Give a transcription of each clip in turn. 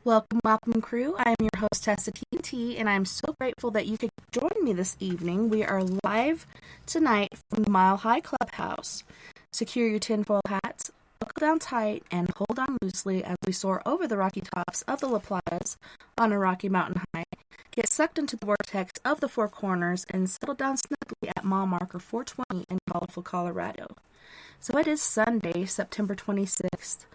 Welcome, welcome, crew. I am your host, TessaTNT, and I'm so grateful that you could join me this evening. We are live tonight from the Mile High Clubhouse. Secure your tinfoil hats, buckle down tight, and hold on loosely as we soar over the rocky tops of the La Platas on a rocky mountain high. Get sucked into the vortex of the Four Corners and settle down snugly at mile marker 420 in Colorful, Colorado. So it is Sunday, September 26th.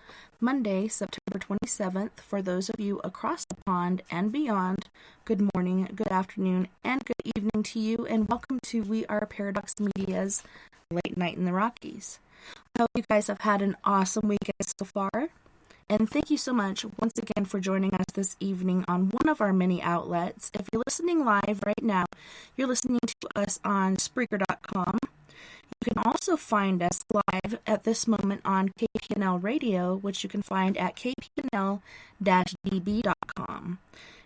Monday, September 27th, for those of you across the pond and beyond, good morning, good afternoon, and good evening to you, and welcome to We Are Paradox Media's Late Night in the Rockies. I hope you guys have had an awesome weekend so far, and thank you so much once again for joining us this evening on one of our many outlets. If you're listening live right now, you're listening to us on Spreaker.com. You can also find us live at this moment on KPNL Radio, which you can find at kpnl-db.com.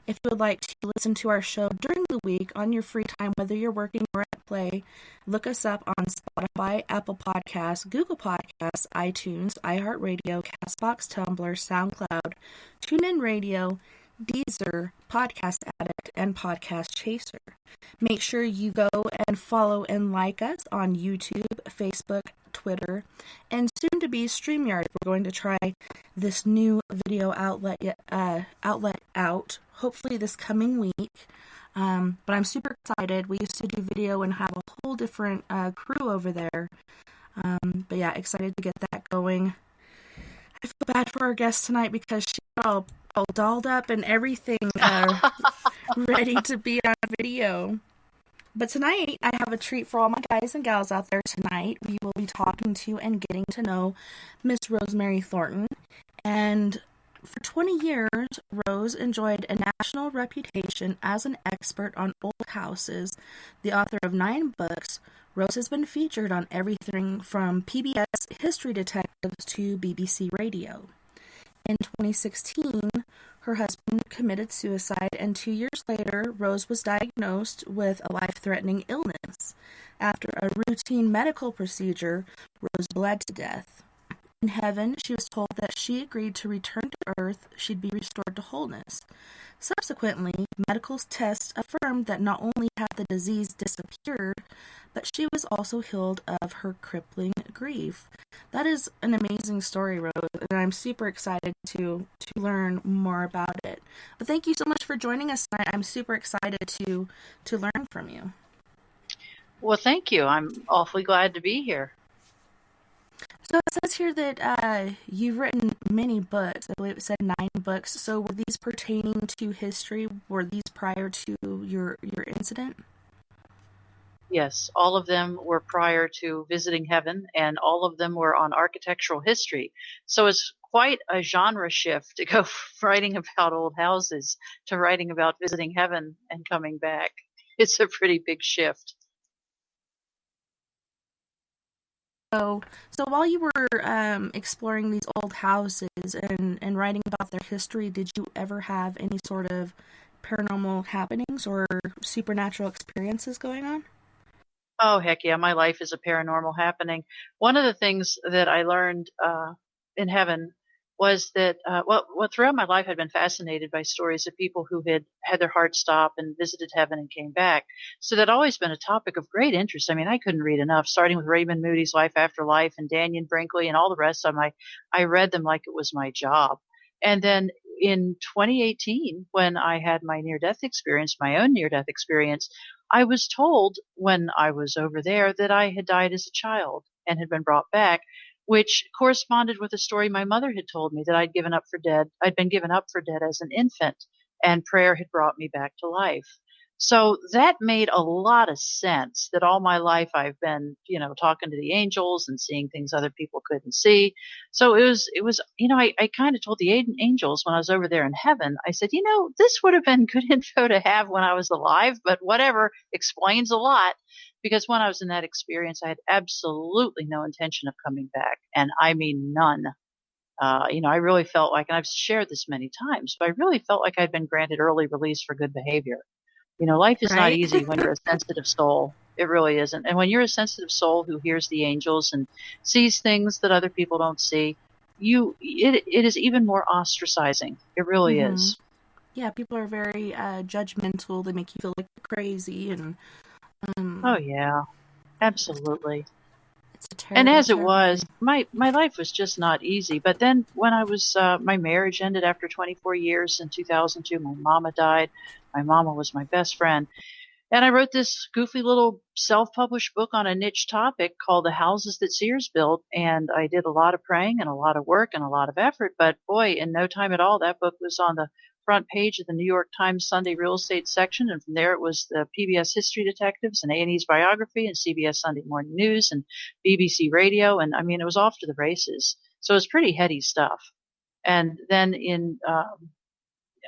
If you would like to listen to our show during the week on your free time, whether you're working or at play, look us up on Spotify, Apple Podcasts, Google Podcasts, iTunes, iHeartRadio, CastBox, Tumblr, SoundCloud, TuneIn Radio, Deezer, Podcast Addict, and Podcast Chaser. Make sure you go and follow and like us on YouTube, Facebook, Twitter, and soon to be StreamYard. We're going to try this new video outlet out, hopefully this coming week. But I'm super excited. We used to do video and have a whole different crew over there. But yeah, excited to get that going. I feel bad for our guest tonight because she's all dolled up and everything ready to be on video. But tonight, I have a treat for all my guys and gals out there tonight. We will be talking to and getting to know Miss Rosemary Thornton. And for 20 years, Rose enjoyed a national reputation as an expert on old houses. The author of 9 books, Rose has been featured on everything from PBS History Detectives to BBC Radio. In 2016, her husband committed suicide, and 2 years later, Rose was diagnosed with a life-threatening illness. After a routine medical procedure, Rose bled to death. In heaven, she was told that she agreed to return to Earth, she'd be restored to wholeness. Subsequently, medical tests affirmed that not only had the disease disappeared, but she was also healed of her crippling grief. That is an amazing story, Rose, and I'm super excited to learn more about it. But thank you so much for joining us tonight. I'm super excited to learn from you. Well, thank you. I'm awfully glad to be here. So it says here that you've written many books. I believe it said 9 books. So were these pertaining to history? Were these prior to your incident? Yes, all of them were prior to visiting heaven, and all of them were on architectural history. So it's quite a genre shift to go from writing about old houses to writing about visiting heaven and coming back. It's a pretty big shift. So while you were exploring these old houses and writing about their history, did you ever have any sort of paranormal happenings or supernatural experiences going on? Oh, heck yeah, my life is a paranormal happening. One of the things that I learned in heaven was that, throughout my life I'd been fascinated by stories of people who had their heart stop and visited heaven and came back. So that always been a topic of great interest. I mean, I couldn't read enough, starting with Raymond Moody's Life After Life and Dannion Brinkley and all the rest of them. I read them like it was my job. And then in 2018, when I had my my own near-death experience, I was told when I was over there that I had died as a child and had been brought back, which corresponded with a story my mother had told me that I'd been given up for dead as an infant, and prayer had brought me back to life. So that made a lot of sense that all my life I've been, talking to the angels and seeing things other people couldn't see. So it was, I kind of told the angels when I was over there in heaven, I said, this would have been good info to have when I was alive, but whatever, explains a lot. Because when I was in that experience, I had absolutely no intention of coming back. And I mean, none. I really felt like, and I've shared this many times, but I really felt like I'd been granted early release for good behavior. Life is not easy when you're a sensitive soul. It really isn't. And when you're a sensitive soul who hears the angels and sees things that other people don't see, it is even more ostracizing. It really Mm-hmm. is. Yeah, people are very judgmental. They make you feel like you're crazy, and Oh um, yeah, absolutely. it's a And terrible, as it terrible was, thing. my life was just not easy. But then when I was my marriage ended after 24 years in 2002. My mama died. My mama was my best friend. And I wrote this goofy little self-published book on a niche topic called The Houses That Sears Built. And I did a lot of praying and a lot of work and a lot of effort. But boy, in no time at all, that book was on the front page of the New York Times Sunday real estate section. And from there, it was the PBS History Detectives and A&E's Biography and CBS Sunday Morning News and BBC Radio. And I mean, it was off to the races. So it was pretty heady stuff. And then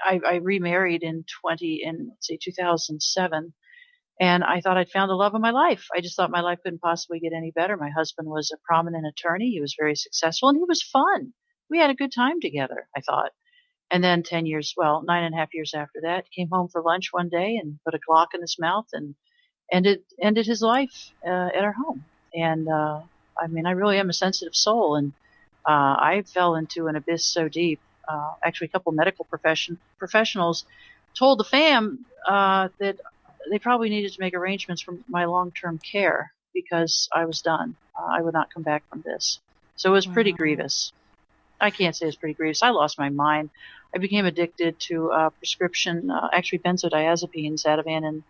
I remarried in let's see, 2007, and I thought I'd found the love of my life. I just thought my life couldn't possibly get any better. My husband was a prominent attorney. He was very successful and he was fun. We had a good time together, I thought. And then 10 years, well, 9.5 years after that, came home for lunch one day and put a Glock in his mouth and ended his life at our home. And I mean, I really am a sensitive soul, and I fell into an abyss so deep. Actually, a couple medical professionals told the fam that they probably needed to make arrangements for my long-term care because I was done. I would not come back from this. So it was pretty Wow. grievous. I can't say it's pretty grievous. I lost my mind. I became addicted to prescription, actually benzodiazepines, Ativan and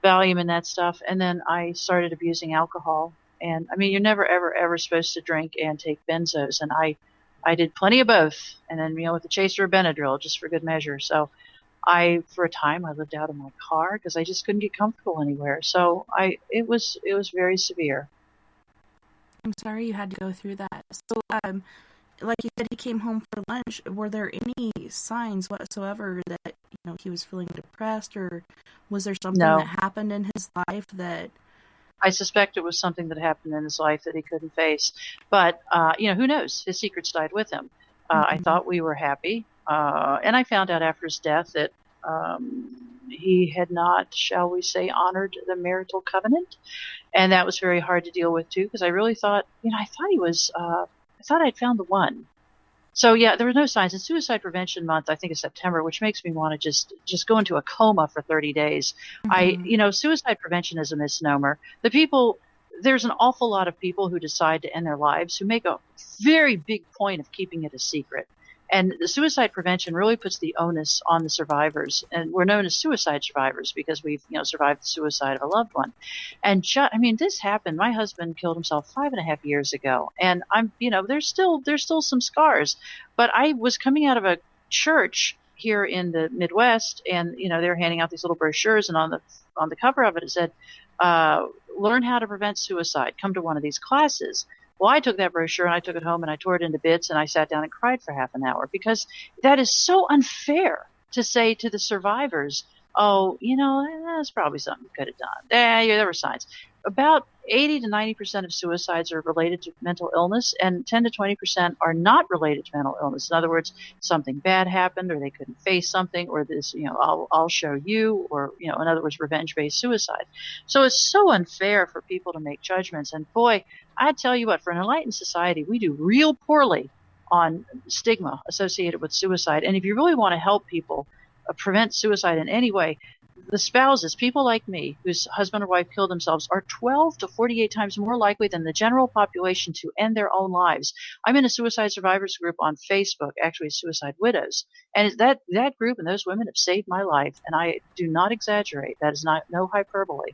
Valium and that stuff. And then I started abusing alcohol. And I mean, you're never, ever, ever supposed to drink and take benzos. And I did plenty of both. And then, with a chaser of Benadryl just for good measure. So for a time, I lived out of my car because I just couldn't get comfortable anywhere. So it was very severe. I'm sorry you had to go through that. So, like you said, he came home for lunch. Were there any signs whatsoever that he was feeling depressed, or was there something that No, happened in his life that? I suspect it was something that happened in his life that he couldn't face. But, who knows? His secrets died with him. I Mhm. thought we were happy. And I found out after his death that he had not, shall we say, honored the marital covenant. And that was very hard to deal with, too, because I really thought, I thought I thought I'd found the one. So yeah, there were no signs. And Suicide Prevention Month, I think, is September, which makes me want to just go into a coma for 30 days. Mhm. Suicide prevention is a misnomer. There's an awful lot of people who decide to end their lives who make a very big point of keeping it a secret. And the suicide prevention really puts the onus on the survivors, and we're known as suicide survivors because we've, survived the suicide of a loved one. And I mean, this happened. My husband killed himself 5.5 years ago, and there's still some scars. But I was coming out of a church here in the Midwest, and they were handing out these little brochures, and on the cover of it, it said, "Learn how to prevent suicide. Come to one of these classes." Well, I took that brochure and I took it home and I tore it into bits and I sat down and cried for half an hour because that is so unfair to say to the survivors, "Oh, that's probably something you could have done. Yeah, there were signs." About 80 to 90% of suicides are related to mental illness, and 10 to 20% are not related to mental illness. In other words, something bad happened, or they couldn't face something, or this, I'll show you, or, in other words, revenge-based suicide. So it's so unfair for people to make judgments. And boy, I tell you what, for an enlightened society, we do real poorly on stigma associated with suicide. And if you really want to help people prevent suicide in any way, the spouses, people like me, whose husband or wife killed themselves, are 12 to 48 times more likely than the general population to end their own lives. I'm in a suicide survivors group on Facebook, actually Suicide Widows, and that group and those women have saved my life, and I do not exaggerate. That is not no hyperbole.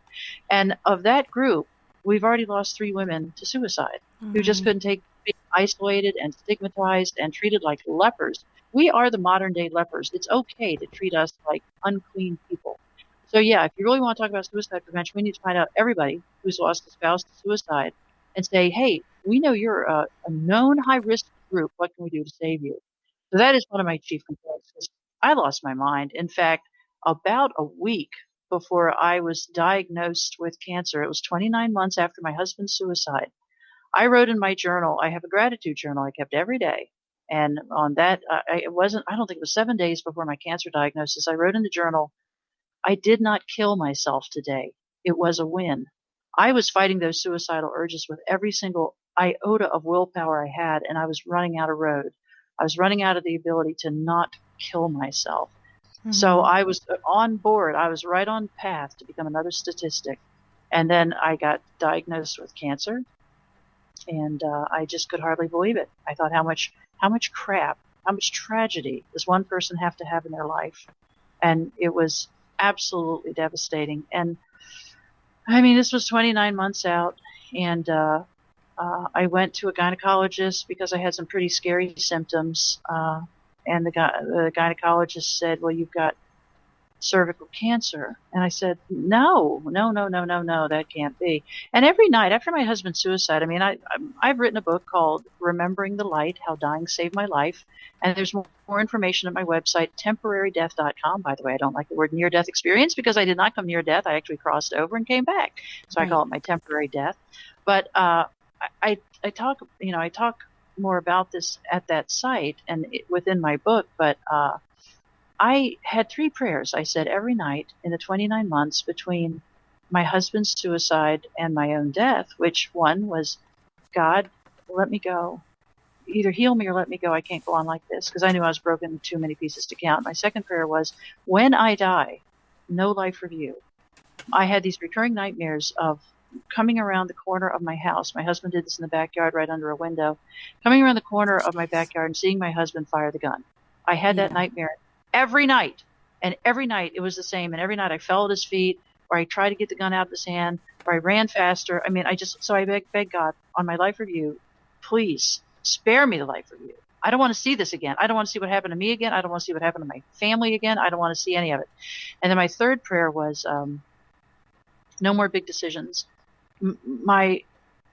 And of that group, we've already lost 3 women to suicide Oh who just my. couldn't take being isolated and stigmatized and treated like lepers. We are the modern day lepers. It's okay to treat us like unclean people. So yeah, if you really want to talk about suicide prevention, we need to find out everybody who's lost a spouse to suicide and say, "Hey, we know you're a known high risk group. What can we do to save you?" So that is one of my chief complaints. 'Cause I lost my mind. In fact, about a week before I was diagnosed with cancer, it was 29 months after my husband's suicide. I wrote in my journal. I have a gratitude journal I kept every day. And on that, I don't think it was 7 days before my cancer diagnosis, I wrote in the journal, "I did not kill myself today. It was a win." I was fighting those suicidal urges with every single iota of willpower I had, and I was running out of road. I was running out of the ability to not kill myself. So I was on board. I was right on path to become another statistic. And then I got diagnosed with cancer, and I just could hardly believe it. I thought, how much crap, how much tragedy does one person have to have in their life? And it was absolutely devastating. And I mean, this was 29 months out, and I went to a gynecologist because I had some pretty scary symptoms. And the gynecologist said, well, you've got cervical cancer. And I said, no, that can't be. And every night after my husband's suicide, I mean, I've written a book called Remembering the Light, How Dying Saved My Life. And there's more information at my website, temporarydeath.com. By the way, I don't like the word near-death experience because I did not come near death. I actually crossed over and came back. So I call it my temporary death. But I talk more about this at that site and within my book, but I had 3 prayers I said every night in the 29 months between my husband's suicide and my own death, which one was, God, let me go. Either heal me or let me go. I can't go on like this, because I knew I was broken in too many pieces to count. My second prayer was, when I die, no life review. I had these recurring nightmares of coming around the corner of my house. My husband did this in the backyard right under a window. Coming around the corner of my backyard and seeing my husband fire the gun. I had that nightmare every night. And every night it was the same. And every night I fell at his feet, or I tried to get the gun out of his hand, or I ran faster. I mean, so I begged God on my life review, please spare me the life review. I don't want to see this again. I don't want to see what happened to me again. I don't want to see what happened to my family again. I don't want to see any of it. And then my third prayer was, no more big decisions. My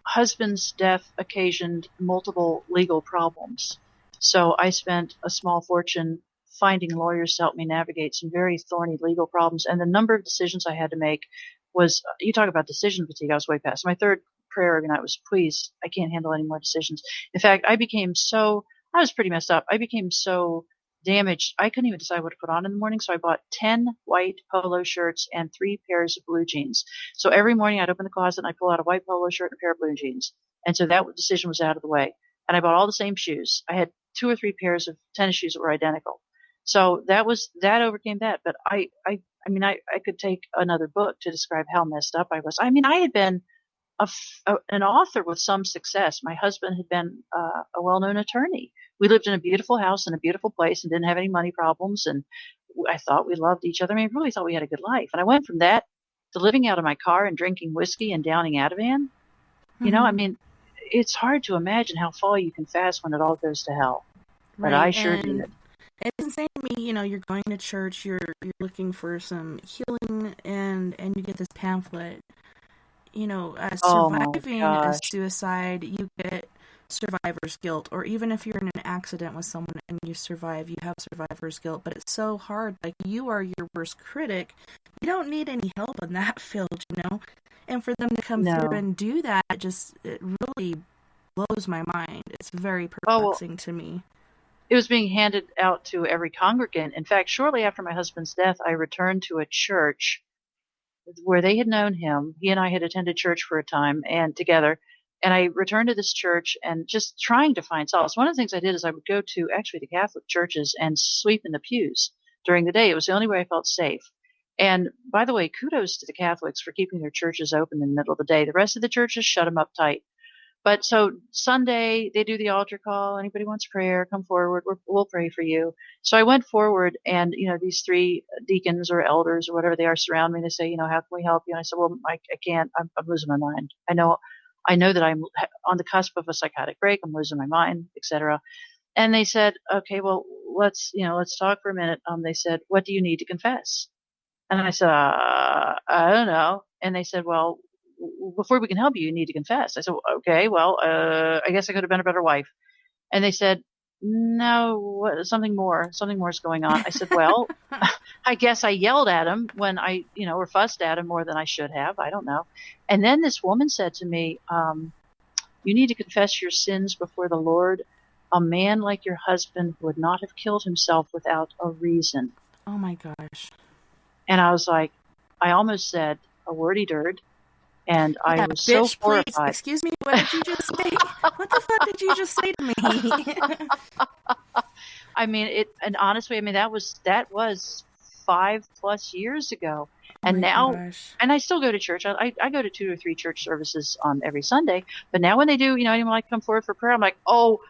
husband's death occasioned multiple legal problems. So I spent a small fortune finding lawyers to help me navigate some very thorny legal problems. And the number of decisions I had to make was, you talk about decision fatigue, I was way past. My third prayer every night was, please, I can't handle any more decisions. In fact, I was pretty messed up. I became so damaged, I couldn't even decide what to put on in the morning. So I bought 10 white polo shirts and 3 pairs of blue jeans. So every morning I'd open the closet and I'd pull out a white polo shirt and a pair of blue jeans. And so that decision was out of the way. And I bought all the same shoes. I had 2 or 3 pairs of tennis shoes that were identical. So that overcame that. But I mean, I could take another book to describe how messed up I was. I mean, I had been an author with some success. My husband had been a well-known attorney. We lived in a beautiful house in a beautiful place and didn't have any money problems. And I thought we loved each other. I mean, I really thought we had a good life. And I went from that to living out of my car and drinking whiskey and downing Ativan. You know, I mean, it's hard to imagine how far you can fast when it all goes to hell. But I sure did. It's insane to me, you're going to church, you're looking for some healing, and you get this pamphlet. Surviving a suicide, you get survivor's guilt. Or even if you're in an accident with someone and you survive, you have survivor's guilt. But it's so hard. Like, you are your worst critic. You don't need any help in that field, And for them to come through and do that, it really blows my mind. It's very perplexing to me. It was being handed out to every congregant. In fact, shortly after my husband's death, I returned to a church where they had known him. He and I had attended church for a time and together. And I returned to this church and just trying to find solace. One of the things I did is I would go to actually the Catholic churches and sleep in the pews during the day. It was the only way I felt safe. And by the way, kudos to the Catholics for keeping their churches open in the middle of the day. The rest of the churches shut them up tight. But so Sunday, they do the altar call. Anybody wants prayer, come forward. We'll pray for you. So I went forward, and, these 3 deacons or elders or whatever they are surround me. And they say, how can we help you? And I said, well, I can't. I'm losing my mind. I know that I'm on the cusp of a psychotic break. I'm losing my mind, etc. And they said, okay, well, let's talk for a minute. They said, what do you need to confess? And I said, I don't know. And they said, well, before we can help you, you need to confess. I said, okay, well, I guess I could have been a better wife. And they said, no, something more is going on. I said, well, I guess I yelled at him when or fussed at him more than I should have. I don't know. And then this woman said to me, you need to confess your sins before the Lord. A man like your husband would not have killed himself without a reason. Oh my gosh. And I was like, I almost said a wordy dirt. And I Yeah, was so bitch, please. horrified. Excuse me. What did you just say? What the fuck did you just say to me? I mean, and honestly, I mean, that was 5+ years ago. Oh And my now, gosh. and I still go to church. I go to 2 or 3 church services every Sunday. But now when they do, anyone like come forward for prayer, I'm like, oh,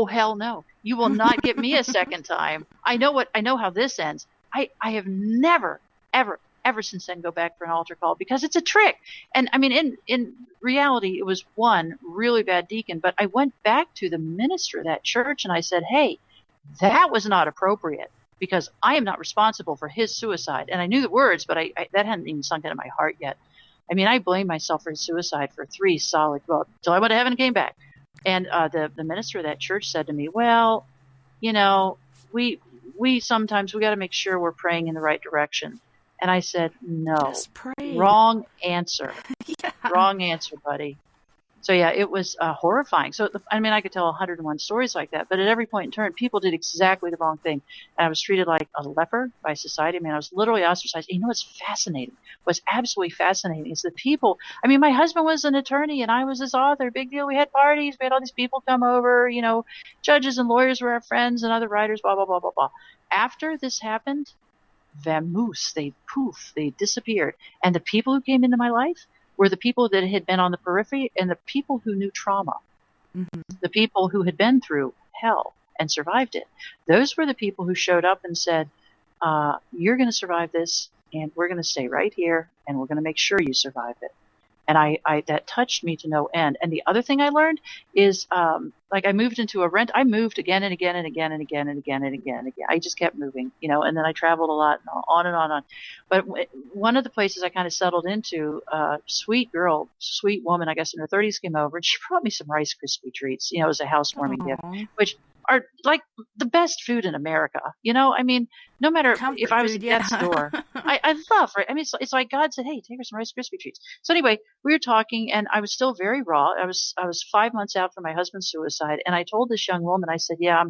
hell no. You will not get me a second time. I know how this ends. I have never, ever since then go back for an altar call because it's a trick. And I mean, in reality, it was one really bad deacon, but I went back to the minister of that church and I said, hey, that was not appropriate because I am not responsible for his suicide. And I knew the words, but that hadn't even sunk into my heart yet. I mean, I blamed myself for his suicide for 3 solid, well, till I went to heaven and came back. And the minister of that church said to me, well, we sometimes we got to make sure we're praying in the right direction. And I said, no, Just pray. wrong answer. Yeah. Wrong answer, buddy. So yeah, it was horrifying. So I mean, I could tell 101 stories like that, but at every point in turn, people did exactly the wrong thing, and I was treated like a leper by society. I mean, I was literally ostracized. You know what's fascinating? What's absolutely fascinating is the people. I mean, my husband was an attorney, and I was his author. Big deal. We had parties. We had all these people come over. Judges and lawyers were our friends, and other writers. Blah blah blah blah blah. After this happened, vamoose. They disappeared, and the people who came into my life were the people that had been on the periphery and the people who knew trauma, the people who had been through hell and survived it. Those were the people who showed up and said, you're going to survive this, and we're going to stay right here, and we're going to make sure you survive it. And I that touched me to no end. And the other thing I learned is, I moved into a rent. I moved again and again and again and again and again and again and again. I just kept moving, and then I traveled a lot and on and on and on. But one of the places I kind of settled into, sweet girl, sweet woman, I guess in her 30s, came over and she brought me some Rice Krispie treats, as a housewarming gift, which are like the best food in America. I mean, no matter Comfort if I was food, at death's door, I love, right? I mean, it's like God said, hey, take her some Rice Krispie treats. So anyway, we were talking and I was still very raw. I was 5 months out from my husband's suicide. And I told this young woman, I said, yeah,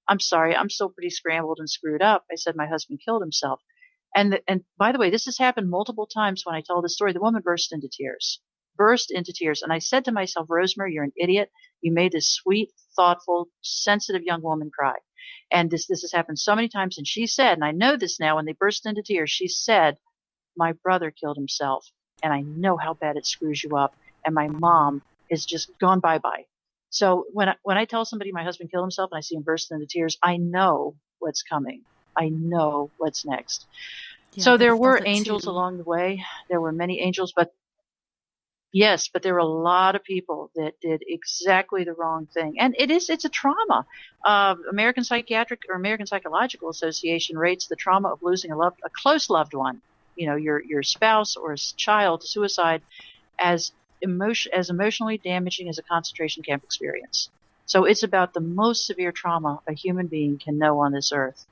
I'm sorry. I'm still pretty scrambled and screwed up. I said, my husband killed himself. And by the way, this has happened multiple times when I tell the story. The woman burst into tears. And I said to myself, Rosemary, you're an idiot. You made this sweet, thoughtful, sensitive young woman cry. And this has happened so many times. And she said, and I know this now, when they burst into tears, she said, my brother killed himself. And I know how bad it screws you up. And my mom is just gone bye-bye. So when I tell somebody my husband killed himself and I see him burst into tears, I know what's coming. I know what's next. Yeah, so there were felt it angels too. along the way. There were many angels, but yes, but there were a lot of people that did exactly the wrong thing. And it's a trauma. American Psychological Association rates the trauma of losing a close loved one, your spouse or a child to suicide as emotionally damaging as a concentration camp experience. So it's about the most severe trauma a human being can know on this earth.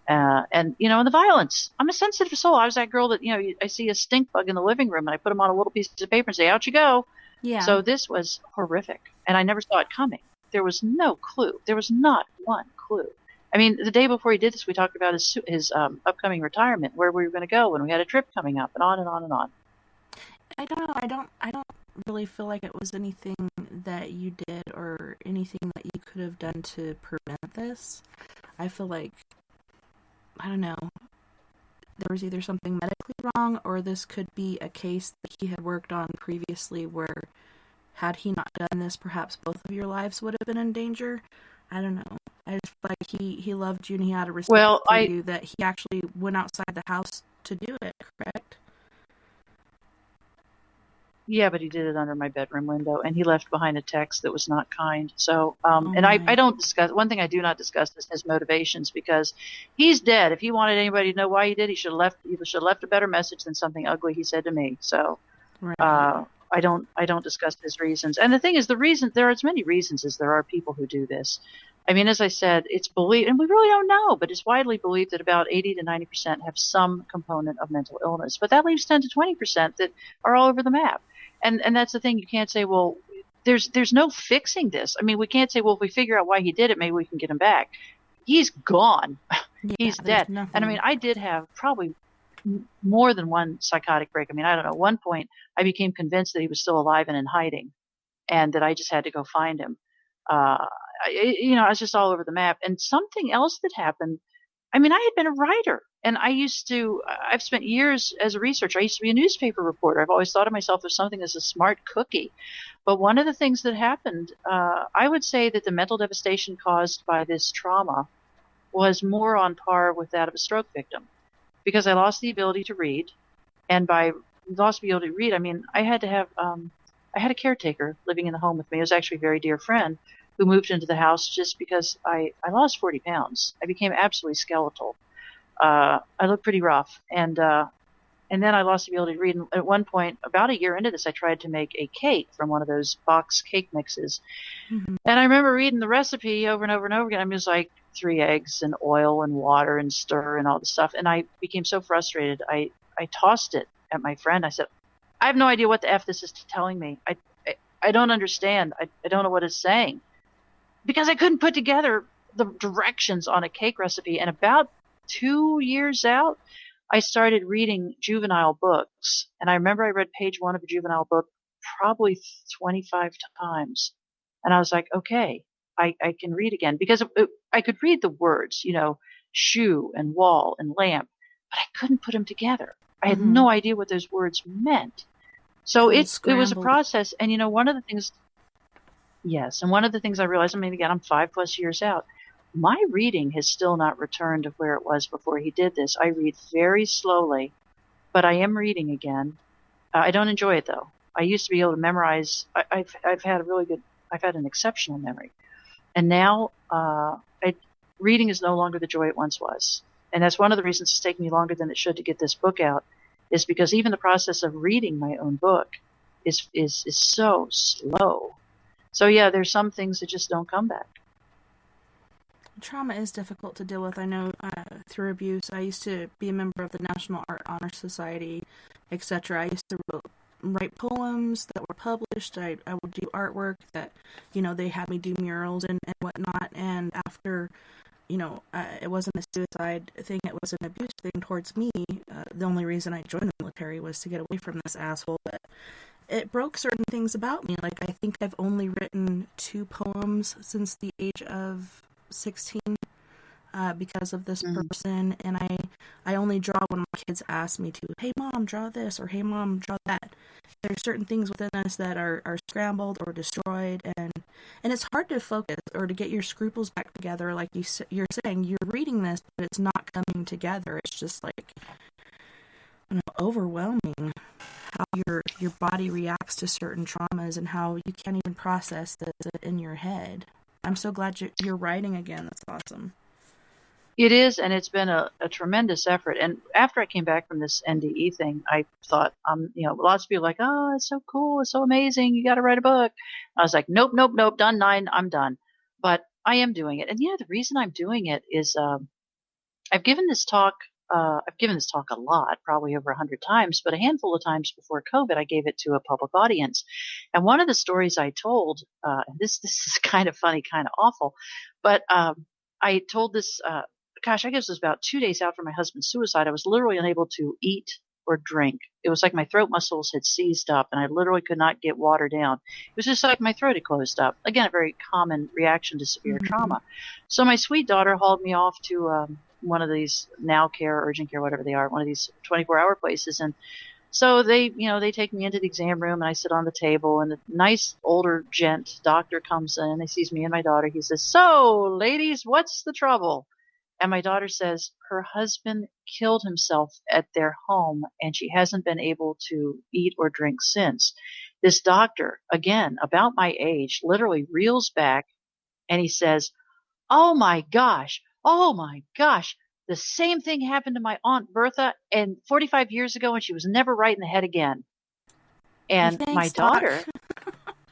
And the violence. I'm a sensitive soul. I was that girl that, I see a stink bug in the living room and I put them on a little piece of paper and say, out you go. Yeah. So this was horrific. And I never saw it coming. There was no clue. There was not one clue. I mean, the day before he did this, we talked about his upcoming retirement, where we were going to go, and we had a trip coming up, and on and on and on. I don't know. I don't really feel like it was anything that you did or anything that you could have done to prevent this. I feel like, I don't know, there was either something medically wrong or this could be a case that he had worked on previously where had he not done this, perhaps both of your lives would have been in danger. I don't know. I just feel like he loved you and he had a respect for you that he actually went outside the house to do it, correct? Yeah, but he did it under my bedroom window, and he left behind a text that was not kind. So, I don't discuss, one thing I do not discuss is his motivations, because he's dead. If he wanted anybody to know why he did, he should have left a better message than something ugly he said to me. So, right. I don't discuss his reasons. And the thing is, there are as many reasons as there are people who do this. I mean, as I said, it's believed, and we really don't know, but it's widely believed that about 80 to 90% have some component of mental illness. But that leaves 10 to 20% that are all over the map. And that's the thing. You can't say, well, there's no fixing this. I mean, we can't say, well, if we figure out why he did it, maybe we can get him back. He's gone. Yeah, He's dead. Nothing. And I mean, I did have probably more than one psychotic break. I mean, I don't know. At one point, I became convinced that he was still alive and in hiding, and that I just had to go find him. I was just all over the map. And something else that happened. I mean, I had been a writer, and I've spent years as a researcher. I used to be a newspaper reporter. I've always thought of myself as something as a smart cookie. But one of the things that happened, I would say that the mental devastation caused by this trauma was more on par with that of a stroke victim, because I lost the ability to read. And by lost the ability to read, I mean, I had a caretaker living in the home with me. It was actually a very dear friend who moved into the house just because I lost 40 pounds. I became absolutely skeletal. I looked pretty rough. And then I lost the ability to read. And at one point, about a year into this, I tried to make a cake from one of those box cake mixes. Mm-hmm. And I remember reading the recipe over and over and over again. I mean, it was like 3 eggs and oil and water and stir and all this stuff. And I became so frustrated. I tossed it at my friend. I said, I have no idea what the F this is telling me. I don't understand. I don't know what it's saying. Because I couldn't put together the directions on a cake recipe. And about 2 years out, I started reading juvenile books. And I remember I read page 1 of a juvenile book probably 25 times. And I was like, okay, I can read again. Because I could read the words, shoe and wall and lamp, but I couldn't put them together. I had no idea what those words meant. So it was a process. And, one of the things, yes, and one of the things I realized, I mean, again, I'm 5+ years out. My reading has still not returned to where it was before he did this. I read very slowly, but I am reading again. I don't enjoy it though. I used to be able to memorize. I've had an exceptional memory, and now reading is no longer the joy it once was. And that's one of the reasons it's taken me longer than it should to get this book out, is because even the process of reading my own book is so slow. So yeah, there's some things that just don't come back. Trauma is difficult to deal with. I know through abuse, I used to be a member of the National Art Honor Society, etc. I used to write poems that were published. I would do artwork that, they had me do murals and whatnot. And after, it wasn't a suicide thing, it was an abuse thing towards me. The only reason I joined the military was to get away from this asshole. But it broke certain things about me. Like, I think I've only written 2 poems since the age of 16 because of this person, and I only draw when my kids ask me to. Hey mom, draw this, or hey mom, draw that. There's certain things within us that are scrambled or destroyed, and it's hard to focus or to get your scruples back together. Like you're saying, you're reading this, but it's not coming together. It's just like overwhelming how your body reacts to certain traumas and how you can't even process this in your head. I'm so glad you're writing again. That's awesome. It is, and it's been a tremendous effort. And after I came back from this NDE thing, I thought, lots of people are like, oh, it's so cool, it's so amazing, you got to write a book. I was like, nope, done 9, I'm done. But I am doing it. And the reason I'm doing it is I've given this talk a lot, probably over 100 times, but a handful of times before COVID, I gave it to a public audience. And one of the stories I told, this is kind of funny, kind of awful, but I told this, I guess it was about 2 days after my husband's suicide. I was literally unable to eat or drink. It was like my throat muscles had seized up, and I literally could not get water down. It was just like my throat had closed up. Again, a very common reaction to severe trauma. So my sweet daughter hauled me off to one of these Now Care, Urgent Care, whatever they are, one of these 24-hour places. And so they take me into the exam room, and I sit on the table, and a nice older doctor comes in, and he sees me and my daughter. He says, so ladies, what's the trouble? And my daughter says her husband killed himself at their home, and she hasn't been able to eat or drink since. This doctor, again, about my age, literally reels back, and he says, oh my gosh, the same thing happened to my Aunt Bertha 45 years ago, and she was never right in the head again. And Thanks, my daughter,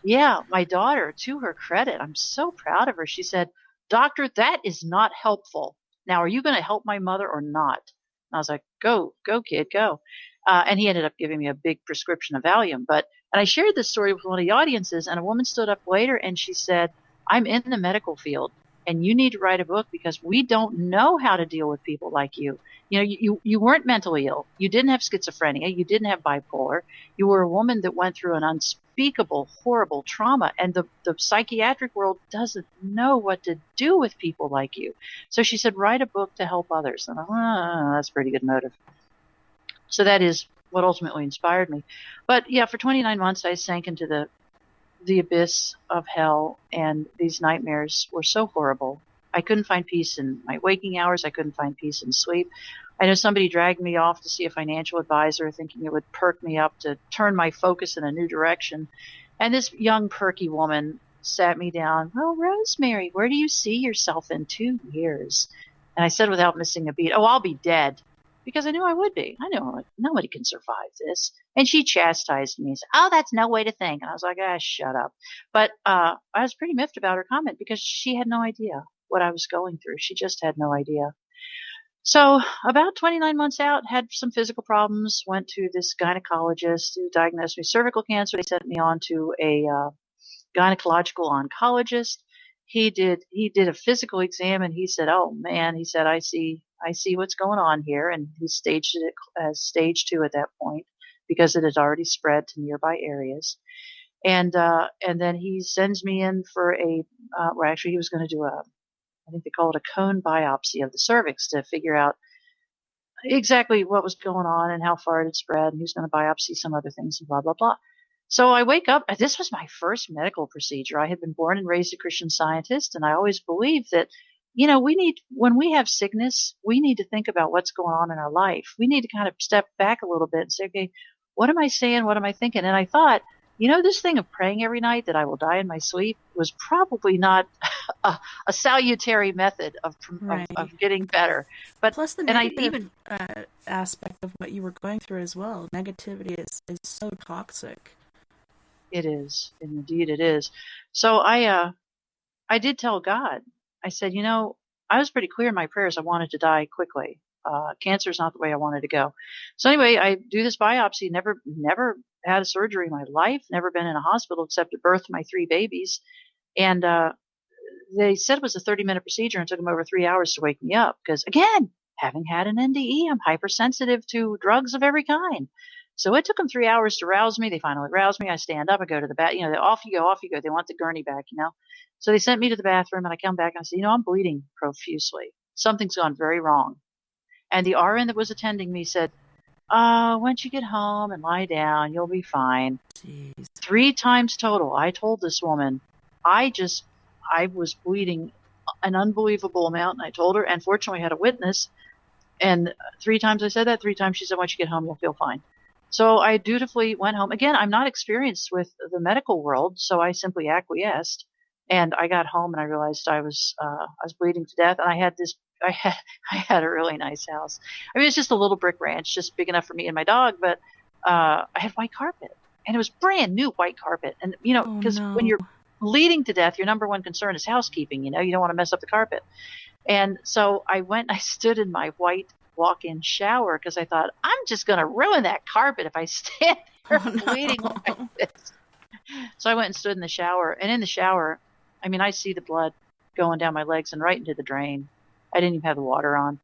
my daughter, to her credit, I'm so proud of her. She said, doctor, that is not helpful. Now, are you going to help my mother or not? And I was like, go, kid, go. And he ended up giving me a big prescription of Valium. And I shared this story with one of the audiences, and a woman stood up later and she said, I'm in the medical field, and you need to write a book because we don't know how to deal with people like you. You know, you weren't mentally ill. You didn't have schizophrenia. You didn't have bipolar. You were a woman that went through an unspeakable, horrible trauma, and the psychiatric world doesn't know what to do with people like you. So she said, write a book to help others. And I thought, that's a pretty good motive. So that is what ultimately inspired me. But yeah, for 29 months, I sank into the abyss of hell, and these nightmares were so horrible. I couldn't find peace in my waking hours. I couldn't find peace in sleep. I know somebody dragged me off to see a financial advisor thinking it would perk me up to turn my focus in a new direction. And this young, perky woman sat me down. Well, Rosemary, where do you see yourself in 2 years? And I said without missing a beat, oh, I'll be dead. Because I knew I would be. I know nobody can survive this. And she chastised me and said, oh, that's no way to think. And I was like, shut up. But I was pretty miffed about her comment because she had no idea what I was going through. She just had no idea. So about 29 months out, had some physical problems, went to this gynecologist who diagnosed me with cervical cancer. They sent me on to a gynecological oncologist. He did a physical exam, and he said, oh, man, he said, I see what's going on here. And he staged it as stage 2 at that point because it had already spread to nearby areas. And then he sends me in for actually he was going to do I think they call it a cone biopsy of the cervix to figure out exactly what was going on and how far it had spread. And he was going to biopsy some other things and blah, blah, blah. So I wake up. This was my first medical procedure. I had been born and raised a Christian Scientist, and I always believed that, when we have sickness, we need to think about what's going on in our life. We need to kind of step back a little bit and say, okay, what am I saying? What am I thinking? And I thought, this thing of praying every night that I will die in my sleep was probably not a salutary method of getting better. But plus the negative aspect of what you were going through as well. Negativity is so toxic. It is. Indeed it is. So I did tell God, I said, I was pretty clear in my prayers. I wanted to die quickly. Cancer is not the way I wanted to go. So anyway, I do this biopsy, never had a surgery in my life, never been in a hospital except to birth my 3 babies. And, they said it was a 30-minute procedure and took them over 3 hours to wake me up. Because again, having had an NDE, I'm hypersensitive to drugs of every kind. So it took them 3 hours to rouse me. They finally roused me. I stand up. I go to the bathroom. Off you go. They want the gurney back, So they sent me to the bathroom, and I come back and I said, I'm bleeding profusely. Something's gone very wrong. And the RN that was attending me said, once you get home and lie down, you'll be fine. Jeez. 3 times total. I told this woman, I was bleeding an unbelievable amount, and I told her, and fortunately I had a witness, and 3 times I said that, 3 times she said, once you get home, you'll feel fine. So I dutifully went home. Again, I'm not experienced with the medical world, so I simply acquiesced, and I got home and I realized I was bleeding to death, and I had a really nice house. I mean, it's just a little brick ranch, just big enough for me and my dog, but I had white carpet, and it was brand new white carpet, and because when you're bleeding to death, your number one concern is housekeeping. You don't want to mess up the carpet. And so I went, I stood in my white walk-in shower because I thought, I'm just going to ruin that carpet if I stand there bleeding like this. So I went and stood in the shower. And in the shower, I see the blood going down my legs and right into the drain. I didn't even have the water on.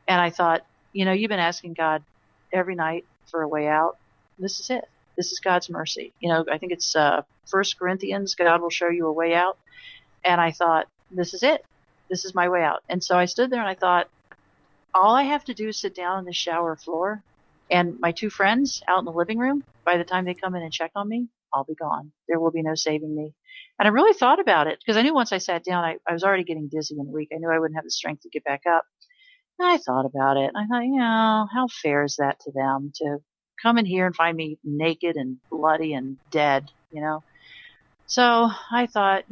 And I thought, you've been asking God every night for a way out. This is it. This is God's mercy. I think it's 1 Corinthians, God will show you a way out. And I thought, this is it. This is my way out. And so I stood there and I thought, all I have to do is sit down on the shower floor, and my 2 friends out in the living room, by the time they come in and check on me, I'll be gone. There will be no saving me. And I really thought about it because I knew once I sat down, I was already getting dizzy and weak. I knew I wouldn't have the strength to get back up. And I thought about it. And I thought, how fair is that to them to come in here and find me naked and bloody and dead, So I thought,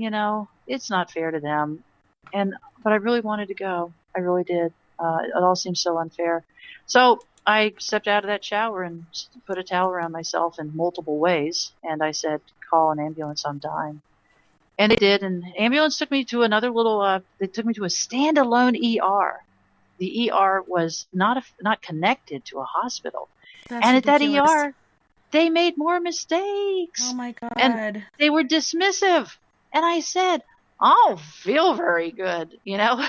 it's not fair to them. But I really wanted to go. I really did. It all seemed so unfair. So I stepped out of that shower and put a towel around myself in multiple ways. And I said, call an ambulance, I'm dying. And they did. And the ambulance took me to another they took me to a standalone ER. The ER was not connected to a hospital. That's and ridiculous. At that ER, they made more mistakes. Oh my God. And they were dismissive. And I said, I don't feel very good, you know?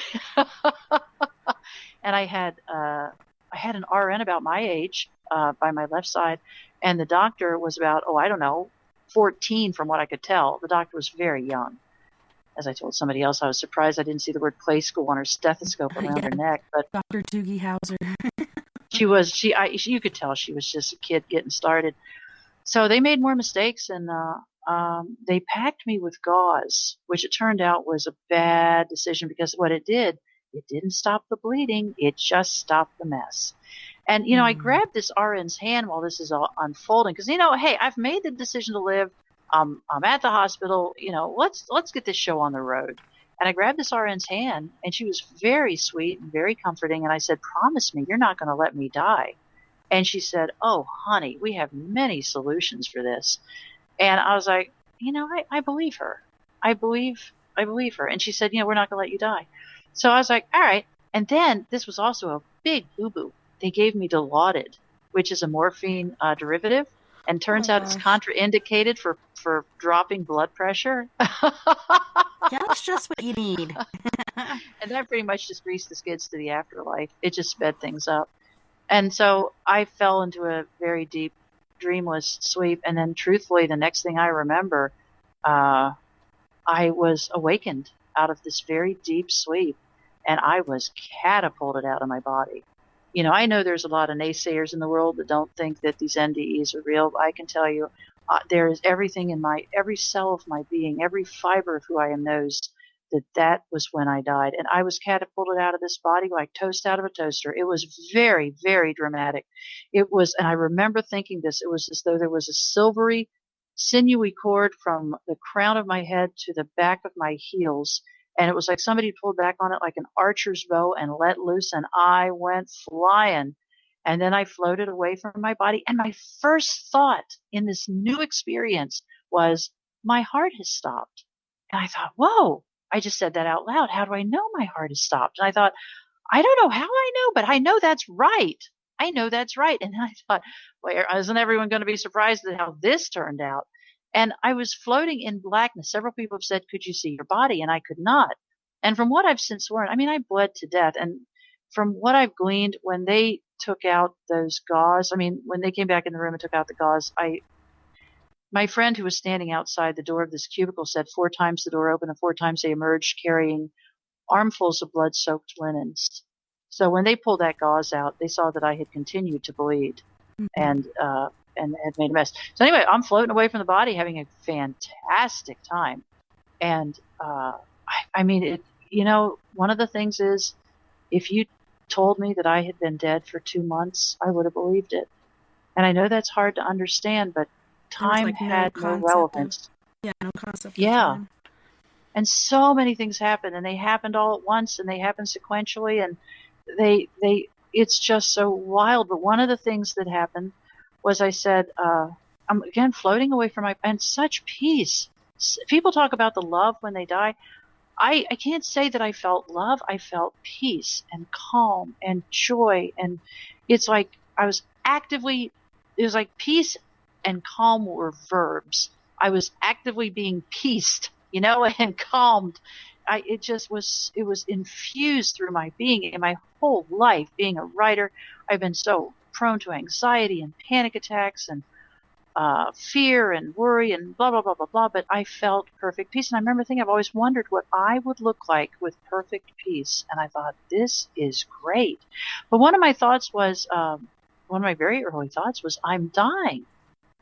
And I had an RN about my age, by my left side, and the doctor was about, oh, I don't know, 14 from what I could tell. The doctor was very young. As I told somebody else, I was surprised I didn't see the word play school on her stethoscope around her neck, but Dr. Doogie Howser. you could tell she was just a kid getting started. So they made more mistakes, and they packed me with gauze, which it turned out was a bad decision because what it did, it didn't stop the bleeding. It just stopped the mess. And, I grabbed this RN's hand while this is all unfolding because, hey, I've made the decision to live. I'm at the hospital. Let's get this show on the road. And I grabbed this RN's hand, and she was very sweet and very comforting. And I said, promise me you're not going to let me die. And she said, oh, honey, we have many solutions for this. And I was like, I believe her. I believe her. And she said, we're not going to let you die. So I was like, all right. And then this was also a big boo-boo. They gave me Dilaudid, which is a morphine derivative, and turns out it's contraindicated for dropping blood pressure. That's just what you need. And that pretty much just greased the skids to the afterlife. It just sped things up. And so I fell into a very deep, dreamless sleep. And then truthfully, the next thing I remember, I was awakened out of this very deep sleep, and I was catapulted out of my body. I know there's a lot of naysayers in the world that don't think that these NDEs are real. I can tell you, there is everything in every cell of my being, every fiber of who I am knows that was when I died. And I was catapulted out of this body like toast out of a toaster. It was very, very dramatic. And I remember thinking this, it was as though there was a silvery, sinewy cord from the crown of my head to the back of my heels. And it was like somebody pulled back on it like an archer's bow and let loose, and I went flying. And then I floated away from my body. And my first thought in this new experience was, my heart has stopped. And I thought, whoa, I just said that out loud. How do I know my heart has stopped? And I thought, I don't know how I know, but I know that's right. I know that's right. And then I thought, well, isn't everyone going to be surprised at how this turned out? And I was floating in blackness. Several people have said, could you see your body? And I could not. And from what I've since learned, I bled to death. And from what I've gleaned, when they took out those gauze, when they came back in the room and took out the gauze, my friend who was standing outside the door of this cubicle said 4 times the door opened and 4 times they emerged carrying armfuls of blood-soaked linens. So when they pulled that gauze out, they saw that I had continued to bleed and had made a mess. So anyway, I'm floating away from the body, having a fantastic time. And one of the things is, if you told me that I had been dead for 2 months, I would have believed it. And I know that's hard to understand, but time had no relevance. No concept. Yeah. And so many things happened, and they happened all at once, and they happened sequentially, and it's just so wild. But one of the things that happened was I said, I'm again floating away from and such peace. People talk about the love when they die. I can't say that I felt love. I felt peace and calm and joy. And it's like it was like peace and calm were verbs. I was actively being pieced, and calmed. It was infused through my being. In my whole life, being a writer, I've been so prone to anxiety and panic attacks and fear and worry and blah, blah, blah, blah, blah. But I felt perfect peace. And I remember thinking, I've always wondered what I would look like with perfect peace. And I thought, this is great. But one of my very early thoughts was, I'm dying.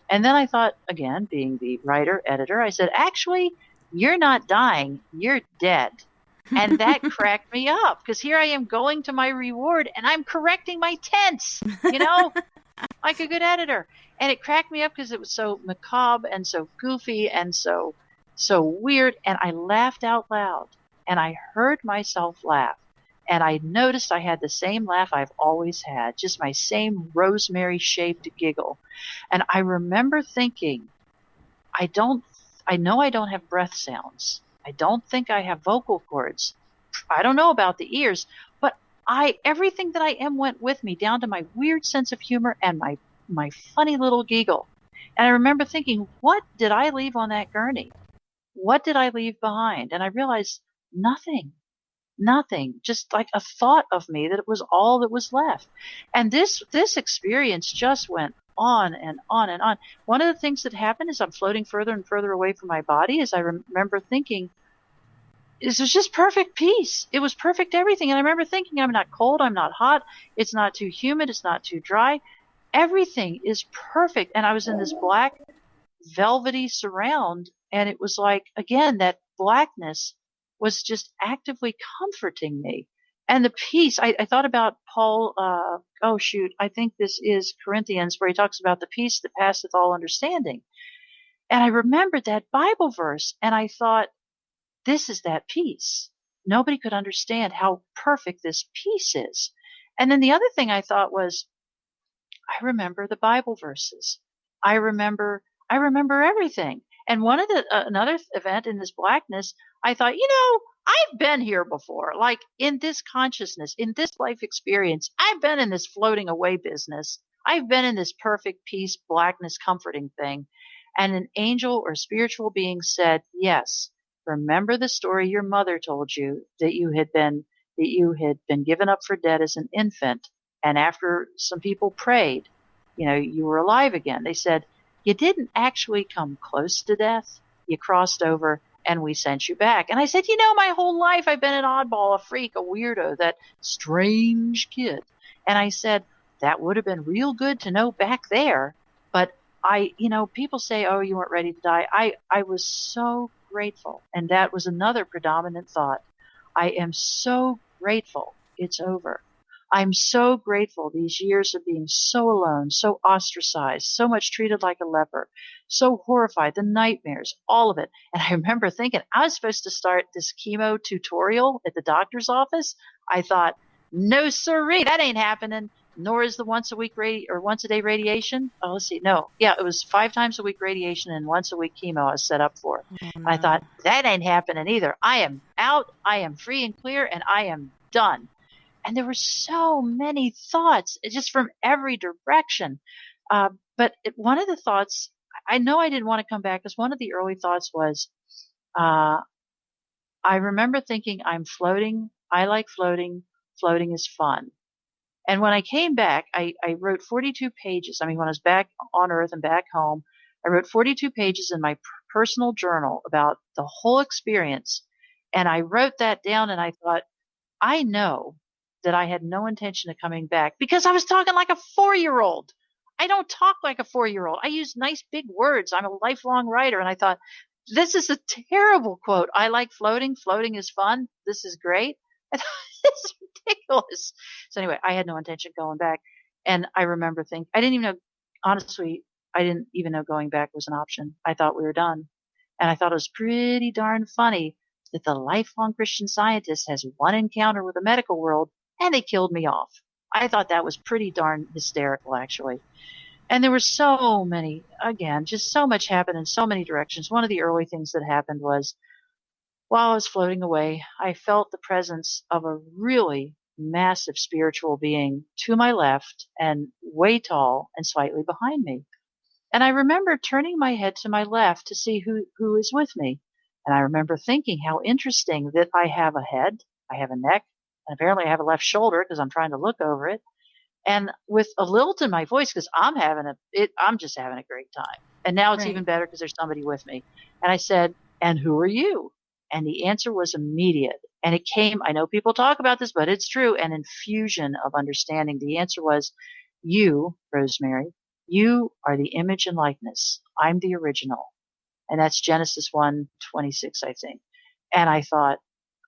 And then I thought, again, being the writer, editor, I said, actually, you're not dying, you're dead. And that cracked me up, because here I am going to my reward and I'm correcting my tense, like a good editor. And it cracked me up because it was so macabre and so goofy and so weird. And I laughed out loud, and I heard myself laugh. And I noticed I had the same laugh I've always had, just my same rosemary-shaped giggle. And I remember thinking, I know I don't have breath sounds. I don't think I have vocal cords. I don't know about the ears, but everything that I am went with me, down to my weird sense of humor and my funny little giggle. And I remember thinking, what did I leave on that gurney? what did I leave behind? And I realized nothing. Nothing, just like a thought of me that it was all that was left. And this experience just went on and on and on. One of the things that happened is I'm floating further and further away from my body as I remember thinking, this was just perfect peace. It was perfect everything. And I remember thinking, I'm not cold, I'm not hot, it's not too humid, it's not too dry. Everything is perfect. And I was in this black velvety surround, and it was like, again, that blackness was just actively comforting me. And the peace, I thought about Paul, I think this is Corinthians, where he talks about the peace that passeth all understanding. And I remembered that Bible verse, and I thought, this is that peace. Nobody could understand how perfect this peace is. And then the other thing I thought was, I remember the Bible verses. I remember everything. And one of the another event in this blackness, I thought, I've been here before. Like in this consciousness, in this life experience, I've been in this floating away business. I've been in this perfect peace, blackness, comforting thing. And an angel or spiritual being said, yes, remember the story your mother told you that you had been given up for dead as an infant. And after some people prayed, you were alive again. They said, you didn't actually come close to death. You crossed over and we sent you back. And I said, my whole life I've been an oddball, a freak, a weirdo, that strange kid. And I said, that would have been real good to know back there. But people say, oh, you weren't ready to die. I was so grateful. And that was another predominant thought. I am so grateful it's over. I'm so grateful these years of being so alone, so ostracized, so much treated like a leper, so horrified, the nightmares, all of it. And I remember thinking I was supposed to start this chemo tutorial at the doctor's office. I thought, no siree, that ain't happening. Nor is the once a day radiation. Oh, let's see. No. Yeah, it was 5 times a week radiation and once a week chemo I was set up for. Oh, no. I thought, that ain't happening either. I am out. I am free and clear and I am done. And there were so many thoughts just from every direction. But one of the thoughts, I know I didn't want to come back because one of the early thoughts was, I remember thinking, I'm floating. I like floating. Floating is fun. And when I came back, I wrote 42 pages. I mean, when I was back on Earth and back home, I wrote 42 pages in my personal journal about the whole experience. And I wrote that down and I thought, I know that I had no intention of coming back because I was talking like a 4-year-old. I don't talk like a 4-year-old. I use nice big words. I'm a lifelong writer. And I thought, this is a terrible quote. I like floating. Floating is fun. This is great. It's ridiculous. So anyway, I had no intention of going back. And I remember thinking, I didn't even know going back was an option. I thought we were done. And I thought it was pretty darn funny that the lifelong Christian Scientist has one encounter with the medical world and they killed me off. I thought that was pretty darn hysterical, actually. And there were so many, again, just so much happened in so many directions. One of the early things that happened was while I was floating away, I felt the presence of a really massive spiritual being to my left and way tall and slightly behind me. And I remember turning my head to my left to see who is with me. And I remember thinking how interesting that I have a head, I have a neck, and apparently I have a left shoulder because I'm trying to look over it. And with a lilt in my voice because I'm just having a great time. And now it's even better because there's somebody with me. And I said, and who are you? And the answer was immediate. And it came, I know people talk about this, but it's true, an infusion of understanding. The answer was, you, Rosemary, you are the image and likeness. I'm the original. And that's Genesis 1:26, I think. And I thought,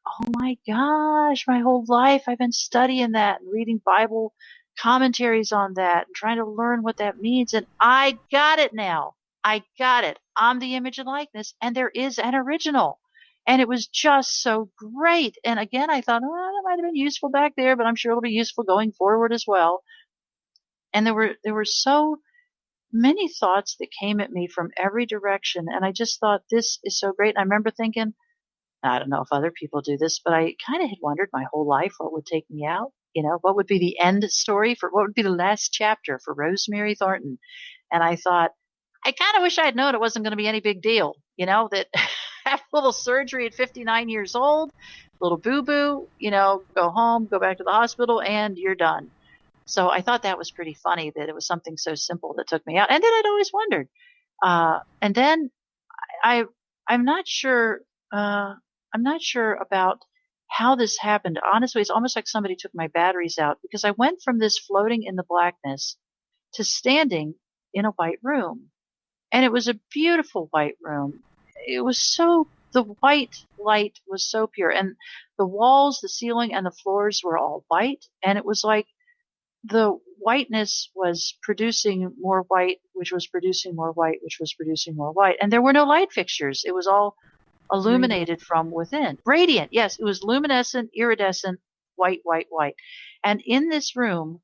oh my gosh, my whole life I've been studying that and reading Bible commentaries on that and trying to learn what that means. And I got it now. I got it. I'm the image and likeness, and there is an original. And it was just so great. And again, I thought, that might have been useful back there, but I'm sure it'll be useful going forward as well. And there were so many thoughts that came at me from every direction. And I just thought, this is so great. And I remember thinking, I don't know if other people do this, but I kind of had wondered my whole life what would take me out. What would be the end story what would be the last chapter for Rosemary Thornton? And I thought, I kind of wish I had known it wasn't going to be any big deal, that have a little surgery at 59 years old, little boo-boo, go home, go back to the hospital, and you're done. So I thought that was pretty funny that it was something so simple that took me out. And then I'd always wondered. And then I, I'm not sure, I'm not sure about how this happened. Honestly, it's almost like somebody took my batteries out, because I went from this floating in the blackness to standing in a white room. And it was a beautiful white room. It was the white light was so pure. And the walls, the ceiling, and the floors were all white. And it was like the whiteness was producing more white, which was producing more white, which was producing more white. And there were no light fixtures. It was all illuminated from within. Radiant. Yes, it was luminescent, iridescent, white, white, white. And in this room,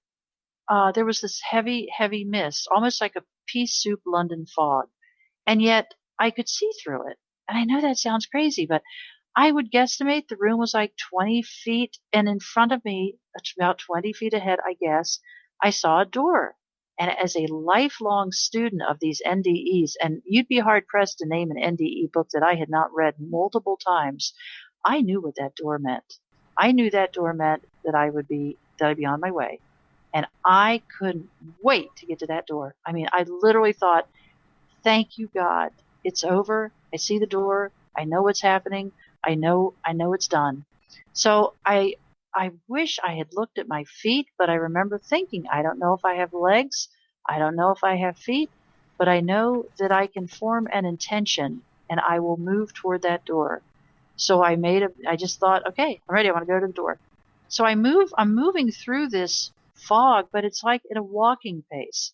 there was this heavy, heavy mist, almost like a pea soup London fog. And yet I could see through it. And I know that sounds crazy, but I would guesstimate the room was like 20 feet. And in front of me, about 20 feet ahead, I guess, I saw a door. And as a lifelong student of these NDEs, and you'd be hard pressed to name an NDE book that I had not read multiple times, I knew what that door meant. I knew that door meant that I'd be on my way. And I couldn't wait to get to that door. I mean, I literally thought, thank you, God. It's over. I see the door. I know what's happening. I know it's done. So I wish I had looked at my feet, but I remember thinking, I don't know if I have legs. I don't know if I have feet, but I know that I can form an intention and I will move toward that door. So I just thought, okay, I'm ready. I want to go to the door. So I'm moving through this fog, but it's like at a walking pace.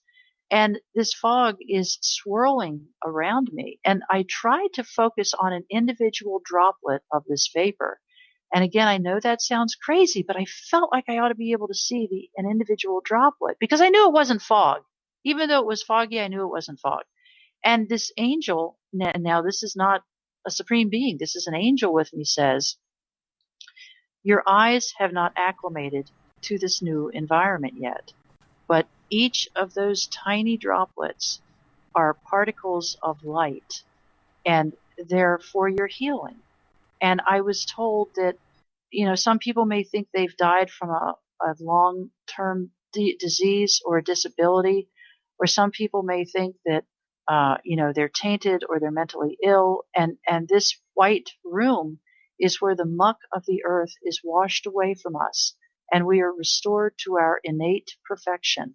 And this fog is swirling around me. And I tried to focus on an individual droplet of this vapor. And again, I know that sounds crazy, but I felt like I ought to be able to see an individual droplet, because I knew it wasn't fog. Even though it was foggy, I knew it wasn't fog. And this angel, now this is not a supreme being, this is an angel with me, says, your eyes have not acclimated to this new environment yet, but each of those tiny droplets are particles of light, and they're for your healing. And I was told that, some people may think they've died from a long-term disease or a disability, or some people may think that, they're tainted or they're mentally ill. And this white room is where the muck of the earth is washed away from us, and we are restored to our innate perfection.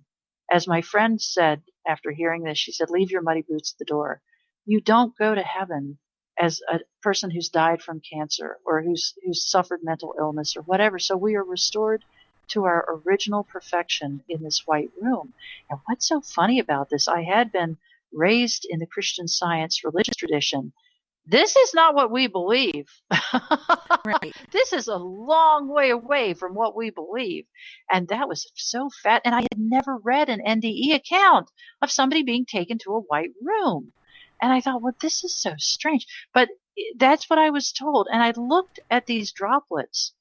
As my friend said after hearing this, she said, leave your muddy boots at the door. You don't go to heaven as a person who's died from cancer or who's suffered mental illness or whatever. So we are restored to our original perfection in this white room. And what's so funny about this, I had been raised in the Christian Science religious tradition. This is not what we believe. Right. This is a long way away from what we believe. And that was so fat. And I had never read an NDE account of somebody being taken to a white room. And I thought, well, this is so strange. But that's what I was told. And I looked at these droplets,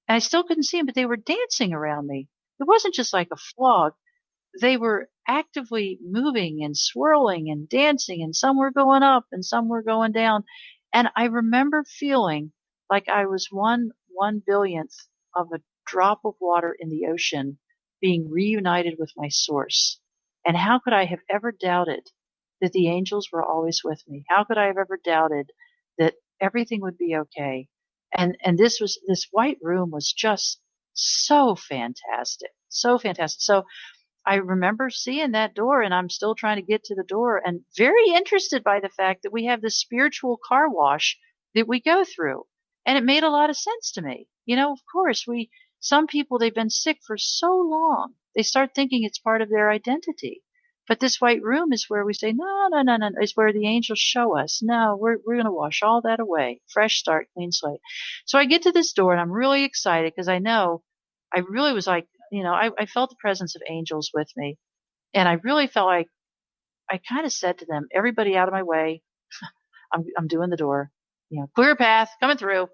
and I still couldn't see them, but they were dancing around me. It wasn't just like a fog. They were actively moving and swirling and dancing, and some were going up and some were going down. And I remember feeling like I was one billionth of a drop of water in the ocean being reunited with my source. And how could I have ever doubted that the angels were always with me? How could I have ever doubted that everything would be okay? And this white room was just so fantastic, so fantastic. So I remember seeing that door, and I'm still trying to get to the door, and very interested by the fact that we have this spiritual car wash that we go through. And it made a lot of sense to me. Of course, some people, they've been sick for so long, they start thinking it's part of their identity. But this white room is where we say, no, no, no, no, it's where the angels show us, no, we're going to wash all that away. Fresh start, clean slate. So I get to this door, and I'm really excited because I know I really was like, I felt the presence of angels with me. And I really felt like I kind of said to them, everybody out of my way. I'm doing the door, clear path coming through.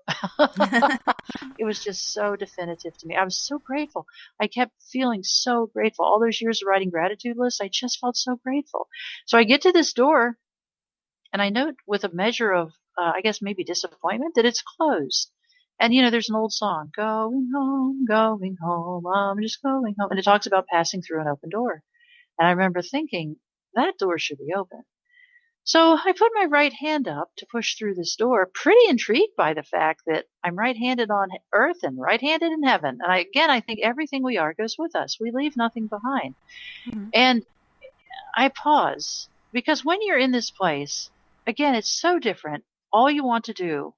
It was just so definitive to me. I was so grateful. I kept feeling so grateful. All those years of writing gratitude lists, I just felt so grateful. So I get to this door, and I note with a measure of I guess maybe disappointment that it's closed. And there's an old song, going home, I'm just going home. And it talks about passing through an open door. And I remember thinking, that door should be open. So I put my right hand up to push through this door, pretty intrigued by the fact that I'm right-handed on earth and right-handed in heaven. And I think everything we are goes with us. We leave nothing behind. Mm-hmm. And I pause because when you're in this place, again, it's so different. All you want to do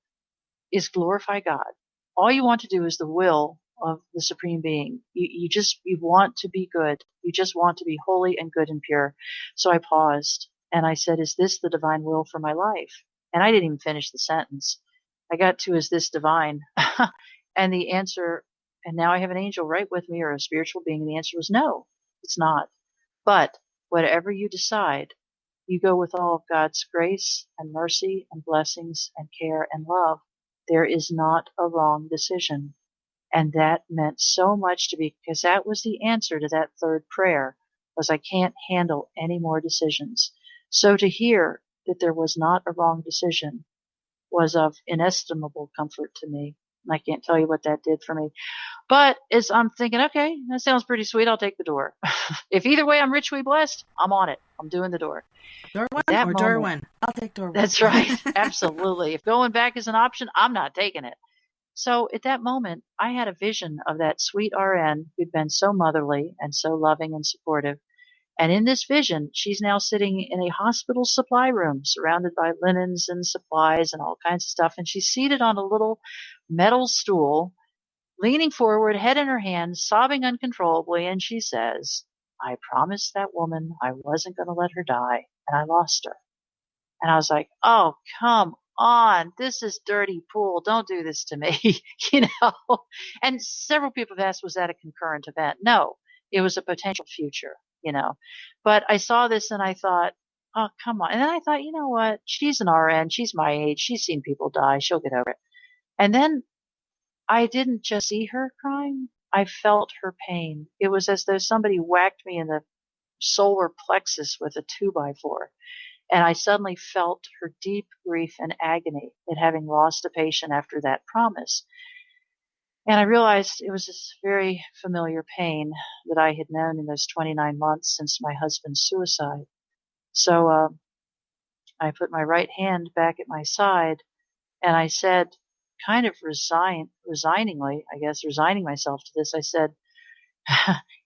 is glorify God. All you want to do is the will of the Supreme Being. You want to be good. You just want to be holy and good and pure. So I paused and I said, is this the divine will for my life? And I didn't even finish the sentence. I got to, is this divine? And the answer, and now I have an angel right with me or a spiritual being. And the answer was no, it's not. But whatever you decide, you go with all of God's grace and mercy and blessings and care and love. There is not a wrong decision. And that meant so much to me because that was the answer to that third prayer, was I can't handle any more decisions. So to hear that there was not a wrong decision was of inestimable comfort to me. And I can't tell you what that did for me. But as I'm thinking, okay, that sounds pretty sweet. I'll take the door. If either way I'm richly blessed, I'm on it. I'm doing the door. Door one or door one? I'll take door one. That's right. Absolutely. If going back is an option, I'm not taking it. So at that moment, I had a vision of that sweet RN who'd been so motherly and so loving and supportive. And in this vision, she's now sitting in a hospital supply room surrounded by linens and supplies and all kinds of stuff. And she's seated on a little metal stool, leaning forward, head in her hands, sobbing uncontrollably. And she says, I promised that woman I wasn't going to let her die, and I lost her. And I was like, oh, come on. This is dirty pool. Don't do this to me, And several people have asked, was that a concurrent event? No, it was a potential future, But I saw this and I thought, oh, come on. And then I thought, you know what? She's an RN. She's my age. She's seen people die. She'll get over it. And then I didn't just see her crying. I felt her pain. It was as though somebody whacked me in the solar plexus with a 2x4. And I suddenly felt her deep grief and agony at having lost a patient after that promise. And I realized it was this very familiar pain that I had known in those 29 months since my husband's suicide. So I put my right hand back at my side and I said, kind of resigningly, I guess, resigning myself to this, I said,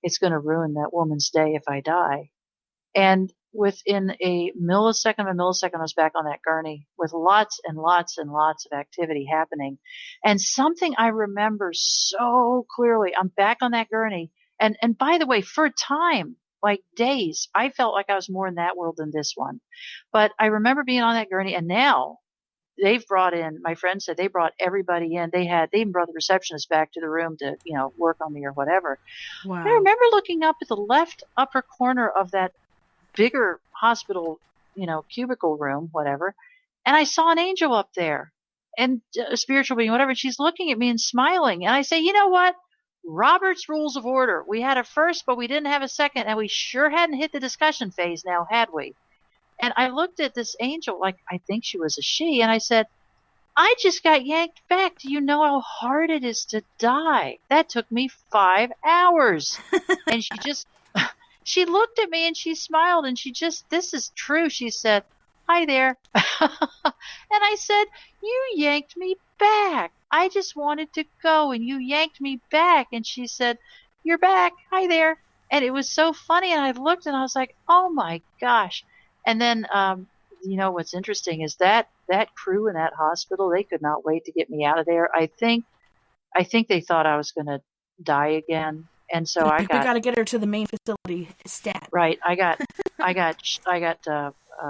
it's going to ruin that woman's day if I die. And within a millisecond, I was back on that gurney with lots and lots and lots of activity happening. And something I remember so clearly, I'm back on that gurney. And by the way, for a time, like days, I felt like I was more in that world than this one. But I remember being on that gurney, and now they've brought in, my friend said they brought everybody in. They even brought the receptionist back to the room to, work on me or whatever. Wow. I remember looking up at the left upper corner of that bigger hospital, cubicle room, whatever. And I saw an angel up there and a spiritual being, whatever. She's looking at me and smiling. And I say, you know what? Robert's Rules of Order. We had a first, but we didn't have a second. And we sure hadn't hit the discussion phase now, had we? And I looked at this angel, like I think she was a she. And I said, I just got yanked back. Do you know how hard it is to die? That took me 5 hours. And she looked at me and she smiled and this is true. She said, hi there. And I said, you yanked me back. I just wanted to go and you yanked me back. And she said, you're back. Hi there. And it was so funny. And I looked and I was like, oh my gosh. And then, what's interesting is that crew in that hospital, they could not wait to get me out of there. I think they thought I was going to die again. And so we got to get her to the main facility stat. Right. I got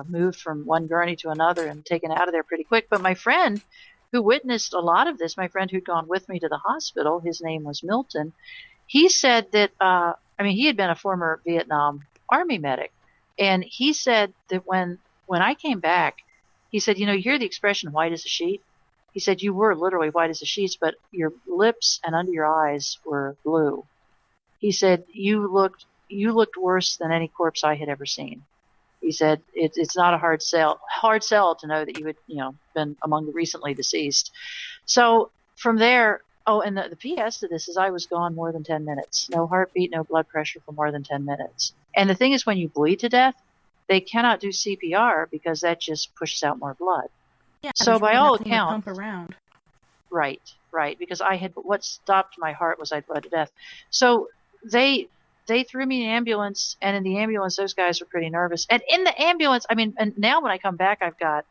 moved from one gurney to another and taken out of there pretty quick. But my friend who witnessed a lot of this, my friend who'd gone with me to the hospital, his name was Milton. He said that, he had been a former Vietnam Army medic. And he said that when I came back, he said, you hear the expression white as a sheet? He said, you were literally white as a sheet, but your lips and under your eyes were blue. He said, you looked worse than any corpse I had ever seen. He said, it's not a hard sell to know that you had, been among the recently deceased. So from there, and the PS to this is I was gone more than 10 minutes. No heartbeat, no blood pressure for more than 10 minutes. And the thing is, when you bleed to death, they cannot do CPR because that just pushes out more blood. Yeah, so by all to accounts, pump around. Right, because what stopped my heart was I'd bled to death. So they threw me in an ambulance, and in the ambulance, those guys were pretty nervous. And in the ambulance, and now when I come back, I've got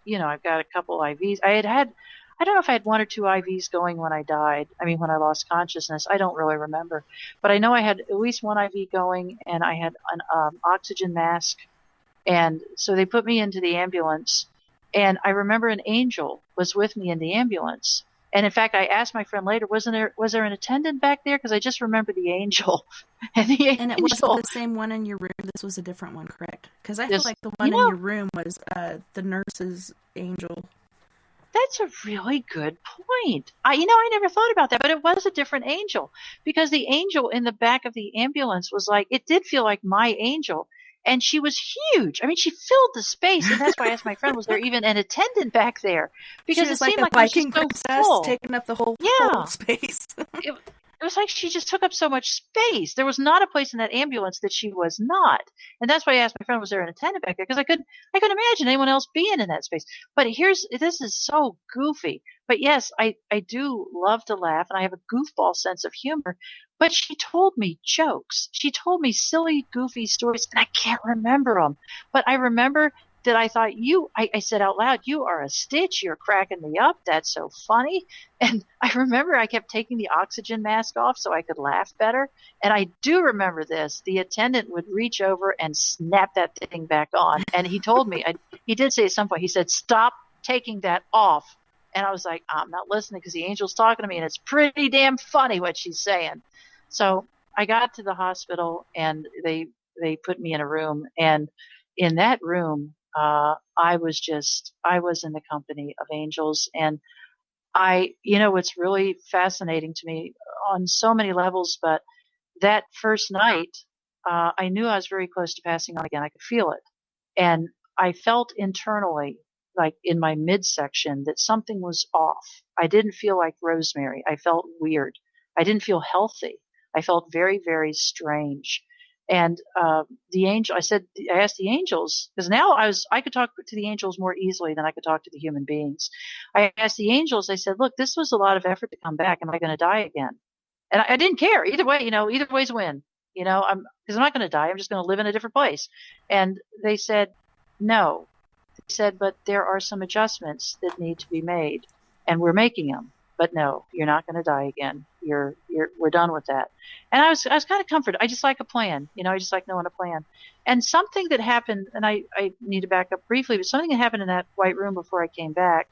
a couple IVs. I don't know if I had one or two IVs going when I died. When I lost consciousness, I don't really remember. But I know I had at least one IV going, and I had an oxygen mask. And so they put me into the ambulance, and I remember an angel was with me in the ambulance. And in fact, I asked my friend later, was there an attendant back there? Because I just remember the angel. And it wasn't the same one in your room. This was a different one, correct? Because I feel like the one in your room was the nurse's angel. That's a really good point. I never thought about that, but it was a different angel, because the angel in the back of the ambulance was it did feel like my angel. And she was huge. She filled the space, and that's why I asked my friend, was there even an attendant back there? Because it seemed like a Viking princess taking up the whole space. It was like she just took up so much space. There was not a place in that ambulance that she was not. And that's why I asked my friend, was there an attendant back there? Because I couldn't imagine anyone else being in that space. But this is so goofy. But yes, I do love to laugh, and I have a goofball sense of humor. But she told me jokes. She told me silly, goofy stories, and I can't remember them. But I remember that I thought, I said out loud, "You are a stitch. You're cracking me up. That's so funny." And I remember I kept taking the oxygen mask off so I could laugh better. And I do remember this. The attendant would reach over and snap that thing back on. And he told me, he did say at some point, he said, "Stop taking that off." And I was like, I'm not listening because the angel's talking to me, and it's pretty damn funny what she's saying. So I got to the hospital, and they put me in a room. And in that room, I was in the company of angels. And what's really fascinating to me on so many levels, but that first night, I knew I was very close to passing on again. I could feel it. And I felt internally, like in my midsection, that something was off. I didn't feel like Rosemary. I felt weird. I didn't feel healthy. I felt very, very strange. And I asked the angels, because now I could talk to the angels more easily than I could talk to the human beings. I asked the angels, I said, "Look, this was a lot of effort to come back. Am I going to die again?" And I didn't care. Either way, either way's a win. Because I'm not going to die. I'm just going to live in a different place. And they said, no. They said, but there are some adjustments that need to be made, and we're making them. But no, you're not going to die again. We're done with that. And I was kind of comforted. I just like a plan. I just like knowing a plan. And something that happened, and I need to back up briefly, but something that happened in that white room before I came back.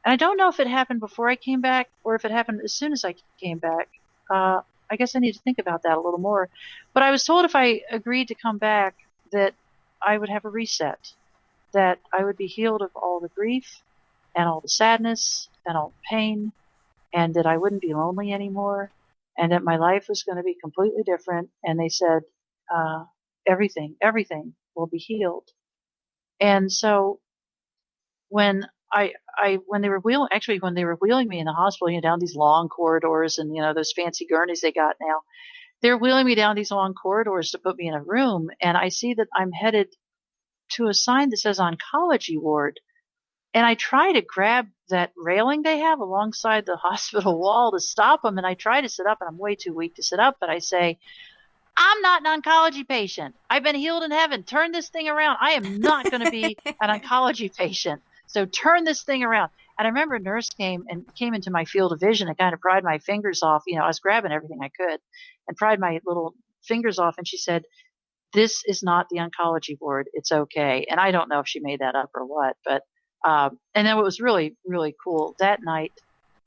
And I don't know if it happened before I came back or if it happened as soon as I came back. I guess I need to think about that a little more. But I was told if I agreed to come back that I would have a reset, that I would be healed of all the grief and all the sadness and all the pain, and that I wouldn't be lonely anymore, and that my life was going to be completely different. And they said, everything will be healed. And so when when they were wheeling me in the hospital, down these long corridors and, those fancy gurneys they got now, they're wheeling me down these long corridors to put me in a room. And I see that I'm headed to a sign that says oncology ward. And I try to grab that railing they have alongside the hospital wall to stop them. And I try to sit up, and I'm way too weak to sit up. But I say, "I'm not an oncology patient. I've been healed in heaven. Turn this thing around. I am not going to be an oncology patient. So turn this thing around." And I remember a nurse came into my field of vision and kind of pried my fingers off. I was grabbing everything I could and pried my little fingers off. And she said, "This is not the oncology ward. It's okay." And I don't know if she made that up or what, but and then what was really, really cool that night,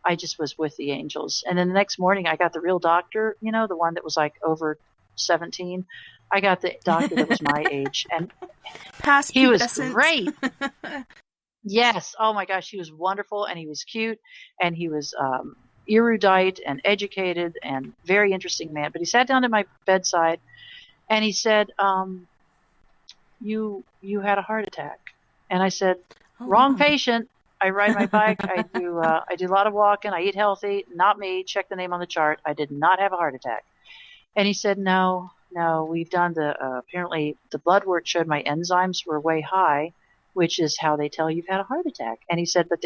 I just was with the angels. And then the next morning I got the real doctor, the one that was like over 17. I got the doctor that was my age, and he was great. Yes. Oh my gosh. He was wonderful, and he was cute, and he was erudite and educated and very interesting man. But he sat down at my bedside and he said, you had a heart attack. And I said, Oh, wrong wow. patient. I ride my bike. I do a lot of walking. I eat healthy. Not me. Check the name on the chart. I did not have a heart attack. And he said, no, we've done apparently the blood work showed my enzymes were way high, which is how they tell you've had a heart attack. And he said, but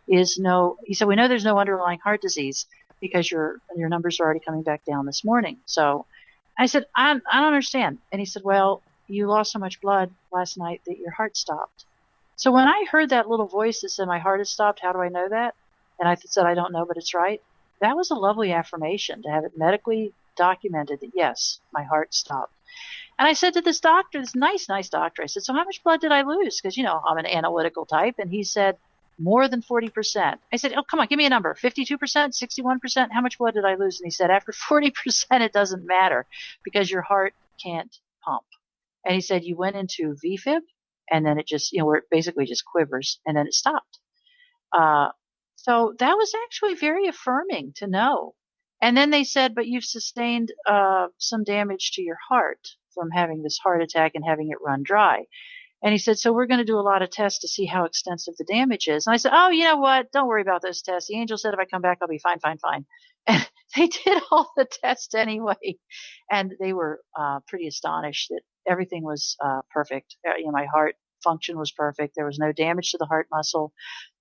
he said, we know there's no underlying heart disease because your numbers are already coming back down this morning. So I said, I don't understand. And he said, well, you lost so much blood last night that your heart stopped. So when I heard that little voice that said my heart has stopped, how do I know that? And I said, I don't know, but it's right. That was a lovely affirmation to have it medically documented that yes, my heart stopped. And I said to this doctor, this nice doctor, I said, so how much blood did I lose? Because, I'm an analytical type. And he said, more than 40%. I said, oh, come on, give me a number. 52%, 61%? How much blood did I lose? And he said, after 40%, it doesn't matter because your heart can't pump. And he said, you went into VFib and then it just, where it basically just quivers and then it stopped. So that was actually very affirming to know. And then they said, but you've sustained some damage to your heart from having this heart attack and having it run dry. And he said, so we're going to do a lot of tests to see how extensive the damage is. And I said, oh, you know what? Don't worry about those tests. The angel said if I come back, I'll be fine. And they did all the tests anyway. And they were pretty astonished that everything was perfect. My heart function was perfect. There was no damage to the heart muscle.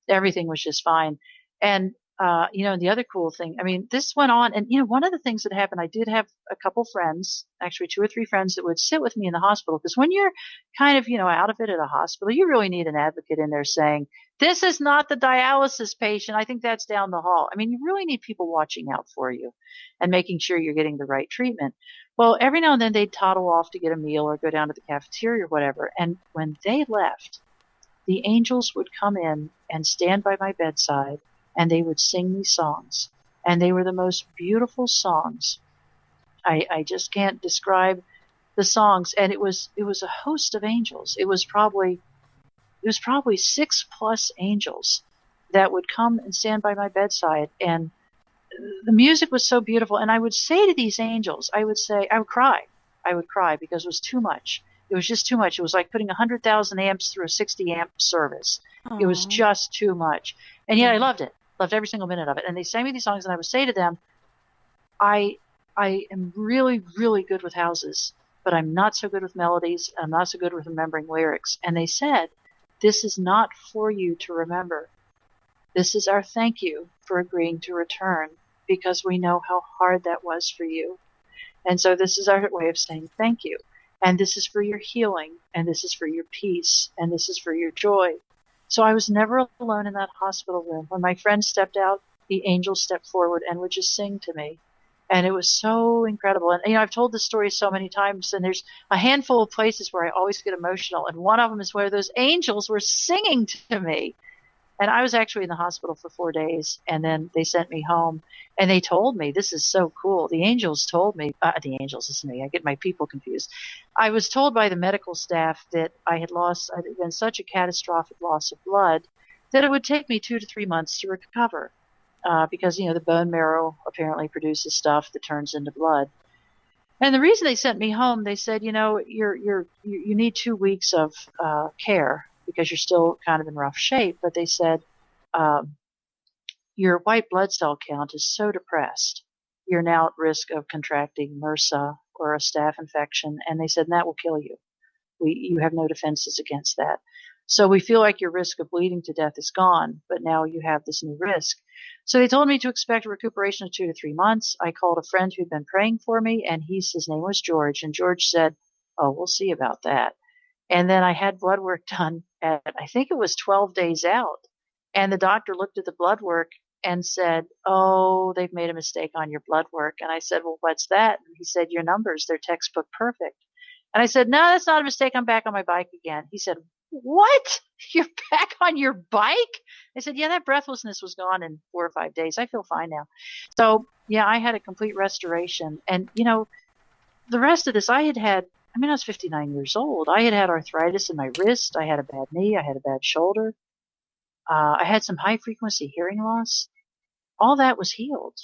Everything was just fine. And, and the other cool thing, this went on. And, one of the things that happened, I did have a couple friends, actually 2 or 3 friends that would sit with me in the hospital. Because when you're kind of, out of it at a hospital, you really need an advocate in there saying, this is not the dialysis patient. I think that's down the hall. You really need people watching out for you and making sure you're getting the right treatment. Well, every now and then they'd toddle off to get a meal or go down to the cafeteria or whatever. And when they left, the angels would come in and stand by my bedside and they would sing me songs. And they were the most beautiful songs. I just can't describe the songs. And it was a host of angels. It was probably 6+ angels that would come and stand by my bedside. And the music was so beautiful. And I would say to these angels, I would cry. I would cry because it was too much. It was just too much. It was like putting 100,000 amps through a 60 amp service. Aww. It was just too much. And yet I loved it. Loved every single minute of it. And they sang me these songs and I would say to them, I am really, really good with houses, but I'm not so good with melodies. I'm not so good with remembering lyrics. And they said, this is not for you to remember. This is our thank you for agreeing to return because we know how hard that was for you. And so this is our way of saying thank you. And this is for your healing, and this is for your peace, and this is for your joy. So I was never alone in that hospital room. When my friend stepped out, the angels stepped forward and would just sing to me. And it was so incredible. And, I've told this story so many times, and there's a handful of places where I always get emotional. And one of them is where those angels were singing to me. And I was actually in the hospital for 4 days, and then they sent me home. And they told me, this is so cool. The angels told me, the angels, it's me. I get my people confused. I was told by the medical staff that I had been such a catastrophic loss of blood that it would take me 2 to 3 months to recover. Because, the bone marrow apparently produces stuff that turns into blood. And the reason they sent me home, they said, you need 2 weeks of care because you're still kind of in rough shape. But they said, your white blood cell count is so depressed, you're now at risk of contracting MRSA or a staph infection. And they said, that will kill you. You have no defenses against that. So we feel like your risk of bleeding to death is gone, but now you have this new risk. So they told me to expect a recuperation of 2 to 3 months. I called a friend who'd been praying for me, and his name was George. And George said, oh, we'll see about that. And then I had blood work done at, I think it was 12 days out. And the doctor looked at the blood work and said, oh, they've made a mistake on your blood work. And I said, well, what's that? And he said, your numbers, they're textbook perfect. And I said, no, that's not a mistake. I'm back on my bike again. He said, what? You're back on your bike? I said, yeah, that breathlessness was gone in 4 or 5 days. I feel fine now. So, yeah, I had a complete restoration. And, the rest of this, I was 59 years old. I had arthritis in my wrist. I had a bad knee. I had a bad shoulder. I had some high frequency hearing loss. All that was healed.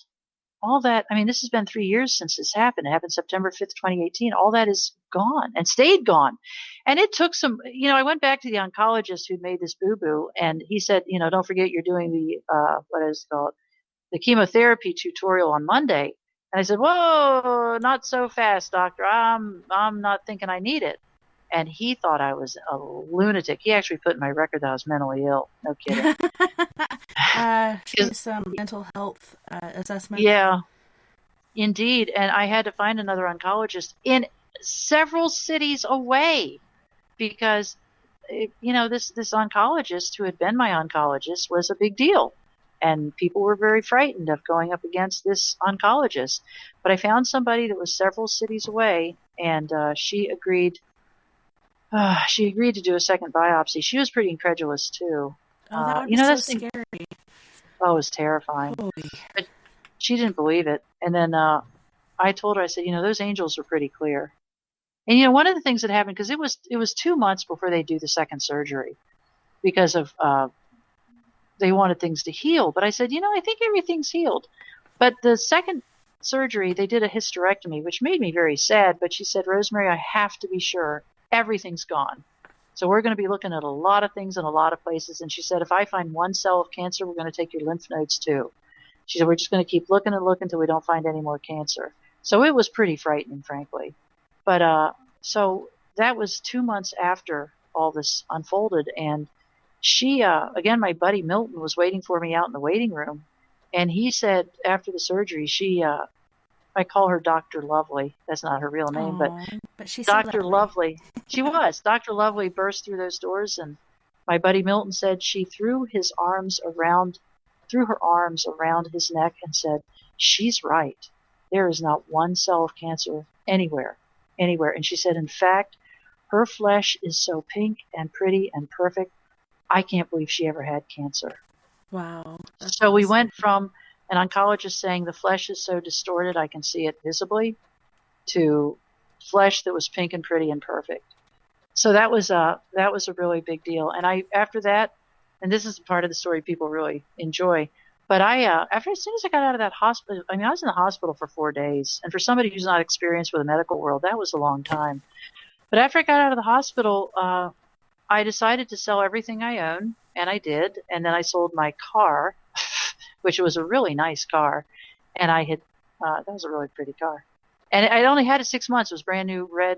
all that, I mean, this has been 3 years since this happened. It happened September 5th, 2018. All that is gone and stayed gone. And it took some, I went back to the oncologist who made this boo-boo, and he said, don't forget you're doing the, what is it called? The chemotherapy tutorial on Monday. And I said, whoa, not so fast, doctor. I'm not thinking I need it. And he thought I was a lunatic. He actually put in my record that I was mentally ill. No kidding. Some mental health assessment. Yeah, indeed. And I had to find another oncologist in several cities away because, this oncologist who had been my oncologist was a big deal. And people were very frightened of going up against this oncologist. But I found somebody that was several cities away, and she agreed to do a second biopsy. She was pretty incredulous, too. Oh, that would be so scary. Oh, it was terrifying. Holy. But she didn't believe it. And then I told her, I said, those angels were pretty clear. And, one of the things that happened, because it was 2 months before they do the second surgery because of they wanted things to heal. But I said, I think everything's healed. But the second surgery, they did a hysterectomy, which made me very sad. But she said, Rosemary, I have to be sure everything's gone. So we're going to be looking at a lot of things in a lot of places. And she said, if I find one cell of cancer, we're going to take your lymph nodes too. She said, we're just going to keep looking and looking until we don't find any more cancer. So it was pretty frightening, frankly. But so that was 2 months after all this unfolded. And she, again, my buddy Milton was waiting for me out in the waiting room. And he said after the surgery, I call her Dr. Lovely. That's not her real name, but she's Dr. Lovely. She was. Dr. Lovely burst through those doors, and my buddy Milton said she threw her arms around his neck and said, she's right. There is not one cell of cancer anywhere. And she said, in fact, her flesh is so pink and pretty and perfect. I can't believe she ever had cancer. Wow. So we went from an oncologist saying the flesh is so distorted I can see it visibly to flesh that was pink and pretty and perfect. So that was a really big deal. And after that, and this is the part of the story people really enjoy, but as soon as I got out of that hospital, I was in the hospital for 4 days. And for somebody who's not experienced with the medical world, that was a long time. But after I got out of the hospital, I decided to sell everything I own, and I did. And then I sold my car, which was a really nice car. And that was a really pretty car. And I only had it 6 months. It was brand new red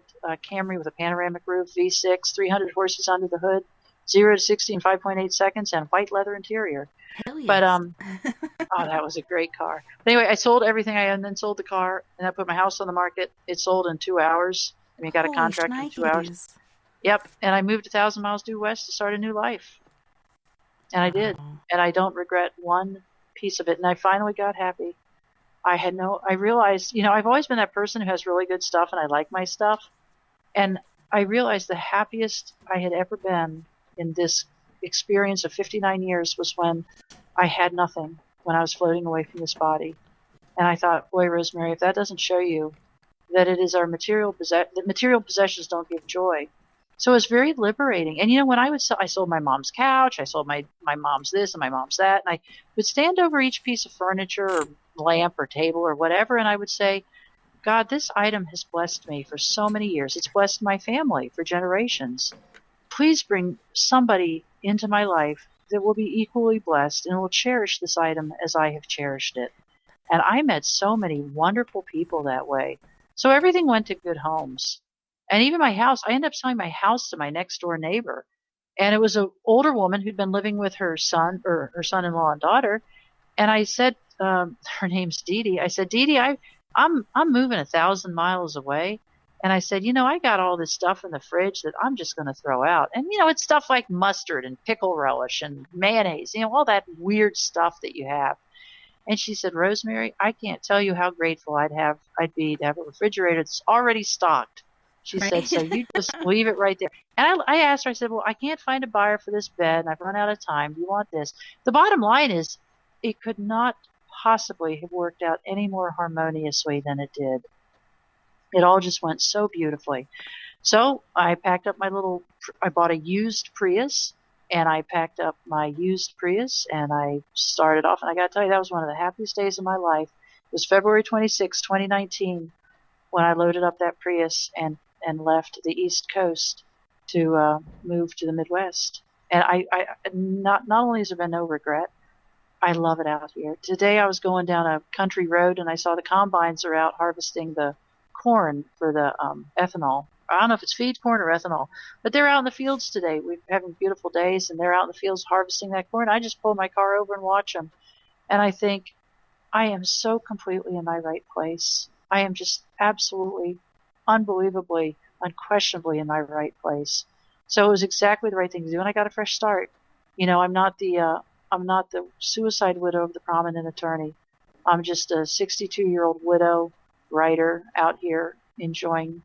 Camry with a panoramic roof, V6, 300 horses under the hood, 0 to 60 in 5.8 seconds, and white leather interior. Hell yes. But that was a great car. But anyway, I sold everything I owned, then sold the car, and I put my house on the market. It sold in 2 hours. Got a contract in 2 hours. Yep, and I moved 1,000 miles due west to start a new life. And I did, and I don't regret one piece of it. And I finally got happy. I realized, I've always been that person who has really good stuff, and I like my stuff. And I realized the happiest I had ever been in this experience of 59 years was when I had nothing, when I was floating away from this body. And I thought, boy, Rosemary, if that doesn't show you that it is our material possessions don't give joy. So it was very liberating. And when I sold my mom's couch, I sold my mom's this and my mom's that, and I would stand over each piece of furniture or lamp or table or whatever, and I would say, God, this item has blessed me for so many years. It's blessed my family for generations. Please bring somebody into my life that will be equally blessed and will cherish this item as I have cherished it. And I met so many wonderful people that way. So everything went to good homes. And even my house, I ended up selling my house to my next door neighbor. And it was an older woman who'd been living with her son, or her son-in-law and daughter. And I said, her name's Dee Dee. I said, Dee Dee, I'm moving 1,000 miles away. And I said, I got all this stuff in the fridge that I'm just going to throw out. And, it's stuff like mustard and pickle relish and mayonnaise, all that weird stuff that you have. And she said, Rosemary, I can't tell you how grateful I'd be to have a refrigerator that's already stocked. She said, so you just leave it right there. And I asked her, I said, well, I can't find a buyer for this bed, and I've run out of time. Do you want this? The bottom line is it could not possibly have worked out any more harmoniously than it did. It all just went so beautifully. So I packed up I bought a used Prius, and I packed up my used Prius, and I started off. And I got to tell you, that was one of the happiest days of my life was February 26, 2019, when I loaded up that Prius and left the East Coast to move to the Midwest. And I not only has there been no regret, I love it out here. Today I was going down a country road and I saw the combines are out harvesting the corn for the ethanol. I don't know if it's feed corn or ethanol, but they're out in the fields today. We're having beautiful days, and they're out in the fields harvesting that corn. I just pull my car over and watch them, and I think I am so completely in my right place. I am just absolutely, unbelievably, unquestionably in my right place. So it was exactly the right thing to do, and I got a fresh start. You know, I'm not the suicide widow of the prominent attorney. I'm just a 62-year-old widow writer out here enjoying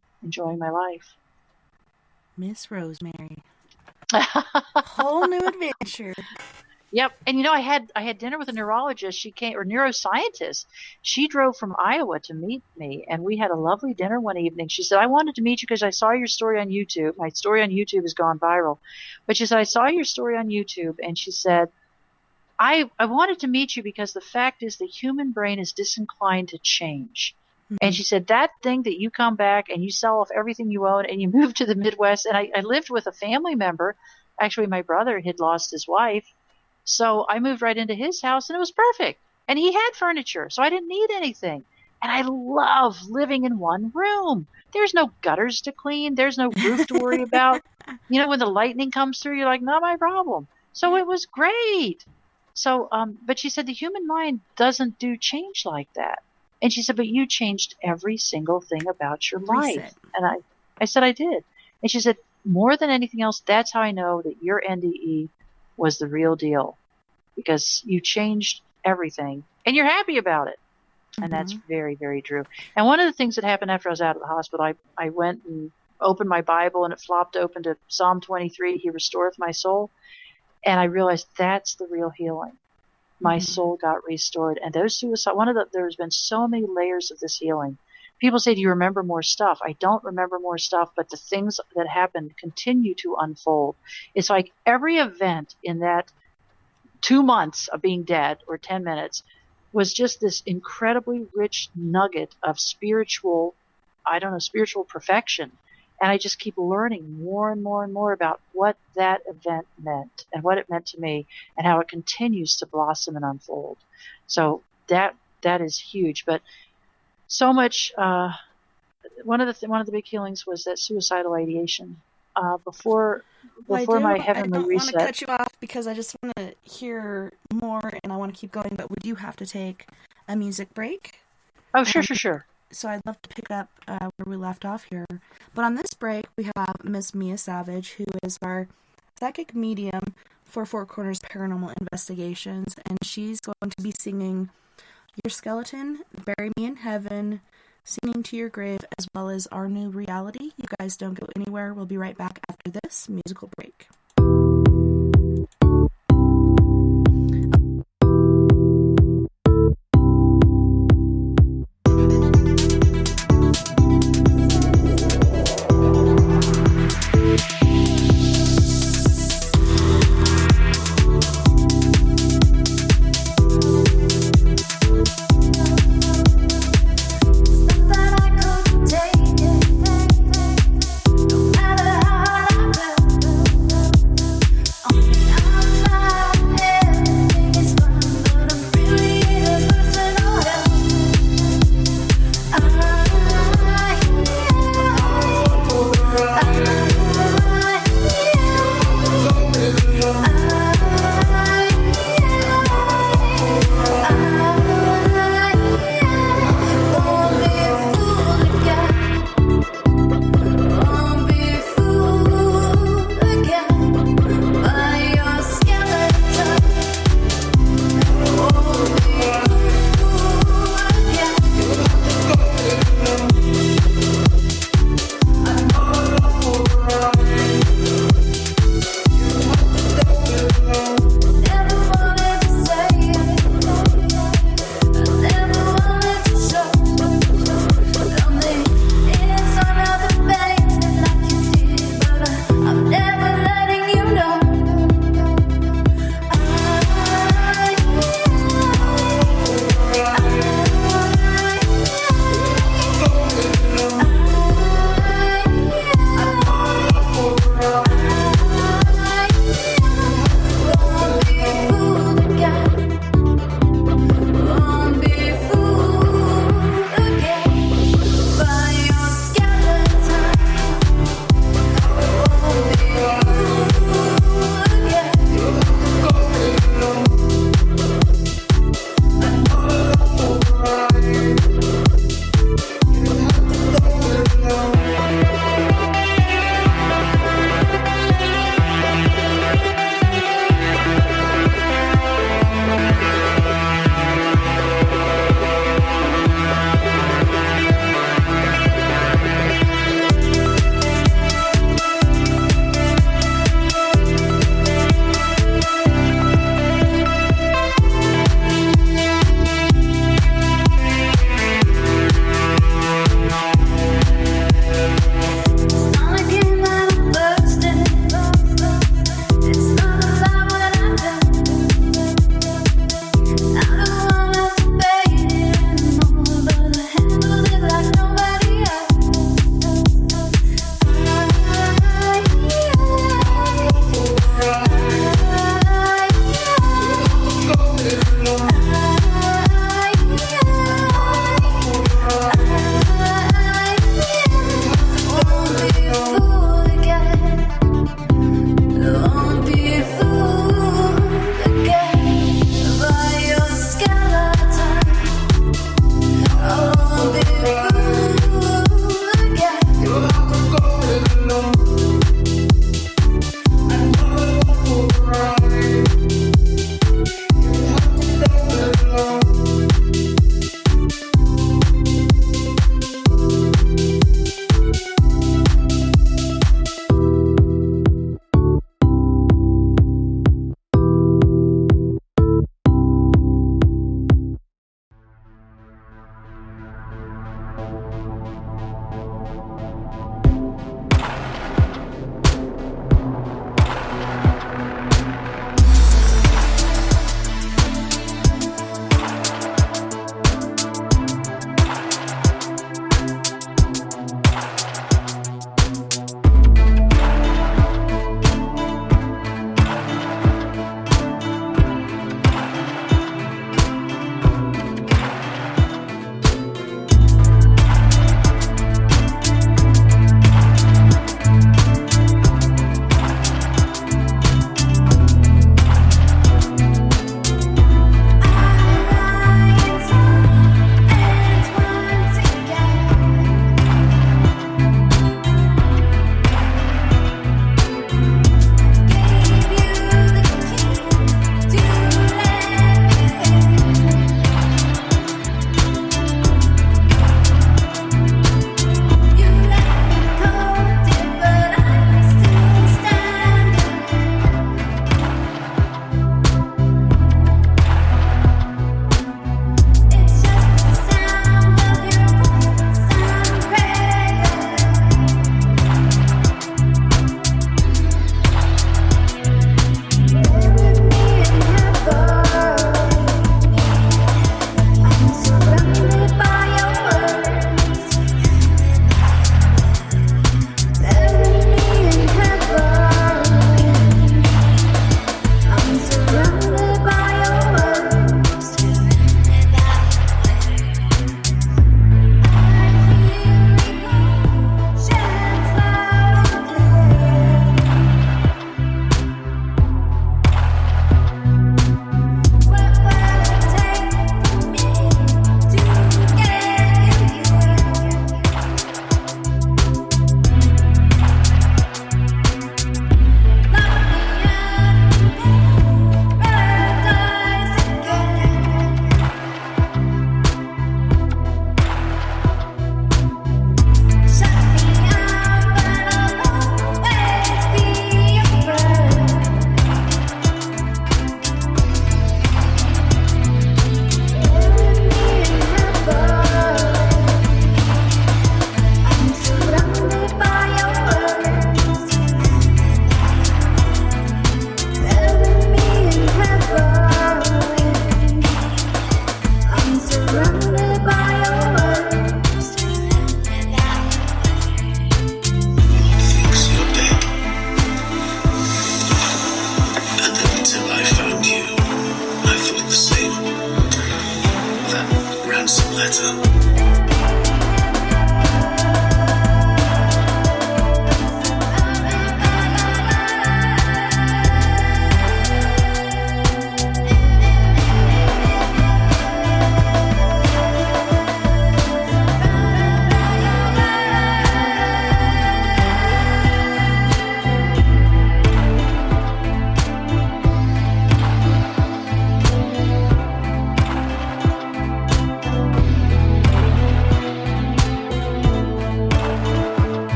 my life. Miss Rosemary. Whole new adventure. Yep. And you know, I had dinner with a neurologist. She came, or neuroscientist. She drove from Iowa to meet me, and we had a lovely dinner one evening. She said, I wanted to meet you because I saw your story on YouTube. My story on YouTube has gone viral. But she said, I saw your story on YouTube, and she said, I wanted to meet you because the fact is the human brain is disinclined to change. Mm-hmm. And she said, that thing that you come back and you sell off everything you own and you move to the Midwest. And I lived with a family member. Actually, my brother had lost his wife. So I moved right into his house and it was perfect. And he had furniture, so I didn't need anything. And I love living in one room. There's no gutters to clean. There's no roof to worry about. You know, when the lightning comes through, you're like, not my problem. So it was great. So, but she said the human mind doesn't do change like that. And she said, but you changed every single thing about your life. And I said, I did. And she said, more than anything else, that's how I know that your NDE was the real deal, because you changed everything and you're happy about it. Mm-hmm. And that's very, very true. And one of the things that happened after I was out of the hospital, I went and opened my Bible and it flopped open to Psalm 23, He restoreth my soul. And I realized that's the real healing. My soul got restored. And those suicide, there's been so many layers of this healing. People say, do you remember more stuff? I don't remember more stuff, but the things that happened continue to unfold. It's like every event in that 2 months of being dead, or 10 minutes, was just this incredibly rich nugget of spiritual perfection. And I just keep learning more and more and more about what that event meant and what it meant to me and how it continues to blossom and unfold. So that is huge. But so much, one of the big healings was that suicidal ideation. Before my heavenly reset. I don't want to cut you off because I just want to hear more and I want to keep going, but we do have to take a music break. Oh, sure. So I'd love to pick up where we left off here. But on this break, we have Miss Mia Savage, who is our psychic medium for Four Corners Paranormal Investigations, and she's going to be singing Your Skeleton, Bury Me in Heaven, Singing to Your Grave, as well as Our New Reality. You guys don't go anywhere. We'll be right back after this musical break. Take it, no matter how I feel.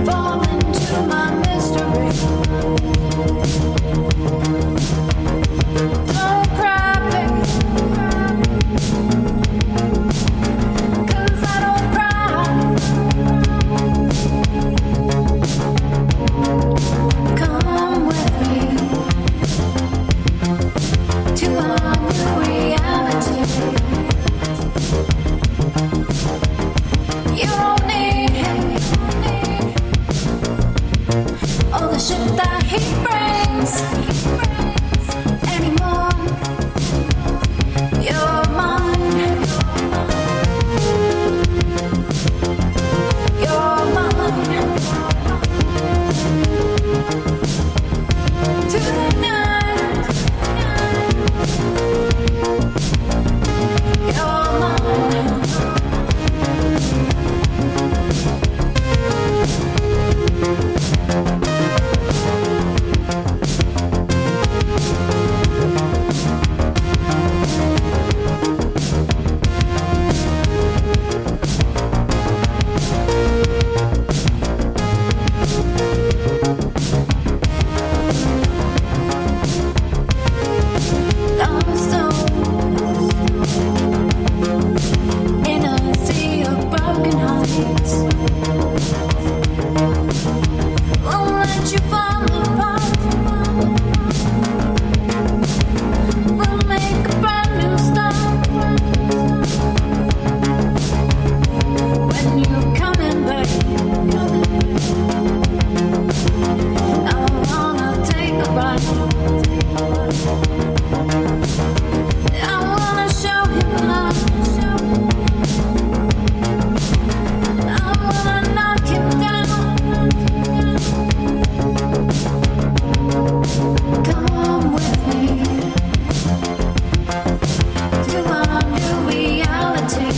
Fall into my mystery. Don't cry, baby, 'cause I don't cry. Come with me to our new reality. You don't need him. All the shit that he brings anymore. You're mine. You're mine. Tonight. You're mine. Lost in a sea of broken hearts. Won't let you fall apart. We'll make a brand new start. When you're coming back, I wanna take a ride. I wanna show him love. I wanna knock him down. Come with me to our new reality.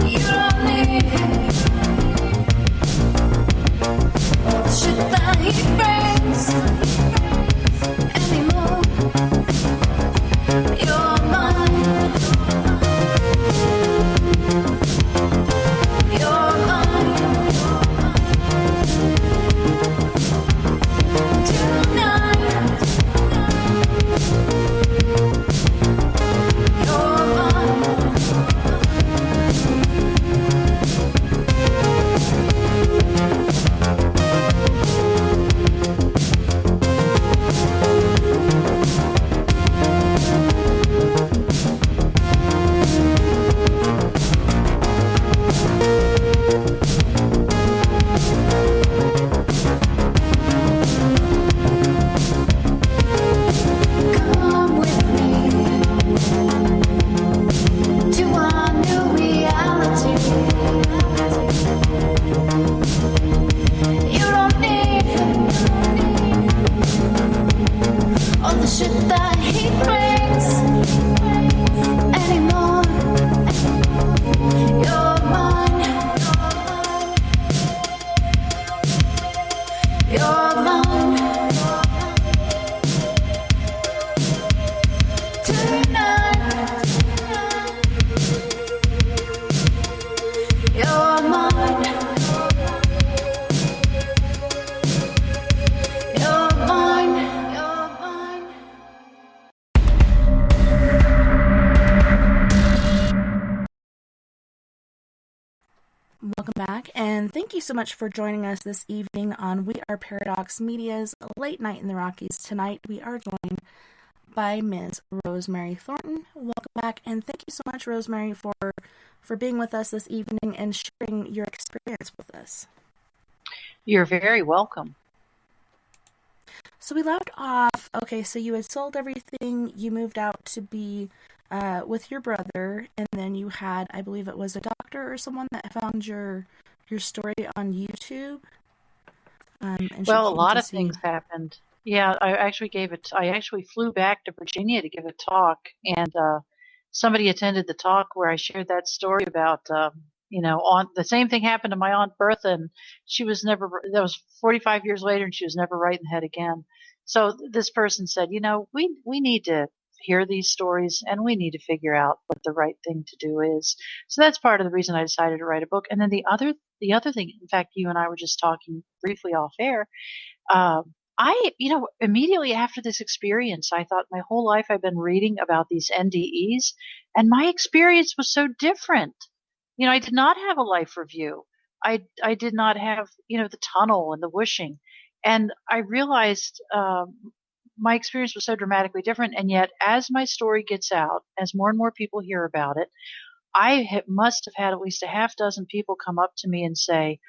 You don't need him. All the shit that he brings anymore. You're mine. You're mine. Tonight. You're mine. Come with me to our new reality. You don't need him. All the shit that he brings anymore. You're mine. You're mine. Tonight. You're mine. You're mine. You're mine. Welcome back, and thank you so much for joining us this evening on We Are Paradox Media's Late Night in the Rockies. Tonight we are joined by Ms. Rosemary Thornton. Welcome back, and thank you so much, Rosemary, for being with us this evening and sharing your experience with us. You're very welcome. So we left off, okay, so you had sold everything, you moved out to be with your brother, and then you had, I believe it was a doctor or someone that found your story on YouTube. And Well, a lot of things happened. Yeah, I actually flew back to Virginia to give a talk, and somebody attended the talk where I shared that story about, on the same thing happened to my Aunt Bertha, and that was 45 years later, and she was never right in the head again. So this person said, we need to hear these stories, and we need to figure out what the right thing to do is. So that's part of the reason I decided to write a book. And then the other thing, in fact, you and I were just talking briefly off air. Immediately after this experience, I thought my whole life I've been reading about these NDEs, and my experience was so different. I did not have a life review. I did not have, the tunnel and the whooshing. And I realized my experience was so dramatically different. And yet, as my story gets out, as more and more people hear about it, must have had at least a half dozen people come up to me and say,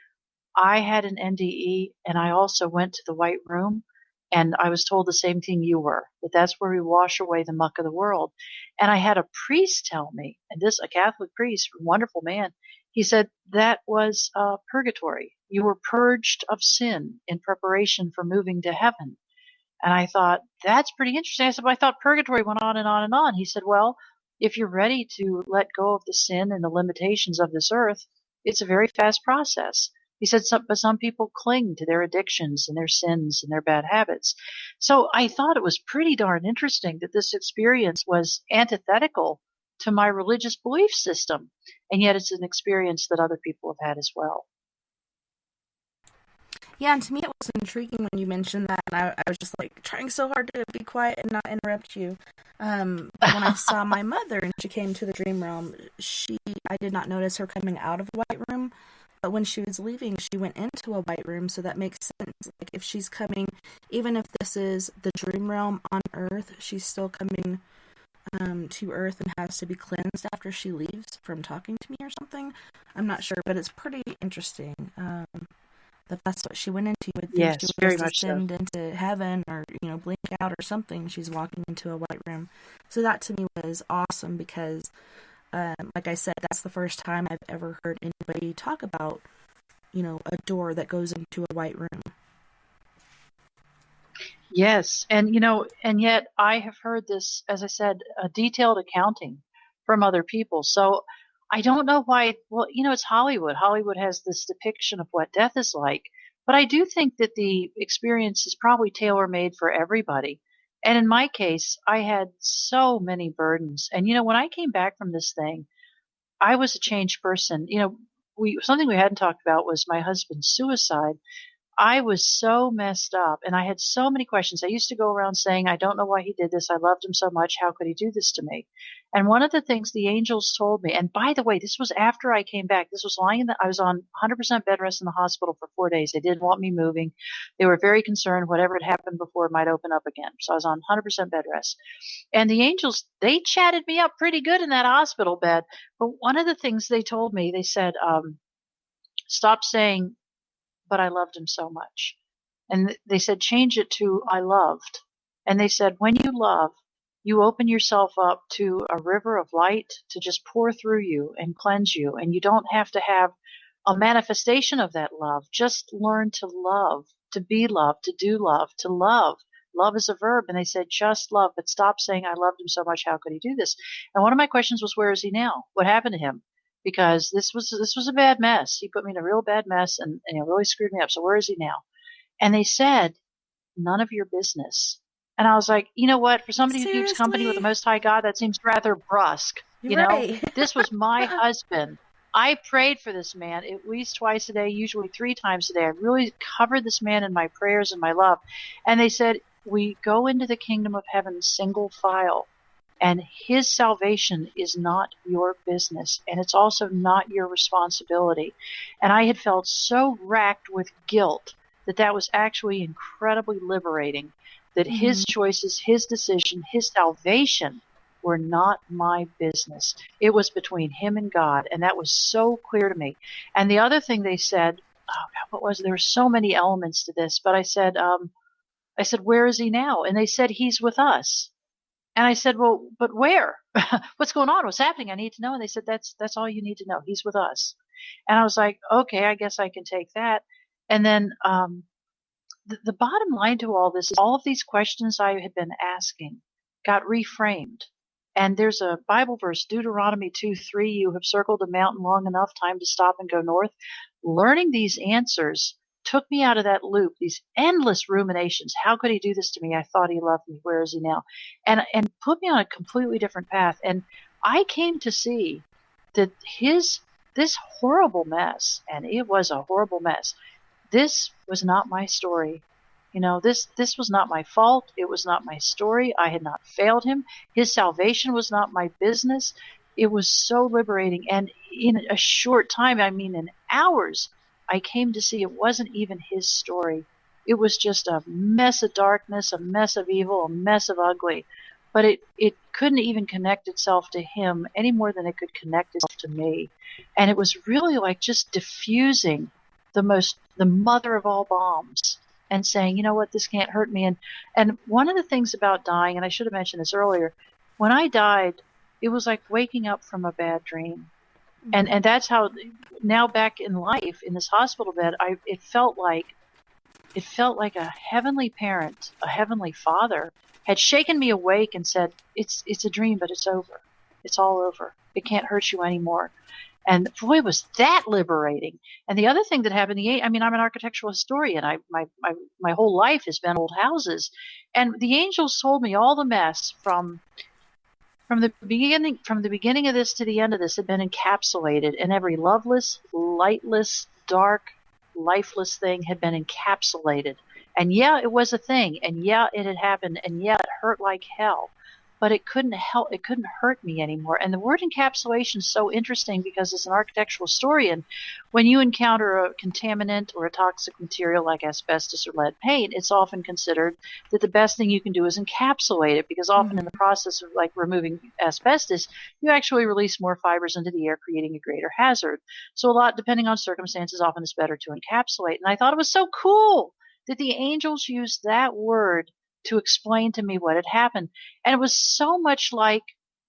I had an NDE and I also went to the White Room and I was told the same thing you were, that that's where we wash away the muck of the world. And I had a priest tell me, and a Catholic priest, a wonderful man, he said that was purgatory. You were purged of sin in preparation for moving to heaven. And I thought, that's pretty interesting. I said, but I thought purgatory went on and on and on. He said, well, if you're ready to let go of the sin and the limitations of this earth, it's a very fast process. He said, but some people cling to their addictions and their sins and their bad habits. So I thought it was pretty darn interesting that this experience was antithetical to my religious belief system. And yet it's an experience that other people have had as well. Yeah, and to me it was intriguing when you mentioned that, and I was just like trying so hard to be quiet and not interrupt you. But when I saw my mother and she came to the dream realm, I did not notice her coming out of the White Room, but when she was leaving, she went into a White Room, so that makes sense. Like, if she's coming, even if this is the dream realm on Earth, she's still coming to Earth and has to be cleansed after she leaves from talking to me or something. I'm not sure, but it's pretty interesting. That that's what she went into. You would think Yes, she would very just much so. ascend into heaven or, blink out or something. She's walking into a White Room. So that to me was awesome because, like I said, that's the first time I've ever heard anybody talk about, a door that goes into a White Room. Yes, and yet I have heard this, as I said, a detailed accounting from other people. So I don't know why. Well, it's Hollywood. Hollywood has this depiction of what death is like, but I do think that the experience is probably tailor-made for everybody. And in my case, I had so many burdens. And when I came back from this thing, I was a changed person. Something we hadn't talked about was my husband's suicide. I was so messed up and I had so many questions. I used to go around saying, I don't know why he did this. I loved him so much. How could he do this to me? And one of the things the angels told me, and by the way, this was after I came back. This was I was on 100% bed rest in the hospital for 4 days. They didn't want me moving. They were very concerned whatever had happened before might open up again. So I was on 100% bed rest. And the angels, they chatted me up pretty good in that hospital bed. But one of the things they told me, they said, stop saying, but I loved him so much. And they said, change it to I loved. And they said, when you love, you open yourself up to a river of light to just pour through you and cleanse you. And you don't have to have a manifestation of that love. Just learn to love, to be loved, to do love, to love. Love is a verb. And they said, just love, but stop saying, I loved him so much. How could he do this? And one of my questions was, where is he now? What happened to him? Because this was a bad mess. He put me in a real bad mess and really screwed me up. So where is he now? And they said, none of your business. And I was like, you know what? For somebody who keeps company with the Most High God, that seems rather brusque. Right. This was my husband. I prayed for this man at least twice a day, usually 3 times a day. I really covered this man in my prayers and my love. And they said, we go into the kingdom of heaven single file. And his salvation is not your business, and it's also not your responsibility. And I had felt so racked with guilt that was actually incredibly liberating, that his choices, his decision, his salvation were not my business. It was between him and God, and that was so clear to me. And the other thing they said, oh God, what was it? There were so many elements to this, but I said, where is he now? And they said, he's with us. And I said, well, but where? What's going on? What's happening? I need to know. And they said, that's all you need to know. He's with us. And I was like, okay, I guess I can take that. And then the bottom line to all this is all of these questions I had been asking got reframed. And there's a Bible verse, Deuteronomy 2:3, you have circled a mountain long enough, time to stop and go north. Learning these answers took me out of that loop, these endless ruminations. How could he do this to me? I thought he loved me. Where is he now? And put me on a completely different path. And I came to see that this horrible mess, and it was a horrible mess, this was not my story. This was not my fault. It was not my story. I had not failed him. His salvation was not my business. It was so liberating. And in a short time, I mean in hours, I came to see it wasn't even his story. It was just a mess of darkness, a mess of evil, a mess of ugly. But it couldn't even connect itself to him any more than it could connect itself to me. And it was really like just diffusing the mother of all bombs and saying, you know what, this can't hurt me. And one of the things about dying, and I should have mentioned this earlier, when I died, it was like waking up from a bad dream. And that's how now back in life in this hospital bed, it felt like a heavenly parent, a heavenly father had shaken me awake and said, it's a dream, but it's over. It's all over. It can't hurt you anymore. And boy, was that liberating. And the other thing that happened, I'm an architectural historian. My whole life has been old houses. And the angels told me all the mess from the beginning of this to the end of this had been encapsulated, and every loveless, lightless, dark, lifeless thing had been encapsulated. And yeah, it was a thing, and yeah, it had happened, and yeah, it hurt like hell. But it couldn't hurt me anymore. And the word encapsulation is so interesting because as an architectural historian, when you encounter a contaminant or a toxic material like asbestos or lead paint, it's often considered that the best thing you can do is encapsulate it, because often in the process of like removing asbestos, you actually release more fibers into the air, creating a greater hazard. So a lot, depending on circumstances, often it's better to encapsulate. And I thought it was so cool that the angels used that word to explain to me what had happened. And it was so much like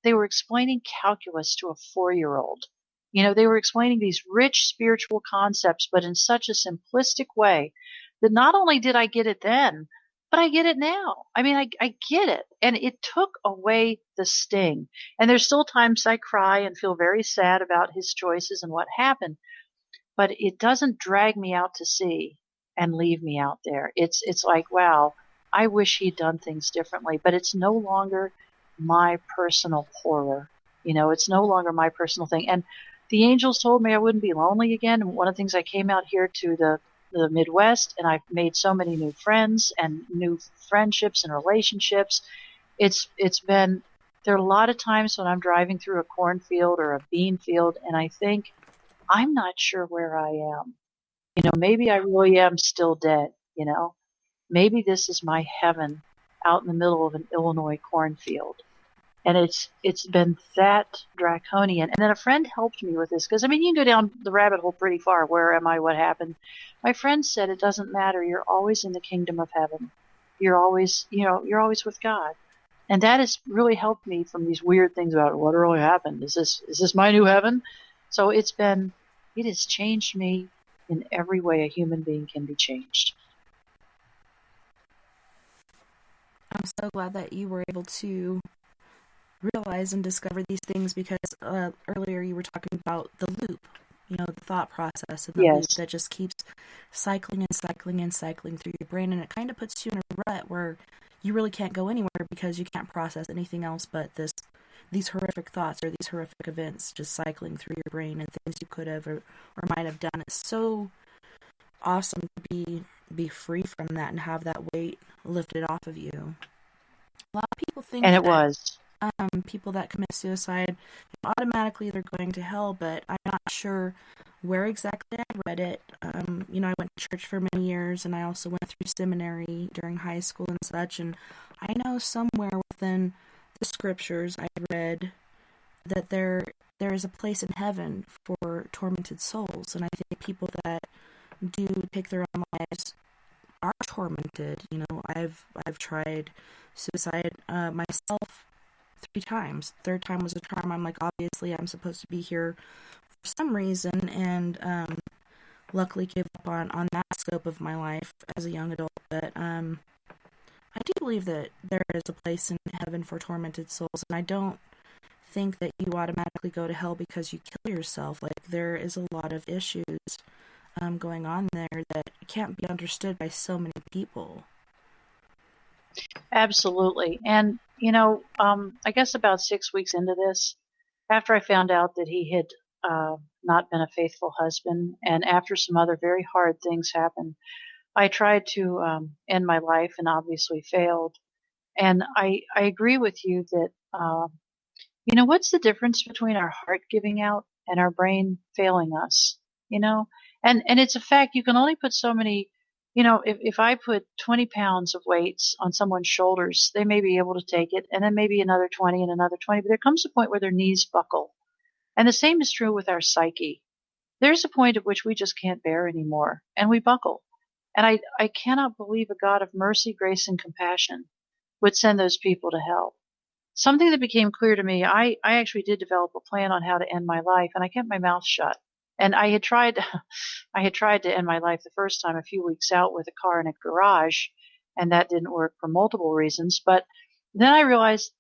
they were explaining calculus to a 4-year-old. They were explaining these rich spiritual concepts, but in such a simplistic way that not only did I get it then, but I get it now. I get it. And it took away the sting. And there's still times I cry and feel very sad about his choices and what happened, but it doesn't drag me out to sea and leave me out there. It's like, wow, I wish he'd done things differently, but it's no longer my personal horror. It's no longer my personal thing. And the angels told me I wouldn't be lonely again. And one of the things, I came out here to the Midwest, and I've made so many new friends and new friendships and relationships. It's been, there are a lot of times when I'm driving through a cornfield or a bean field, and I think, I'm not sure where I am. Maybe I really am still dead, Maybe this is my heaven out in the middle of an Illinois cornfield. And it's been that draconian. And then a friend helped me with this, because you can go down the rabbit hole pretty far. Where am I? What happened? My friend said, it doesn't matter. You're always in the kingdom of heaven. You're always with God. And that has really helped me from these weird things about what really happened. Is this my new heaven? So it has changed me in every way a human being can be changed. I'm so glad that you were able to realize and discover these things, because earlier you were talking about the loop, the thought process and the loop that just keeps cycling and cycling and cycling through your brain, and it kind of puts you in a rut where you really can't go anywhere because you can't process anything else but these horrific thoughts or these horrific events just cycling through your brain and things you could have or might have done. It's so awesome to be free from that and have that weight lifted off of you. A lot of people think people that commit suicide, automatically they're going to hell, but I'm not sure where exactly I read it. I went to church for many years, and I also went through seminary during high school and such, and I know somewhere within the scriptures I read that there is a place in heaven for tormented souls, and I think people that do take their own lives are tormented. I've tried suicide myself 3 times. Third time was a charm. I'm like, obviously I'm supposed to be here for some reason, and luckily gave up on that scope of my life as a young adult. But I do believe that there is a place in heaven for tormented souls, and I don't think that you automatically go to hell because you kill yourself. Like, there is a lot of issues going on there that can't be understood by so many people. Absolutely. And, I guess about 6 weeks into this, after I found out that he had not been a faithful husband, and after some other very hard things happened, I tried to end my life and obviously failed. And I agree with you that, what's the difference between our heart giving out and our brain failing us? You know, and it's a fact. You can only put so many. If I put 20 pounds of weights on someone's shoulders, they may be able to take it, and then maybe another 20 and another 20. But there comes a point where their knees buckle, and the same is true with our psyche. There's a point at which we just can't bear anymore, and we buckle. And I cannot believe a God of mercy, grace, and compassion would send those people to hell. Something that became clear to me, I actually did develop a plan on how to end my life, and I kept my mouth shut. And I had tried I had tried to end my life the first time a few weeks out with a car in a garage, and that didn't work for multiple reasons. But then I realized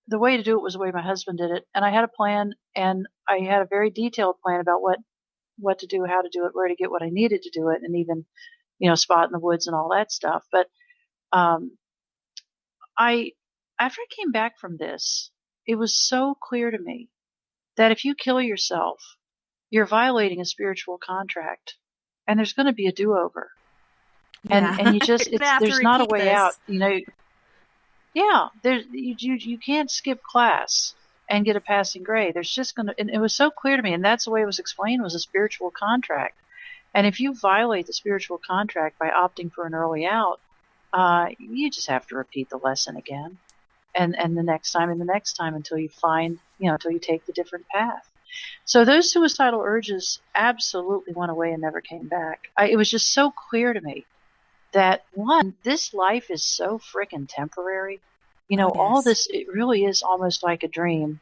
the way to do it was the way my husband did it, and I had a plan, and I had a very detailed plan about what to do, how to do it, where to get what I needed to do it, and even spot in the woods and all that stuff. But um, I after I came back from this, it was so clear to me that if you kill yourself, you're violating a spiritual contract, and there's going to be a do-over. Yeah. And you just You're gonna have to there's not a repeat way this. out. Yeah, there's you can't skip class and get a passing grade. There's just going to, and it was so clear to me, and that's the way it was explained, was a spiritual contract. And if you violate the spiritual contract by opting for an early out, you just have to repeat the lesson again, and the next time and the next time until you find, until you take the different path. So those suicidal urges absolutely went away and never came back. It was just so clear to me that, one, this life is so frickin' temporary. Oh, All yes. this, it really is almost like a dream.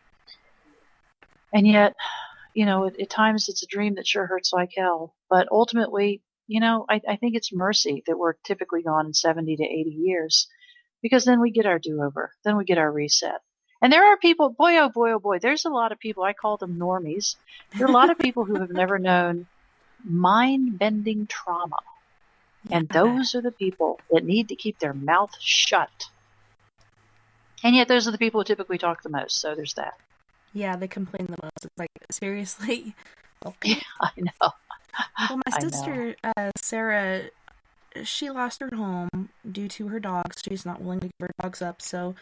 And yet, at times it's a dream that sure hurts like hell. But ultimately, I think it's mercy that we're typically gone in 70 to 80 years, because then we get our do-over. Then we get our reset. And there are people, boy, oh boy, oh boy, there's a lot of people, I call them normies. There are a lot of people who have never known mind-bending trauma. And those are the people that need to keep their mouth shut. And yet those are the people who typically talk the most. So there's that. Yeah, they complain the most. It's like, seriously? Okay. Yeah, I know. Well, my sister, Sarah, she lost her home due to her dogs. She's not willing to give her dogs up. So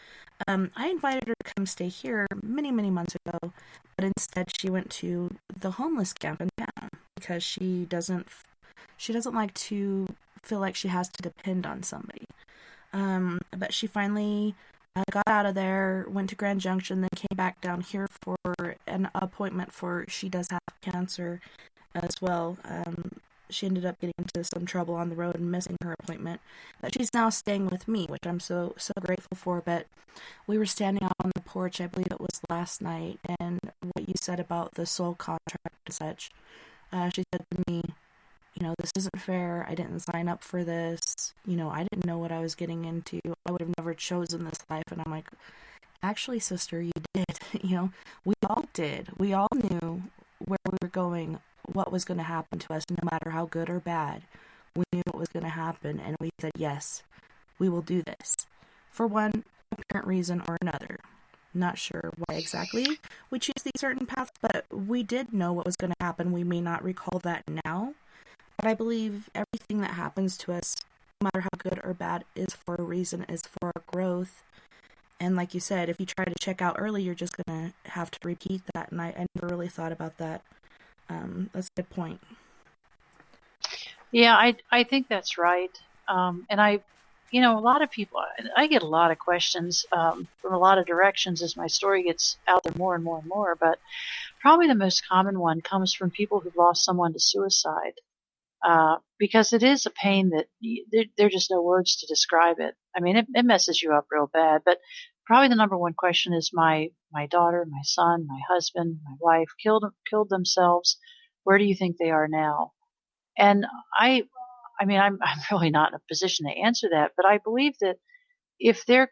I invited her to come stay here many, many months ago. But instead, she went to the homeless camp in town because she doesn't like to feel like she has to depend on somebody. But she finally got out of there, went to Grand Junction, then came back down here for an appointment for, she does have cancer as well. She ended up getting into some trouble on the road and missing her appointment. But she's now staying with me, which I'm so grateful for. But we were standing out on the porch, I believe it was last night, and what you said about the soul contract and such. She said to me, this isn't fair. I didn't sign up for this. I didn't know what I was getting into. I would have never chosen this life. And I'm like, actually, sister, you did. We all did. We all knew where we were going, what was going to happen to us, no matter how good or bad. We knew what was going to happen, and we said, yes, we will do this. For one apparent reason or another. Not sure why exactly we choose these certain paths, but we did know what was going to happen. We may not recall that now. But I believe everything that happens to us, no matter how good or bad, is for a reason, is for our growth. And like you said, if you try to check out early, you're just going to have to repeat that. And I never really thought about that. That's a good point. Yeah, I think that's right. And a lot of people, I get a lot of questions from a lot of directions as my story gets out there more and more and more. But probably the most common one comes from people who've lost someone to suicide. Because it is a pain that there are just no words to describe it. I mean, it messes you up real bad. But probably the number one question is, my daughter, my son, my husband, my wife killed themselves. Where do you think they are now? And I mean, I'm really not in a position to answer that, but I believe that if their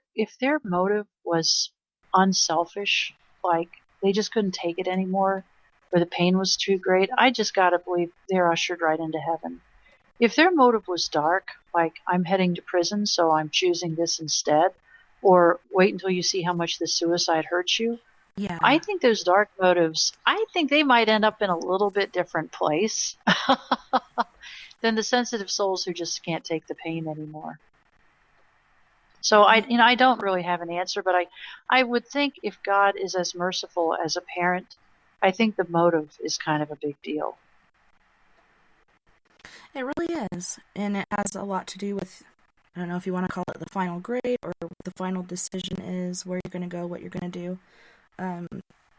motive was unselfish, like they just couldn't take it anymore, or the pain was too great, I just got to believe they're ushered right into heaven. If their motive was dark, like I'm heading to prison, so I'm choosing this instead, or wait until you see how much the suicide hurts you, Yeah. I think those dark motives, I think they might end up in a little bit different place than the sensitive souls who just can't take the pain anymore. So I don't really have an answer, but I would think if God is as merciful as a parent, I think the motive is kind of a big deal. It really is. And it has a lot to do with, I don't know if you want to call it the final grade or what the final decision is, where you're going to go, what you're going to do.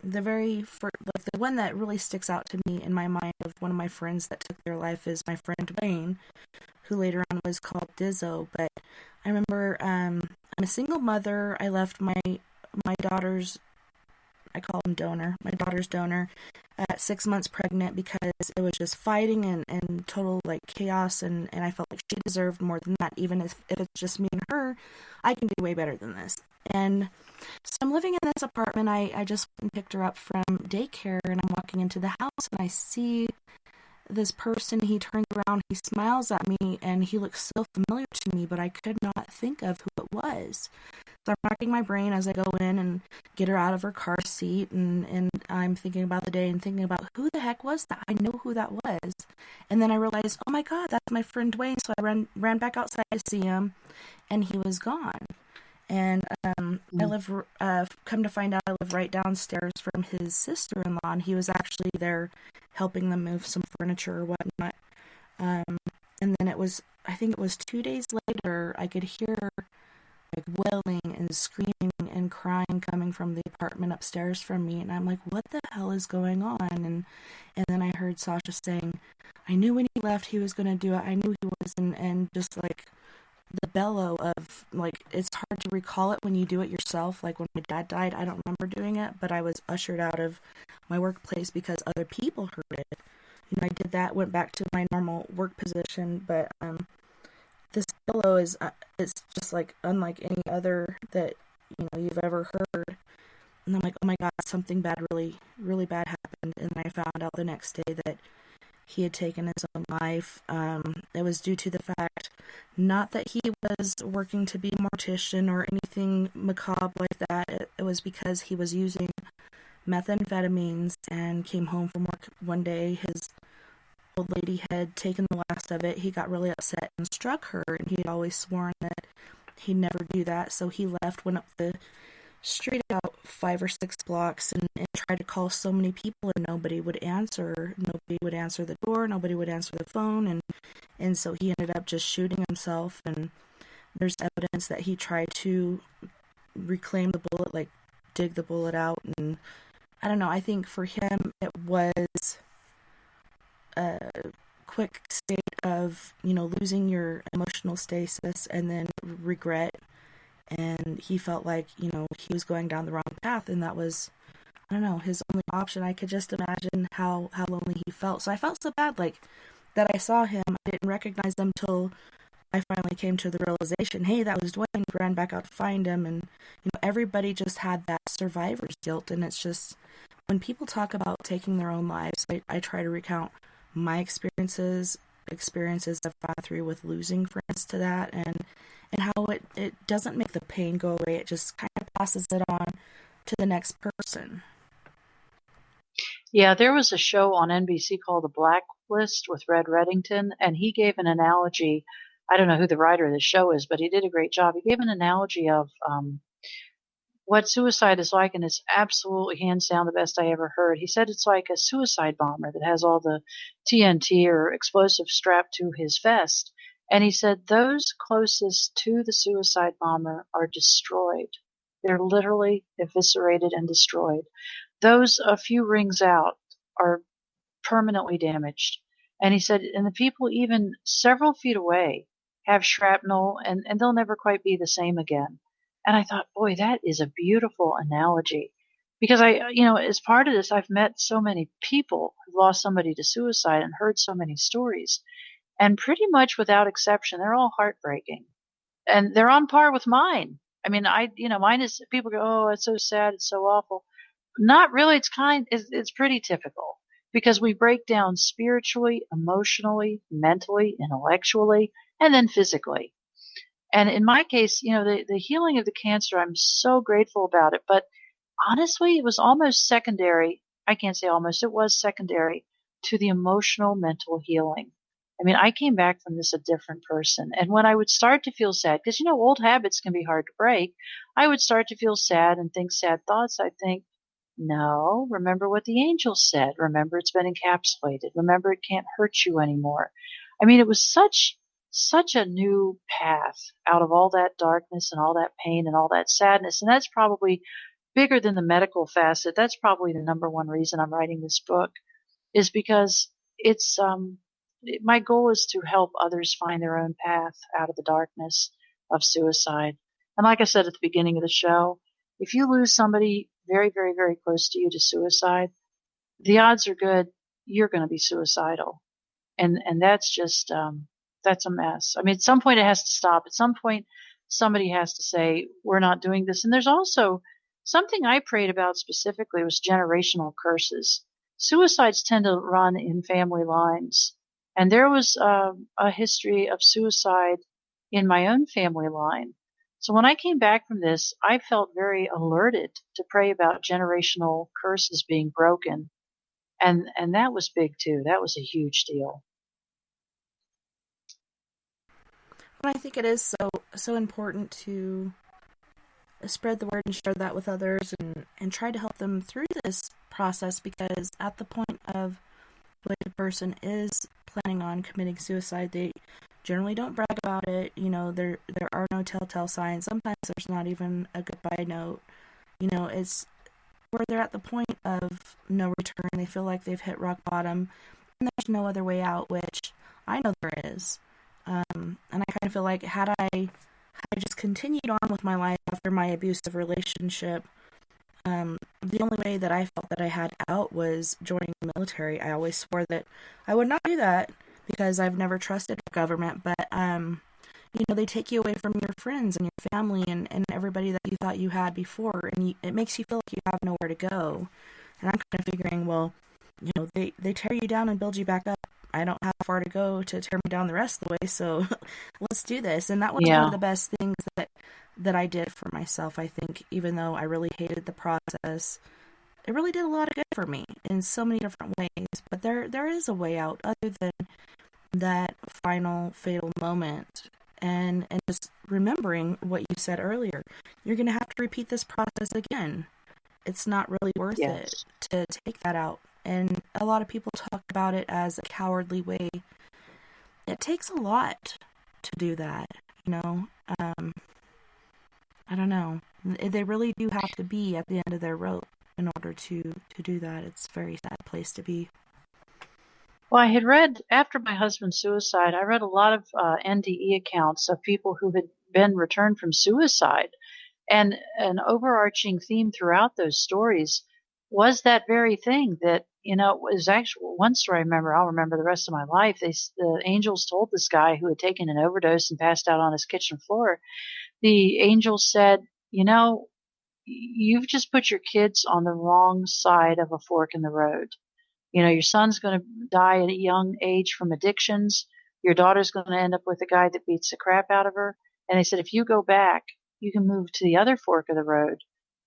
The very first, like the one that really sticks out to me in my mind of one of my friends that took their life is my friend Wayne, who later on was called Dizzo. But I remember I'm a single mother. I left my daughter's, I call him donor, my daughter's donor, at 6 months pregnant because it was just fighting and total like chaos, and I felt like she deserved more than that. Even if it's just me and her, I can do way better than this. And so I'm living in this apartment. I just picked her up from daycare, and I'm walking into the house, and I see this person. He turns around, he smiles at me, and he looks so familiar to me, but I could not think of who it was. So I'm racking my brain as I go in and get her out of her car seat, and I'm thinking about the day and thinking about who the heck was that? I know who that was. And then I realized, oh my God, that's my friend Dwayne. So I ran back outside to see him, and he was gone. And I live, come to find out, I live right downstairs from his sister-in-law, and he was actually there helping them move some furniture or whatnot. And then I think it was 2 days later, I could hear like wailing and screaming and crying coming from the apartment upstairs from me, and I'm like, what the hell is going on? And then I heard Sasha saying, I knew when he left he was going to do it. I knew he was, and just like the bellow of, like, it's hard to recall it when you do it yourself. Like when my dad died, I don't remember doing it, but I was ushered out of my workplace because other people heard it. I did that, went back to my normal work position, but this bellow is it's just like unlike any other that you've ever heard. And I'm like, oh my God, something bad, really, really bad happened. And I found out the next day that he had taken his own life. It was due to the fact, not that he was working to be a mortician or anything macabre like that. It was because he was using methamphetamines and came home from work one day. His old lady had taken the last of it. He got really upset and struck her, and he had always sworn that he'd never do that. So he left, went up the street about 5 or 6 blocks and tried to call so many people, and nobody would answer. Nobody would answer the door. Nobody would answer the phone. And so he ended up just shooting himself. And there's evidence that he tried to reclaim the bullet, like dig the bullet out. And I don't know. I think for him it was a quick state of, losing your emotional stasis and then regret. And he felt like, he was going down the wrong path, and that was, I don't know, his only option. I could just imagine how lonely he felt. So I felt so bad, like, that I saw him. I didn't recognize him till I finally came to the realization, hey, that was Dwayne. Ran back out to find him, and, everybody just had that survivor's guilt. And it's just, when people talk about taking their own lives, I try to recount my experiences I've gone through with losing friends to that, and how it doesn't make the pain go away. It just kind of passes it on to the next person. Yeah, there was a show on NBC called The Blacklist with Red Reddington, and he gave an analogy. I don't know who the writer of the show is, but he did a great job. He gave an analogy of what suicide is like, and it's absolutely hands down the best I ever heard. He said it's like a suicide bomber that has all the TNT or explosives strapped to his vest. And he said those closest to the suicide bomber are destroyed. They're literally eviscerated and destroyed. Those a few rings out are permanently damaged. And he said, and the people even several feet away have shrapnel, and they'll never quite be the same again. And I thought, boy, that is a beautiful analogy. Because as part of this, I've met so many people who've lost somebody to suicide and heard so many stories. And pretty much without exception, they're all heartbreaking. And they're on par with mine. I mean, mine is, people go, oh, it's so sad, it's so awful. Not really. It's pretty typical. because we break down spiritually, emotionally, mentally, intellectually, and then physically. And in my case, the healing of the cancer, I'm so grateful about it. But honestly, it was almost secondary. I can't say almost, it was secondary to the emotional, mental healing. I mean, I came back from this a different person. And when I would start to feel sad, because, old habits can be hard to break, I would start to feel sad and think sad thoughts. I'd think, no, remember what the angel said. Remember it's been encapsulated. Remember it can't hurt you anymore. I mean, it was such a new path out of all that darkness and all that pain and all that sadness. And that's probably bigger than the medical facet. That's probably the number one reason I'm writing this book, is because it's my goal is to help others find their own path out of the darkness of suicide. And like I said at the beginning of the show, if you lose somebody very, very, very close to you to suicide, the odds are good you're going to be suicidal. And that's just that's a mess. I mean, at some point it has to stop. At some point somebody has to say, we're not doing this. And there's also something I prayed about specifically was generational curses. Suicides tend to run in family lines. And there was a history of suicide in my own family line. So when I came back from this, I felt very alerted to pray about generational curses being broken. And that was big too. That was a huge deal. But I think it is so important to spread the word and share that with others and try to help them through this process, because at the point of when a person is planning on committing suicide, they generally don't brag about it. There are no telltale signs. Sometimes there's not even a goodbye note. It's where they're at the point of no return. They feel like they've hit rock bottom and there's no other way out, which I know there is. And I kind of feel like had I just continued on with my life after my abusive relationship, the only way that I felt that I had out was joining the military. I always swore that I would not do that because I've never trusted the government, but they take you away from your friends and your family and everybody that you thought you had before, and it makes you feel like you have nowhere to go. And I'm kind of figuring, well, they tear you down and build you back up. I don't have far to go to tear me down the rest of the way, so let's do this. And that was one of the best things that I did for myself, I think. Even though I really hated the process, it really did a lot of good for me in so many different ways. But there is a way out other than that final fatal moment. And just remembering what you said earlier, you're going to have to repeat this process again. It's not really worth it to take that out. And a lot of people talk about it as a cowardly way. It takes a lot to do that, I don't know. They really do have to be at the end of their rope in order to do that. It's a very sad place to be. Well, I had read, after my husband's suicide, I read a lot of NDE accounts of people who had been returned from suicide. And an overarching theme throughout those stories was that very thing that, it was actually one story I remember. I'll remember the rest of my life. The angels told this guy who had taken an overdose and passed out on his kitchen floor, the angels said, you've just put your kids on the wrong side of a fork in the road. Your son's going to die at a young age from addictions. Your daughter's going to end up with a guy that beats the crap out of her. And they said, if you go back, you can move to the other fork of the road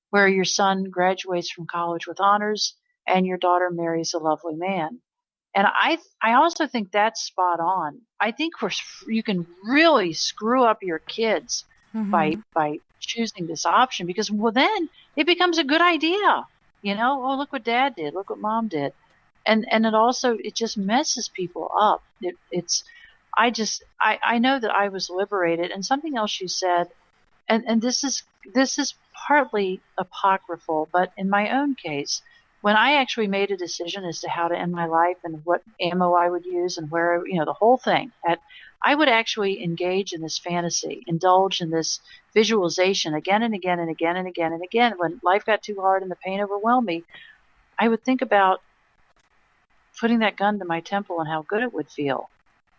where your son graduates from college with honors and your daughter marries a lovely man. And I also think that's spot on. I think you can really screw up your kids by choosing this option, because then it becomes a good idea. Oh, look what dad did. Look what mom did. And it just messes people up. I know that I was liberated. And something else you said, and this is partly apocryphal, but in my own case, when I actually made a decision as to how to end my life and what ammo I would use and where, the whole thing, I would actually engage in this fantasy, indulge in this visualization again and again and again and again and again. When life got too hard and the pain overwhelmed me, I would think about putting that gun to my temple and how good it would feel.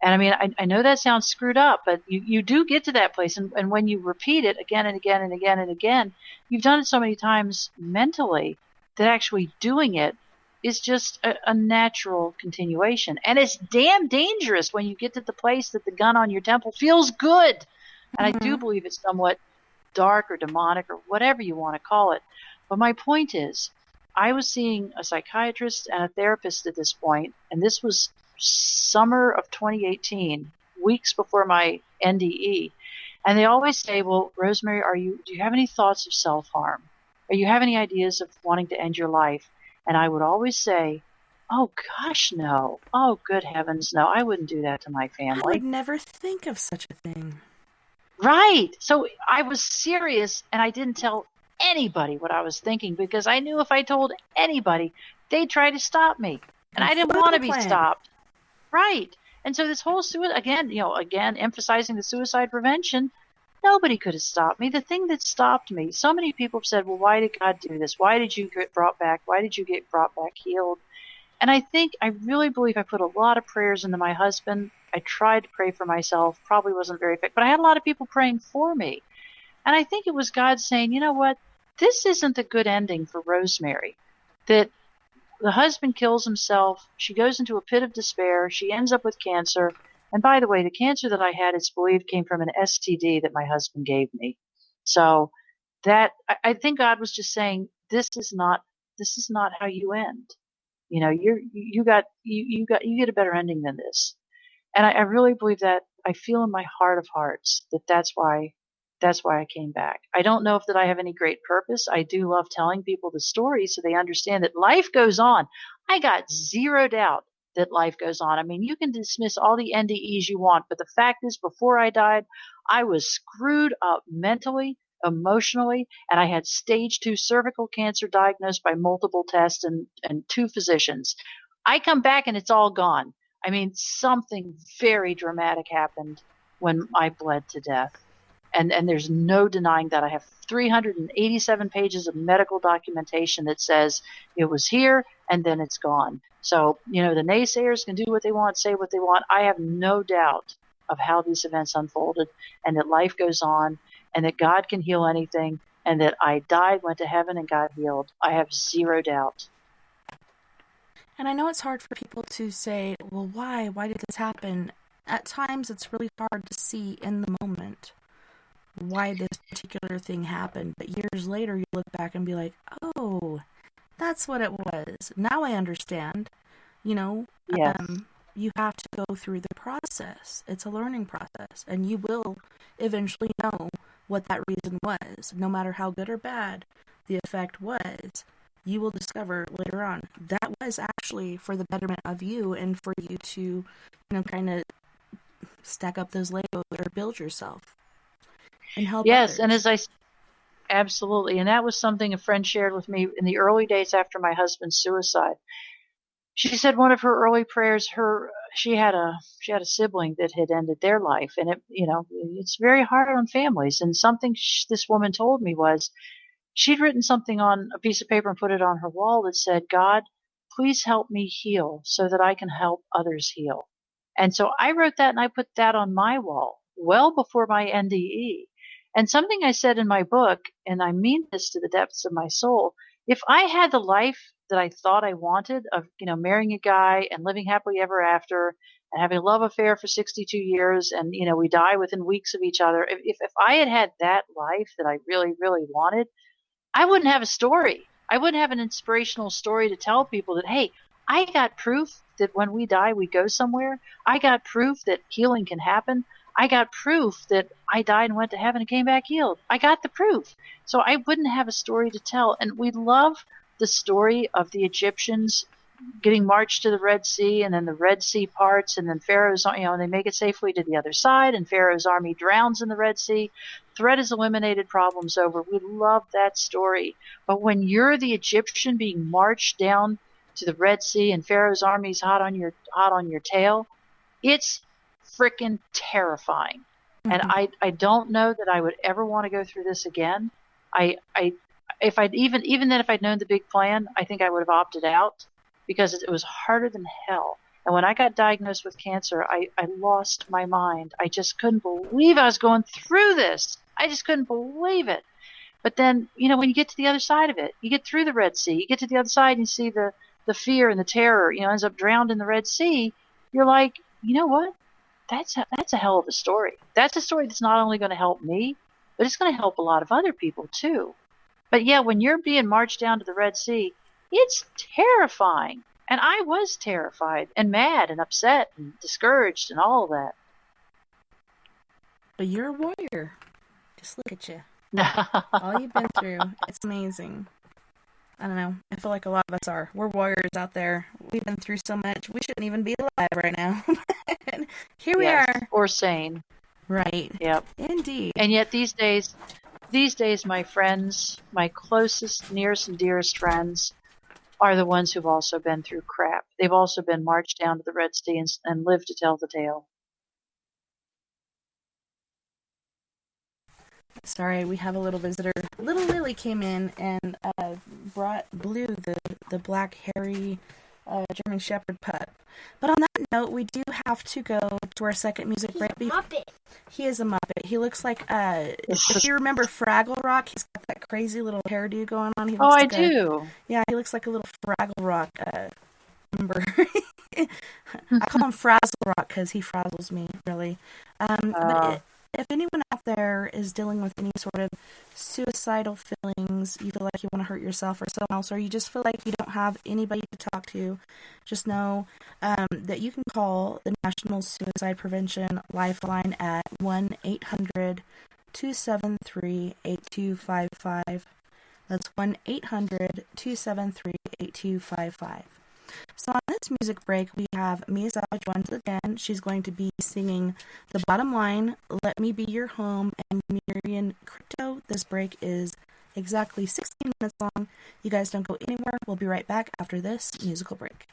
And I mean, I know that sounds screwed up, but you do get to that place. And when you repeat it again and again and again and again, you've done it so many times mentally that actually doing it is just a natural continuation. And it's damn dangerous when you get to the place that the gun on your temple feels good. And I do believe it's somewhat dark or demonic or whatever you want to call it. But my point is, I was seeing a psychiatrist and a therapist at this point, and this was summer of 2018, weeks before my NDE. And they always say, well, Rosemary, do you have any thoughts of self-harm? Or you have any ideas of wanting to end your life? And I would always say, oh, gosh, no. Oh, good heavens, no. I wouldn't do that to my family. I would never think of such a thing. Right. So I was serious, and I didn't tell anybody what I was thinking because I knew if I told anybody, they'd try to stop me. And I didn't want to be stopped. Right. And so this whole again, emphasizing the suicide prevention, nobody could have stopped me. The thing that stopped me, so many people have said, well, why did God do this? Why did you get brought back? Why did you get brought back healed? And I really believe I put a lot of prayers into my husband. I tried to pray for myself, probably wasn't very effective, but I had a lot of people praying for me. And I think it was God saying, you know what? This isn't a good ending for Rosemary. That the husband kills himself. She goes into a pit of despair. She ends up with cancer. And by the way, the cancer that I had, it's believed, came from an STD that my husband gave me. So that I think God was just saying, this is not how you end. You know, you get a better ending than this. And I really believe that. I feel in my heart of hearts that that's why I came back. I don't know if that I have any great purpose. I do love telling people the story so they understand that life goes on. I got zero doubt that life goes on. I mean, you can dismiss all the NDEs you want, but the fact is, before I died, I was screwed up mentally, emotionally, and I had stage 2 cervical cancer diagnosed by multiple tests and 2 physicians. I come back and it's all gone. I mean, something very dramatic happened when I bled to death. And there's no denying that. I have 387 pages of medical documentation that says it was here and then it's gone. So, you know, the naysayers can do what they want, say what they want. I have no doubt of how these events unfolded and that life goes on and that God can heal anything and that I died, went to heaven, and got healed. I have zero doubt. And I know it's hard for people to say, well, why? Why did this happen? At times it's really hard to see in the moment why this particular thing happened. But years later, you look back and be like, oh, that's what it was. Now I understand. You know, Yes. You have to go through the process. It's a learning process. And you will eventually know what that reason was. No matter how good or bad the effect was, you will discover later on that was actually for the betterment of you and for you to, you know, kind of stack up those Legos or build yourself and help Yes, others. and absolutely, and that was something a friend shared with me in the early days after my husband's suicide. She said one of her early prayers, she had a sibling that had ended their life, and it's very hard on families. And something this woman told me was she'd written something on a piece of paper and put it on her wall that said, God, please help me heal so that I can help others heal. And so I wrote that and I put that on my wall well before my NDE. And something I said in my book, and I mean this to the depths of my soul, if I had the life that I thought I wanted of, marrying a guy and living happily ever after and having a love affair for 62 years and, we die within weeks of each other, if I had that life that I really, really wanted, I wouldn't have a story. I wouldn't have an inspirational story to tell people that, hey, I got proof that when we die, we go somewhere. I got proof that healing can happen. I got proof that I died and went to heaven and came back healed. I got the proof. So I wouldn't have a story to tell. And we love the story of the Egyptians getting marched to the Red Sea, and then the Red Sea parts, and then Pharaoh's, and they make it safely to the other side, and Pharaoh's army drowns in the Red Sea. Threat is eliminated, problems over. We love that story. But when you're the Egyptian being marched down to the Red Sea and Pharaoh's army's hot on your tail, it's freaking terrifying. Mm-hmm. And I don't know that I would ever want to go through this again. If I'd even then, if I'd known the big plan, I think I would have opted out because it was harder than hell. And when I got diagnosed with cancer, I lost my mind. I just couldn't believe I was going through this. I just couldn't believe it. But then, when you get to the other side of it, you get through the Red Sea, you get to the other side and you see the the fear and the terror, ends up drowned in the Red Sea, you're like, you know what? That's a hell of a story. That's a story that's not only going to help me, but it's going to help a lot of other people too. But yeah, when you're being marched down to the Red Sea, it's terrifying. And I was terrified and mad and upset and discouraged and all of that. But you're a warrior. Just look at you. All you've been through. It's amazing. I don't know. I feel like a lot of us are. We're warriors out there. We've been through so much. We shouldn't even be alive right now. Here we are. Or sane. Right. Yep. Indeed. And yet these days, my friends, my closest, nearest, and dearest friends, are the ones who've also been through crap. They've also been marched down to the Red Sea and lived to tell the tale. Sorry, we have a little visitor. Little Lily came in and brought Blue, the black, hairy German Shepherd pup. But on that note, we do have to go to our second music break. Muppet. He is a Muppet. He looks like, if you remember Fraggle Rock, he's got that crazy little hairdo going on. He looks I like do. Yeah, he looks like a little Fraggle Rock member. I call him Frazzle Rock because he frazzles me, really. But if anyone out there is dealing with any sort of suicidal feelings, you feel like you want to hurt yourself or someone else, or you just feel like you don't have anybody to talk to, just know that you can call the National Suicide Prevention Lifeline at 1-800-273-8255. That's 1-800-273-8255. So on this music break, we have Mia Savage once again. She's going to be singing The Bottom Line, Let Me Be Your Home, and Miriam Crypto. This break is exactly 16 minutes long. You guys don't go anywhere. We'll be right back after this musical break.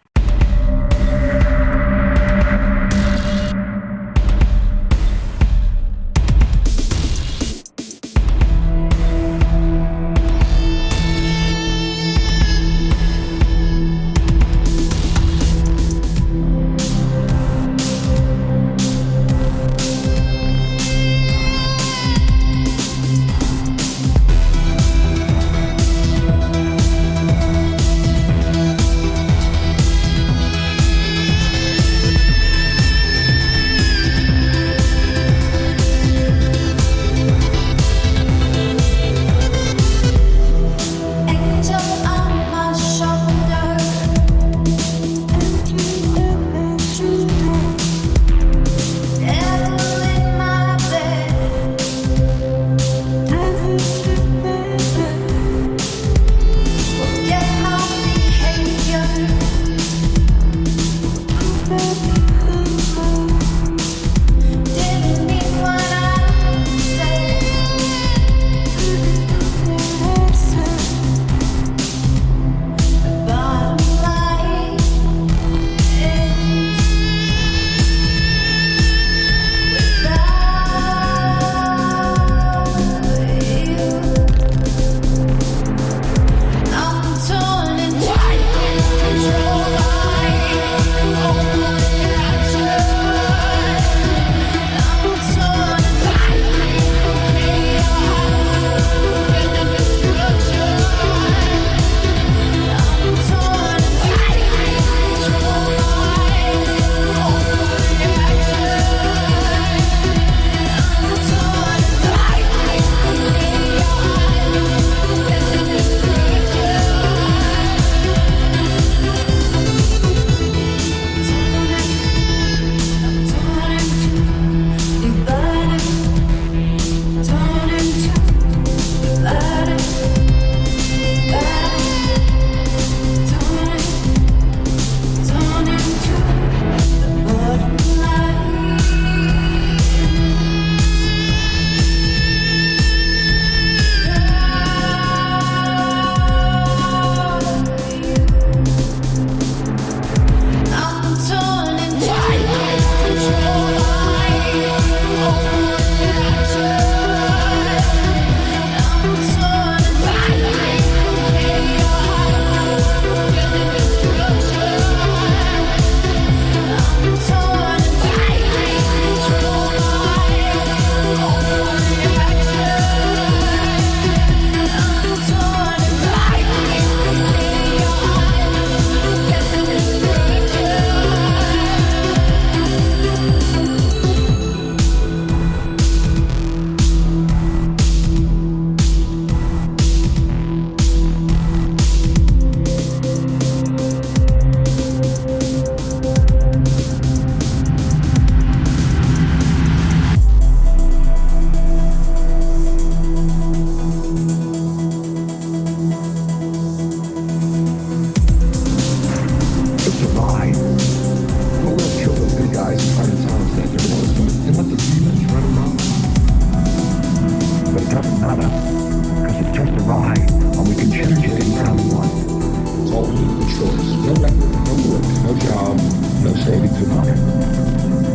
savings account.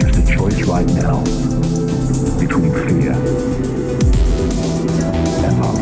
Just a choice right now between fear and love.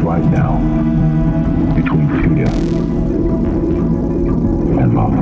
Right now between fear and love.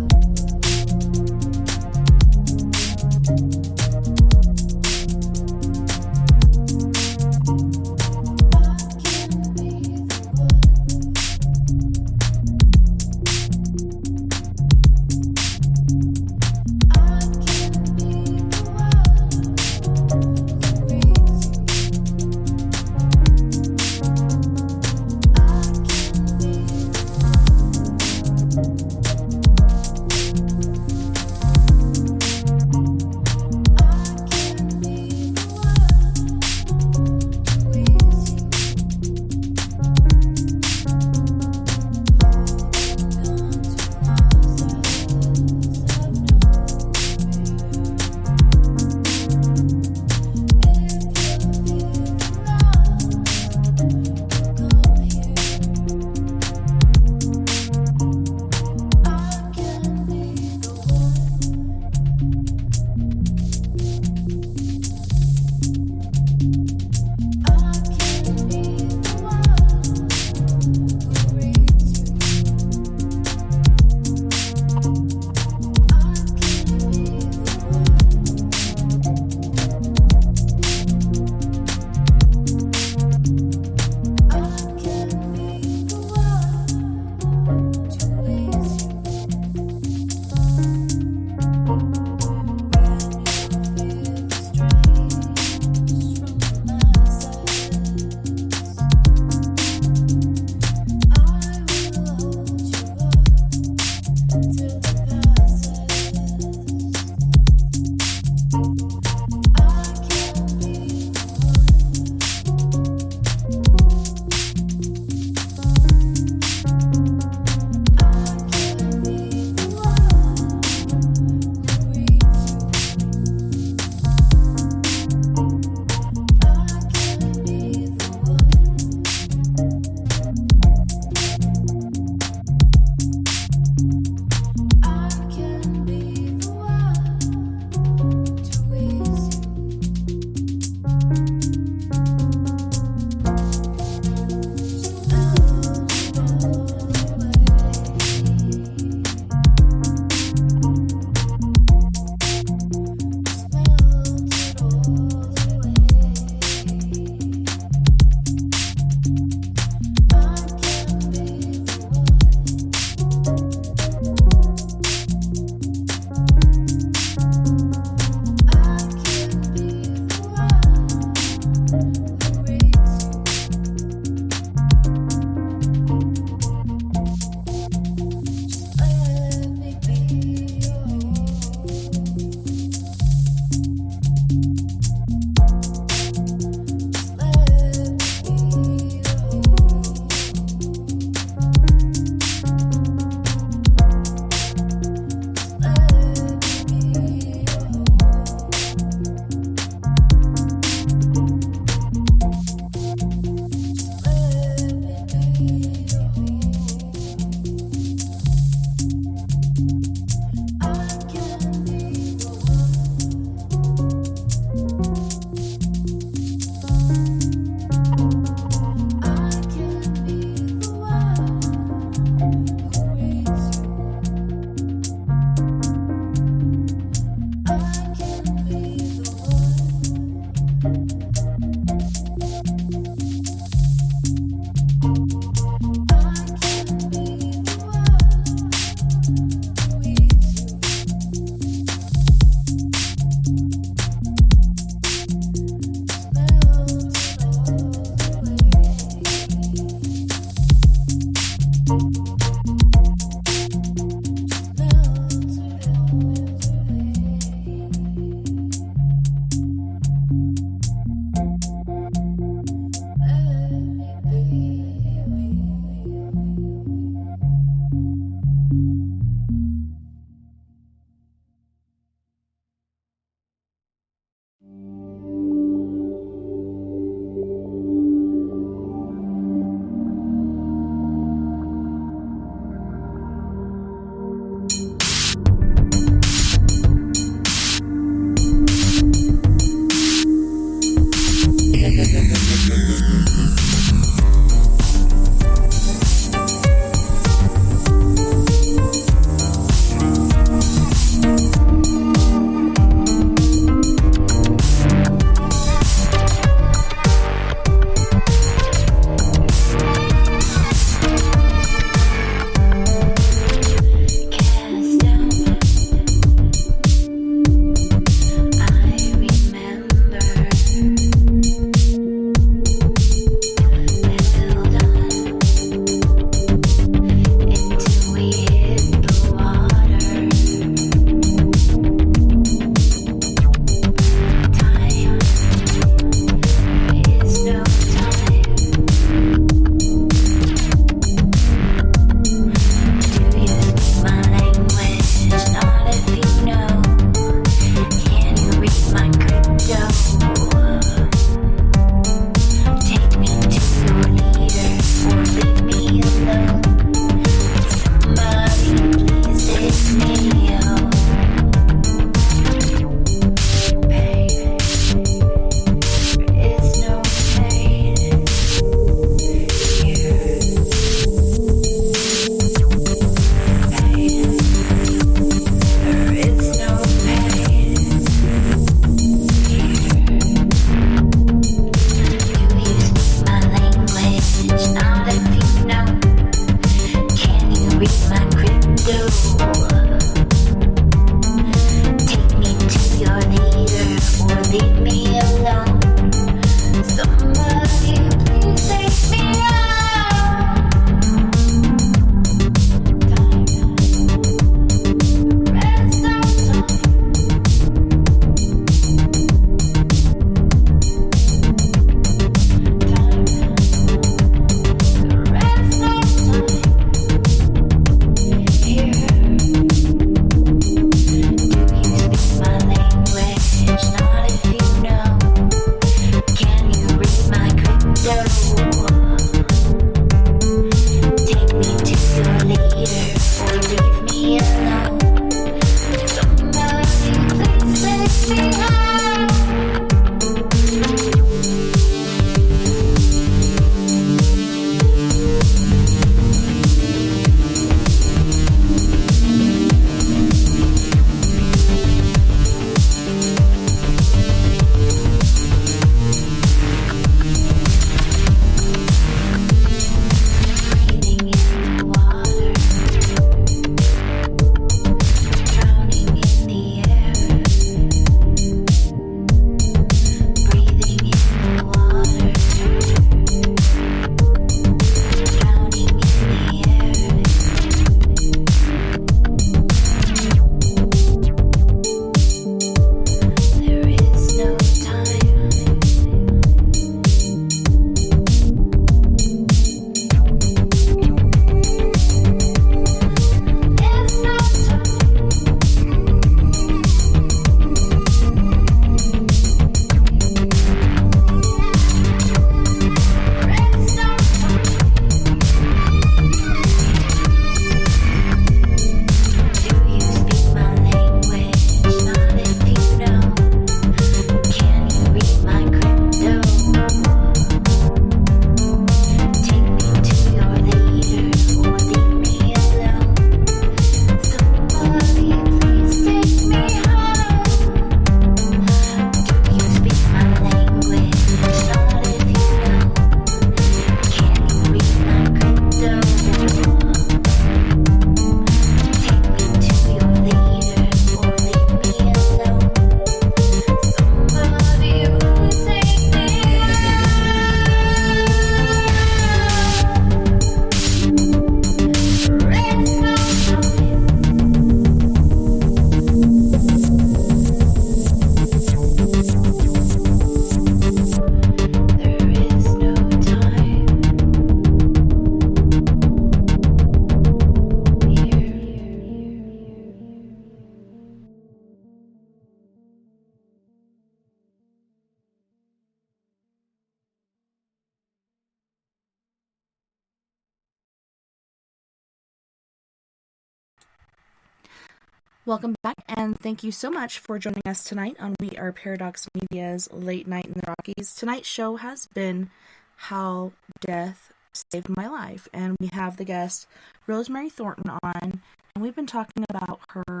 Welcome back, and thank you so much for joining us tonight on We Are Paradox Media's Late Night in the Rockies. Tonight's show has been How Death Saved My Life, and we have the guest Rosemary Thornton on, and we've been talking about her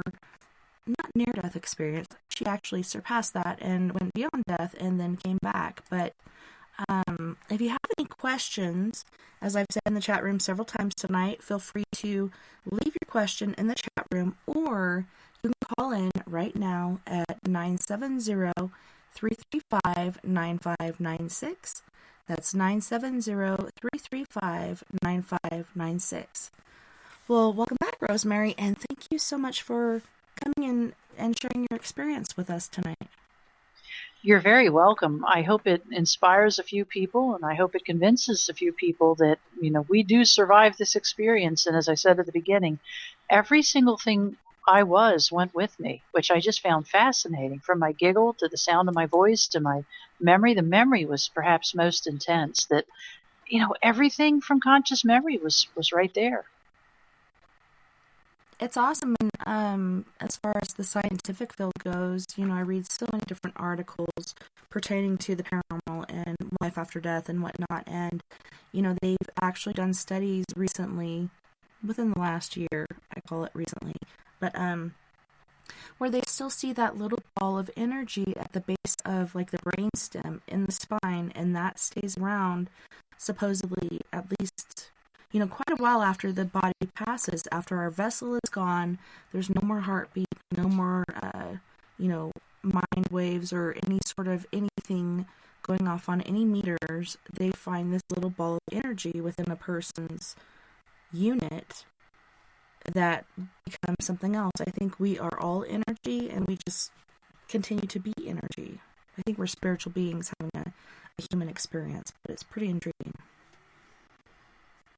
not near-death experience. She actually surpassed that and went beyond death and then came back. But if you have any questions, as I've said in the chat room several times tonight, feel free to leave your question in the chat room, or you can call in right now at 970-335-9596. That's 970-335-9596. Well, welcome back, Rosemary, and thank you so much for coming in and sharing your experience with us tonight. You're very welcome. I hope it inspires a few people, and I hope it convinces a few people that, we do survive this experience. And as I said at the beginning, every single thing I went with me, which I just found fascinating, from my giggle to the sound of my voice to my memory. The memory was perhaps most intense, that, everything from conscious memory was right there. It's awesome. And as far as the scientific field goes, I read so many different articles pertaining to the paranormal and life after death and whatnot. And, they've actually done studies recently, within the last year, I call it recently, but where they still see that little ball of energy at the base of like the brainstem in the spine, and that stays around supposedly at least quite a while after the body passes, after our vessel is gone. There's no more heartbeat, no more, mind waves or any sort of anything going off on any meters. They find this little ball of energy within a person's unit that becomes something else. I think we are all energy, and we just continue to be energy. I think we're spiritual beings having a human experience, but it's pretty intriguing.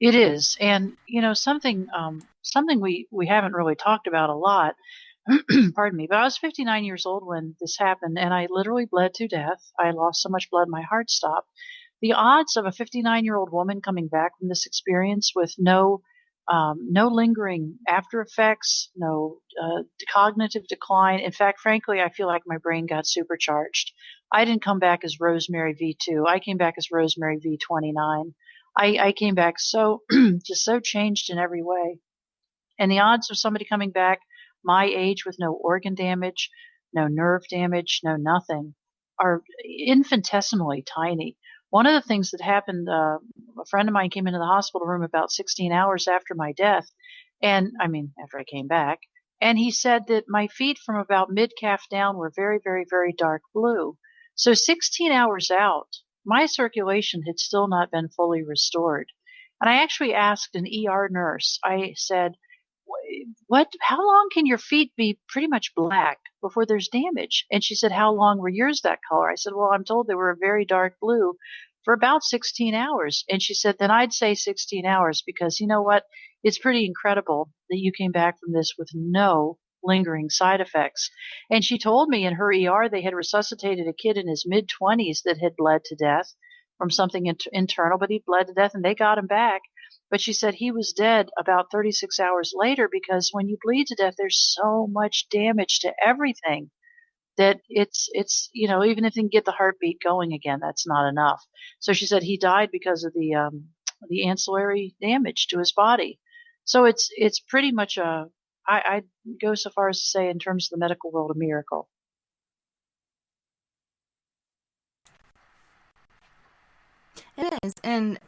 It is. And, something we haven't really talked about a lot, pardon me, but I was 59 years old when this happened, and I literally bled to death. I lost so much blood, my heart stopped. The odds of a 59-year-old woman coming back from this experience with no lingering after effects, no cognitive decline. In fact, frankly, I feel like my brain got supercharged. I didn't come back as Rosemary V2. I came back as Rosemary V29. I came back so just so changed in every way. And the odds of somebody coming back my age with no organ damage, no nerve damage, no nothing, are infinitesimally tiny. One of the things that happened, a friend of mine came into the hospital room about 16 hours after my death, after I came back, and he said that my feet from about mid-calf down were very, very, very dark blue. So 16 hours out, my circulation had still not been fully restored. And I actually asked an ER nurse, I said, how long can your feet be pretty much black before there's damage? And she said, how long were yours that color? I said, well, I'm told they were a very dark blue for about 16 hours. And she said, then I'd say 16 hours, because you know what? It's pretty incredible that you came back from this with no lingering side effects. And she told me in her ER they had resuscitated a kid in his mid-20s that had bled to death from something internal, but he bled to death and they got him back. But she said he was dead about 36 hours later, because when you bleed to death, there's so much damage to everything that it's even if they can get the heartbeat going again, that's not enough. So she said he died because of the ancillary damage to his body. So it's pretty much I'd go so far as to say, in terms of the medical world, a miracle. It is, and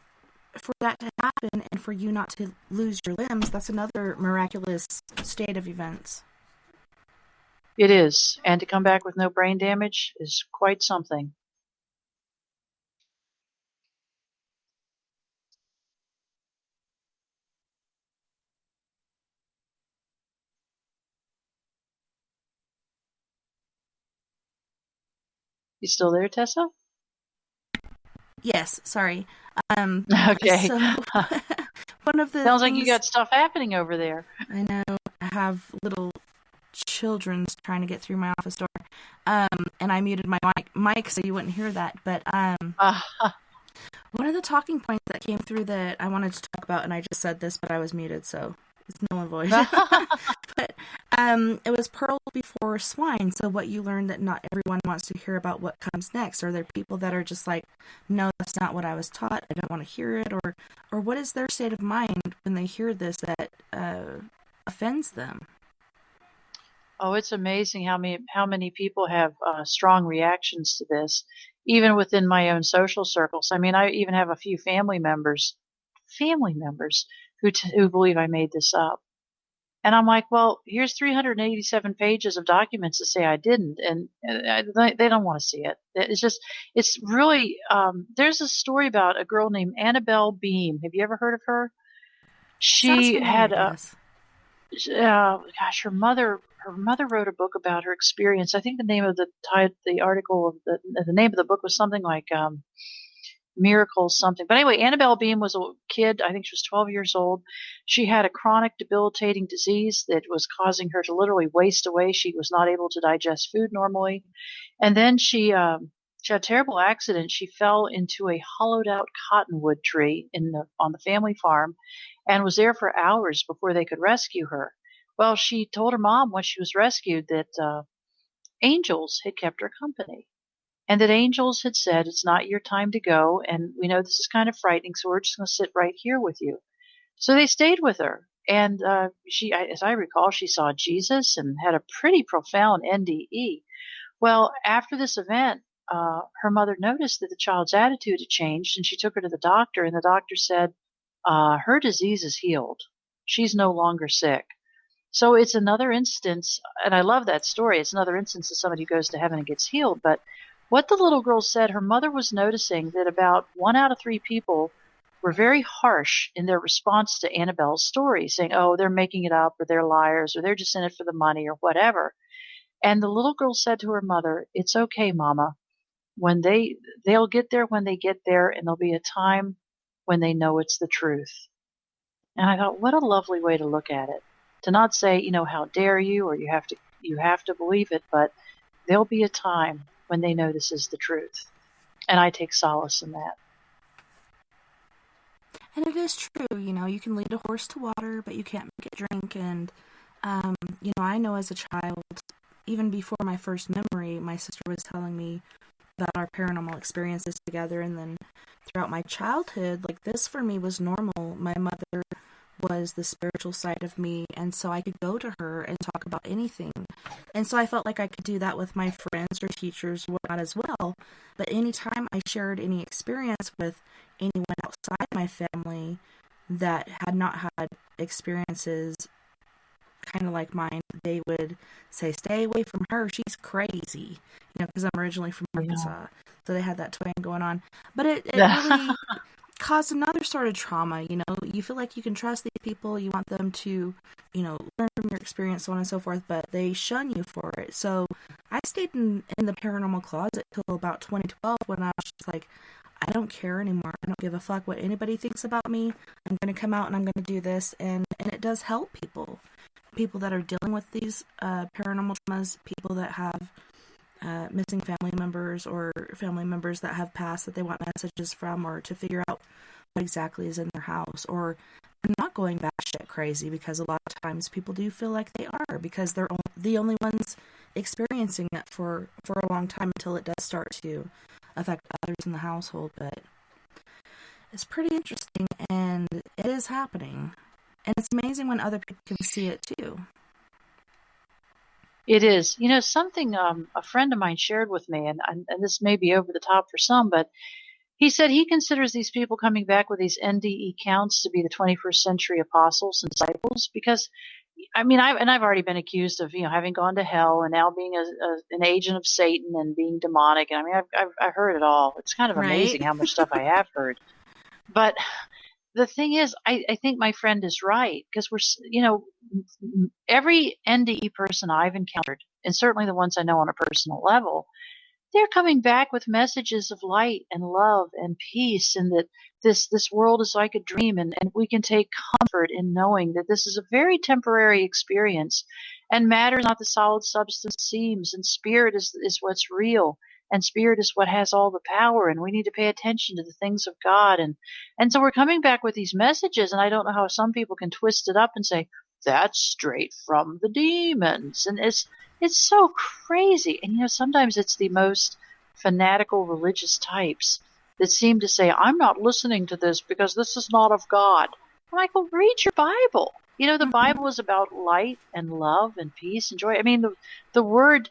for that to happen and for you not to lose your limbs, that's another miraculous state of events. It is, and to come back with no brain damage is quite something. You still there, Tessa? Yes, sorry. Okay. So, one of the Sounds like you got stuff happening over there. I know. I have little children trying to get through my office door. And I muted my mic so you wouldn't hear that. But one of the talking points that came through that I wanted to talk about, and I just said this, but I was muted, so It's Nolan voice. But it was pearls before swine. So what you learned that not everyone wants to hear about what comes next. Are there people that are just like, no, that's not what I was taught. I don't want to hear it. Or what is their state of mind when they hear this that offends them? Oh, it's amazing how many people have strong reactions to this, even within my own social circles. I mean, I even have a few family members who believe I made this up. And I'm like, well, here's 387 pages of documents to say I didn't, and they don't want to see it. It's really. There's a story about a girl named Annabelle Beam. Have you ever heard of her? Sounds She familiar, had a yes. gosh, her mother wrote a book about her experience. I think the name of the article of the name of the book was something like Miracles something. But anyway, Annabelle Beam was a kid. I think she was 12 years old. She had a chronic debilitating disease that was causing her to literally waste away. She was not able to digest food normally. And then she had a terrible accident. She fell into a hollowed out cottonwood tree on the family farm and was there for hours before they could rescue her. Well, she told her mom when she was rescued that angels had kept her company and that angels had said, it's not your time to go, and we know this is kind of frightening, so we're just going to sit right here with you. So they stayed with her, and as I recall, she saw Jesus and had a pretty profound NDE. Well, after this event, her mother noticed that the child's attitude had changed, and she took her to the doctor, and the doctor said, her disease is healed. She's no longer sick. So it's another instance, and I love that story. It's another instance of somebody who goes to heaven and gets healed. But what the little girl said, her mother was noticing that about 1 out of 3 people were very harsh in their response to Annabelle's story, saying, oh, they're making it up, or they're liars, or they're just in it for the money, or whatever. And the little girl said to her mother, it's okay, Mama. When they'll get there when they get there, and there'll be a time when they know it's the truth. And I thought, what a lovely way to look at it. To not say, how dare you, or you have to believe it, but there'll be a time when they know this is the truth. And I take solace in that. And it is true, you can lead a horse to water, but you can't make it drink. And, I know as a child, even before my first memory, my sister was telling me about our paranormal experiences together. And then throughout my childhood, like this for me was normal. My mother was the spiritual side of me, and so I could go to her and talk about anything. And so I felt like I could do that with my friends or teachers or whatnot as well. But anytime I shared any experience with anyone outside my family that had not had experiences kind of like mine, they would say, stay away from her, she's crazy, because I'm originally from Arkansas. So they had that twang going on. But it really caused another sort of trauma. You feel like you can trust these people, you want them to learn from your experience, so on and so forth, but they shun you for it. So I stayed in the paranormal closet till about 2012, when I was just like, I don't care anymore. I don't give a fuck what anybody thinks about me. I'm going to come out and I'm going to do this. And it does help people that are dealing with these paranormal traumas, people that have missing family members, or family members that have passed that they want messages from, or to figure out what exactly is in their house, or not going batshit crazy, because a lot of times people do feel like they are, because they're the only ones experiencing it for a long time, until it does start to affect others in the household. But it's pretty interesting, and it is happening, and it's amazing when other people can see it too. It is. Something a friend of mine shared with me, and this may be over the top for some, but he said he considers these people coming back with these NDE counts to be the 21st century apostles and disciples, because, I've already been accused of, having gone to hell and now being an agent of Satan and being demonic. And I've heard it all. It's kind of amazing how much stuff I have heard. But the thing is, I think my friend is right, because every NDE person I've encountered, and certainly the ones I know on a personal level, they're coming back with messages of light and love and peace, and that this world is like a dream, and we can take comfort in knowing that this is a very temporary experience, and matter is not the solid substance it seems, and spirit is what's real, and spirit is what has all the power, and we need to pay attention to the things of God. And so we're coming back with these messages, and I don't know how some people can twist it up and say, that's straight from the demons. And it's so crazy. And sometimes it's the most fanatical religious types that seem to say, I'm not listening to this because this is not of God. I'm like, well, read your Bible. The Bible is about light and love and peace and joy. I mean, the word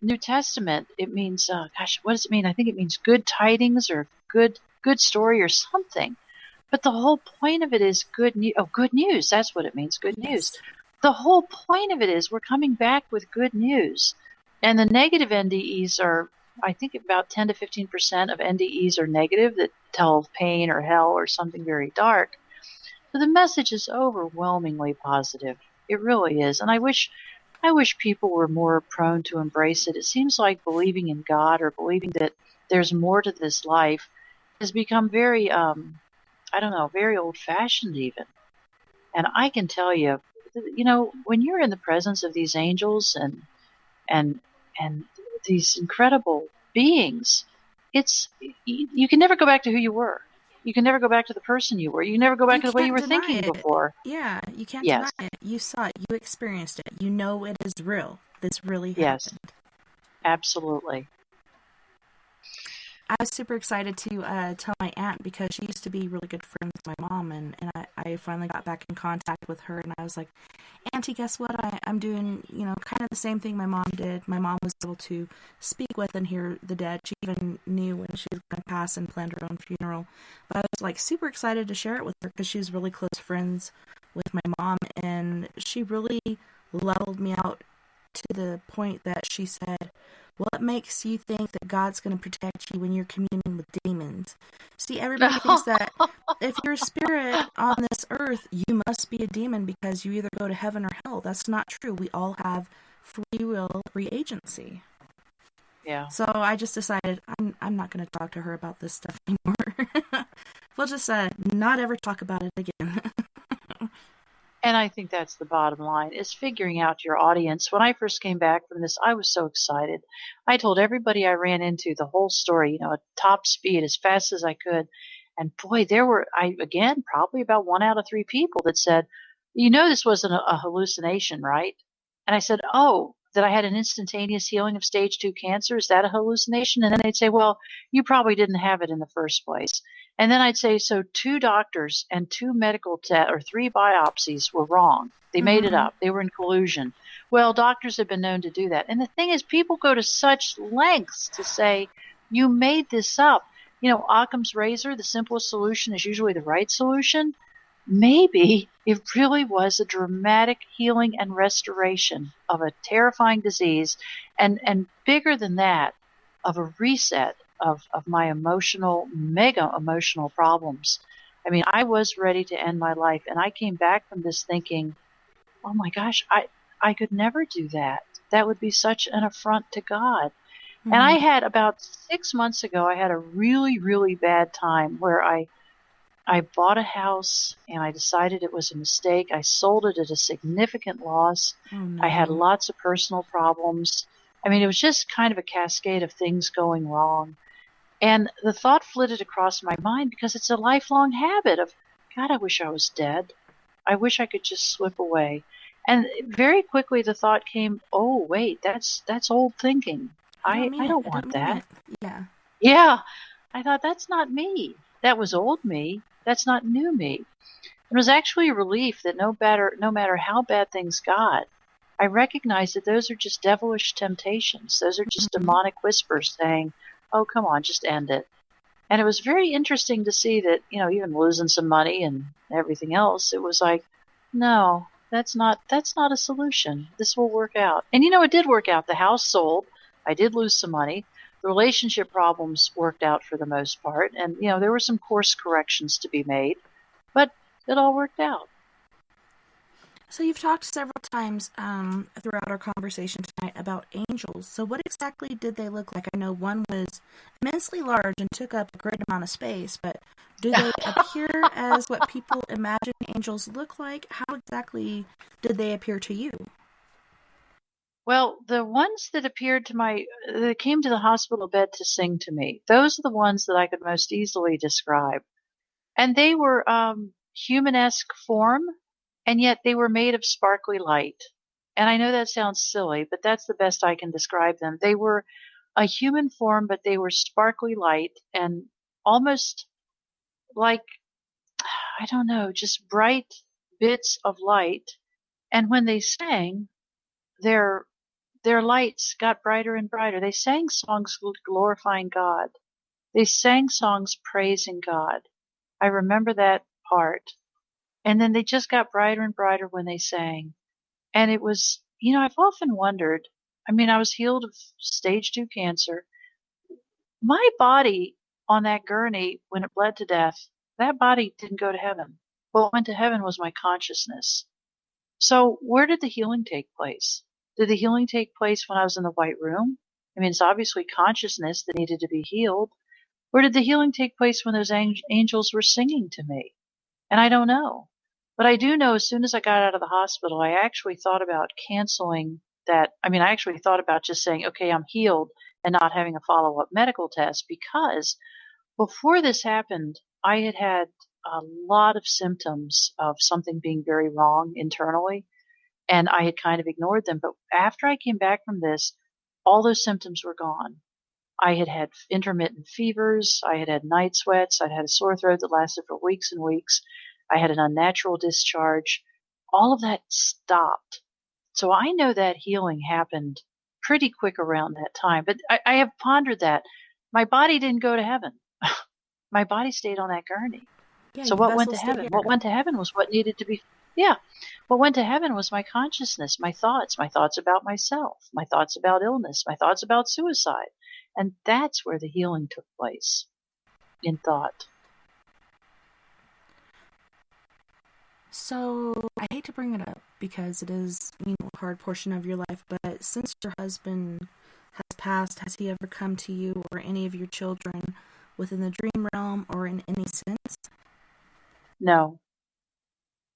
New Testament, it means, what does it mean? I think it means good tidings or good story or something. But the whole point of it is good news. Oh, good news. That's what it means. Good news. The whole point of it is we're coming back with good news. And the negative NDEs are, I think about 10 to 15% of NDEs are negative that tell of pain or hell or something very dark. So the message is overwhelmingly positive. It really is. And I wish people were more prone to embrace it. It seems like believing in God or believing that there's more to this life has become very, very old-fashioned even. And I can tell you, when you're in the presence of these angels and these incredible beings, you can never go back to who you were. You can never go back to the person you were. You can never go back to the way you were thinking before. Yeah, you can't deny it. You saw it. You experienced it. You know it is real. This really happened. Yes, absolutely. I was super excited to tell my aunt because she used to be really good friends with my mom, and I finally got back in contact with her, and I was like, Auntie, guess what? I'm doing, kind of the same thing my mom did. My mom was able to speak with and hear the dead. She even knew when she was going to pass and planned her own funeral. But I was like super excited to share it with her because she was really close friends with my mom, and she really leveled me out to the point that she said, what makes you think that God's going to protect you when you're communing with demons? See, everybody thinks that if you're a spirit on this earth, you must be a demon because you either go to heaven or hell. That's not true. We all have free will, free agency. Yeah. So I just decided I'm not going to talk to her about this stuff anymore. We'll just not ever talk about it again. And I think that's the bottom line, is figuring out your audience. When I first came back from this, I was so excited. I told everybody I ran into the whole story, at top speed, as fast as I could. And boy, there were, probably about 1 out of 3 people that said, this wasn't a hallucination, right? And I said, oh, that I had an instantaneous healing of stage 2 cancer. Is that a hallucination? And then they'd say, well, you probably didn't have it in the first place. And then I'd say, so 2 doctors and 2 medical tests or 3 biopsies were wrong. They made it up. They were in collusion. Well, doctors have been known to do that. And the thing is, people go to such lengths to say, you made this up. Occam's razor, the simplest solution is usually the right solution. Maybe it really was a dramatic healing and restoration of a terrifying disease, and bigger than that, of a reset of my mega emotional problems. I mean, I was ready to end my life, and I came back from this thinking, oh my gosh, I could never do that. That would be such an affront to God. Mm-hmm. And I had about 6 months ago, I had a really, really bad time where I bought a house and I decided it was a mistake. I sold it at a significant loss. Oh, no. I had lots of personal problems. I mean, it was just kind of a cascade of things going wrong. And the thought flitted across my mind because it's a lifelong habit of, God, I wish I was dead. I wish I could just slip away. And very quickly the thought came, oh, wait, that's old thinking. I don't want that. Yeah. Yeah. I thought, that's not me. That was old me. That's not new me. It was actually a relief that no matter how bad things got, I recognized that those are just devilish temptations. Those are just demonic whispers saying, oh, come on, just end it. And it was very interesting to see that, even losing some money and everything else, it was like, no, that's not a solution. This will work out. And it did work out. The house sold. I did lose some money. The relationship problems worked out for the most part. And, there were some course corrections to be made, but it all worked out. So you've talked several times throughout our conversation tonight about angels. So what exactly did they look like? I know one was immensely large and took up a great amount of space, but do they appear as what people imagine angels look like? How exactly did they appear to you? Well, the ones that that came to the hospital bed to sing to me, those are the ones that I could most easily describe. And they were human-esque form. and yet they were made of sparkly light. And I know that sounds silly, but that's the best I can describe them. They were a human form, but they were sparkly light and almost like, I don't know, just bright bits of light. And when they sang, their lights got brighter and brighter. They sang songs glorifying God. They sang songs praising God. I remember that part. And then they just got brighter and brighter when they sang. And it was, I've often wondered, I was healed of stage 2 cancer. My body on that gurney, when it bled to death, that body didn't go to heaven. What went to heaven was my consciousness. So where did the healing take place? Did the healing take place when I was in the white room? It's obviously consciousness that needed to be healed. Or did the healing take place when those angels were singing to me? And I don't know. But I do know as soon as I got out of the hospital, I actually thought about canceling that. I actually thought about just saying, okay, I'm healed and not having a follow-up medical test, because before this happened, I had had a lot of symptoms of something being very wrong internally, and I had kind of ignored them. But after I came back from this, all those symptoms were gone. I had had intermittent fevers. I had had night sweats. I'd had a sore throat that lasted for weeks and weeks. I had an unnatural discharge. All of that stopped. So I know that healing happened pretty quick around that time. But I have pondered that. My body didn't go to heaven. My body stayed on that gurney. Yeah, So your what went to vessels stay heaven? here. What went to heaven was what needed to be. Yeah. What went to heaven was my consciousness, my thoughts about myself, my thoughts about illness, my thoughts about suicide. And that's where the healing took place, in thought. So I hate to bring it up because it is, a hard portion of your life, but since your husband has passed, has he ever come to you or any of your children within the dream realm or in any sense? No.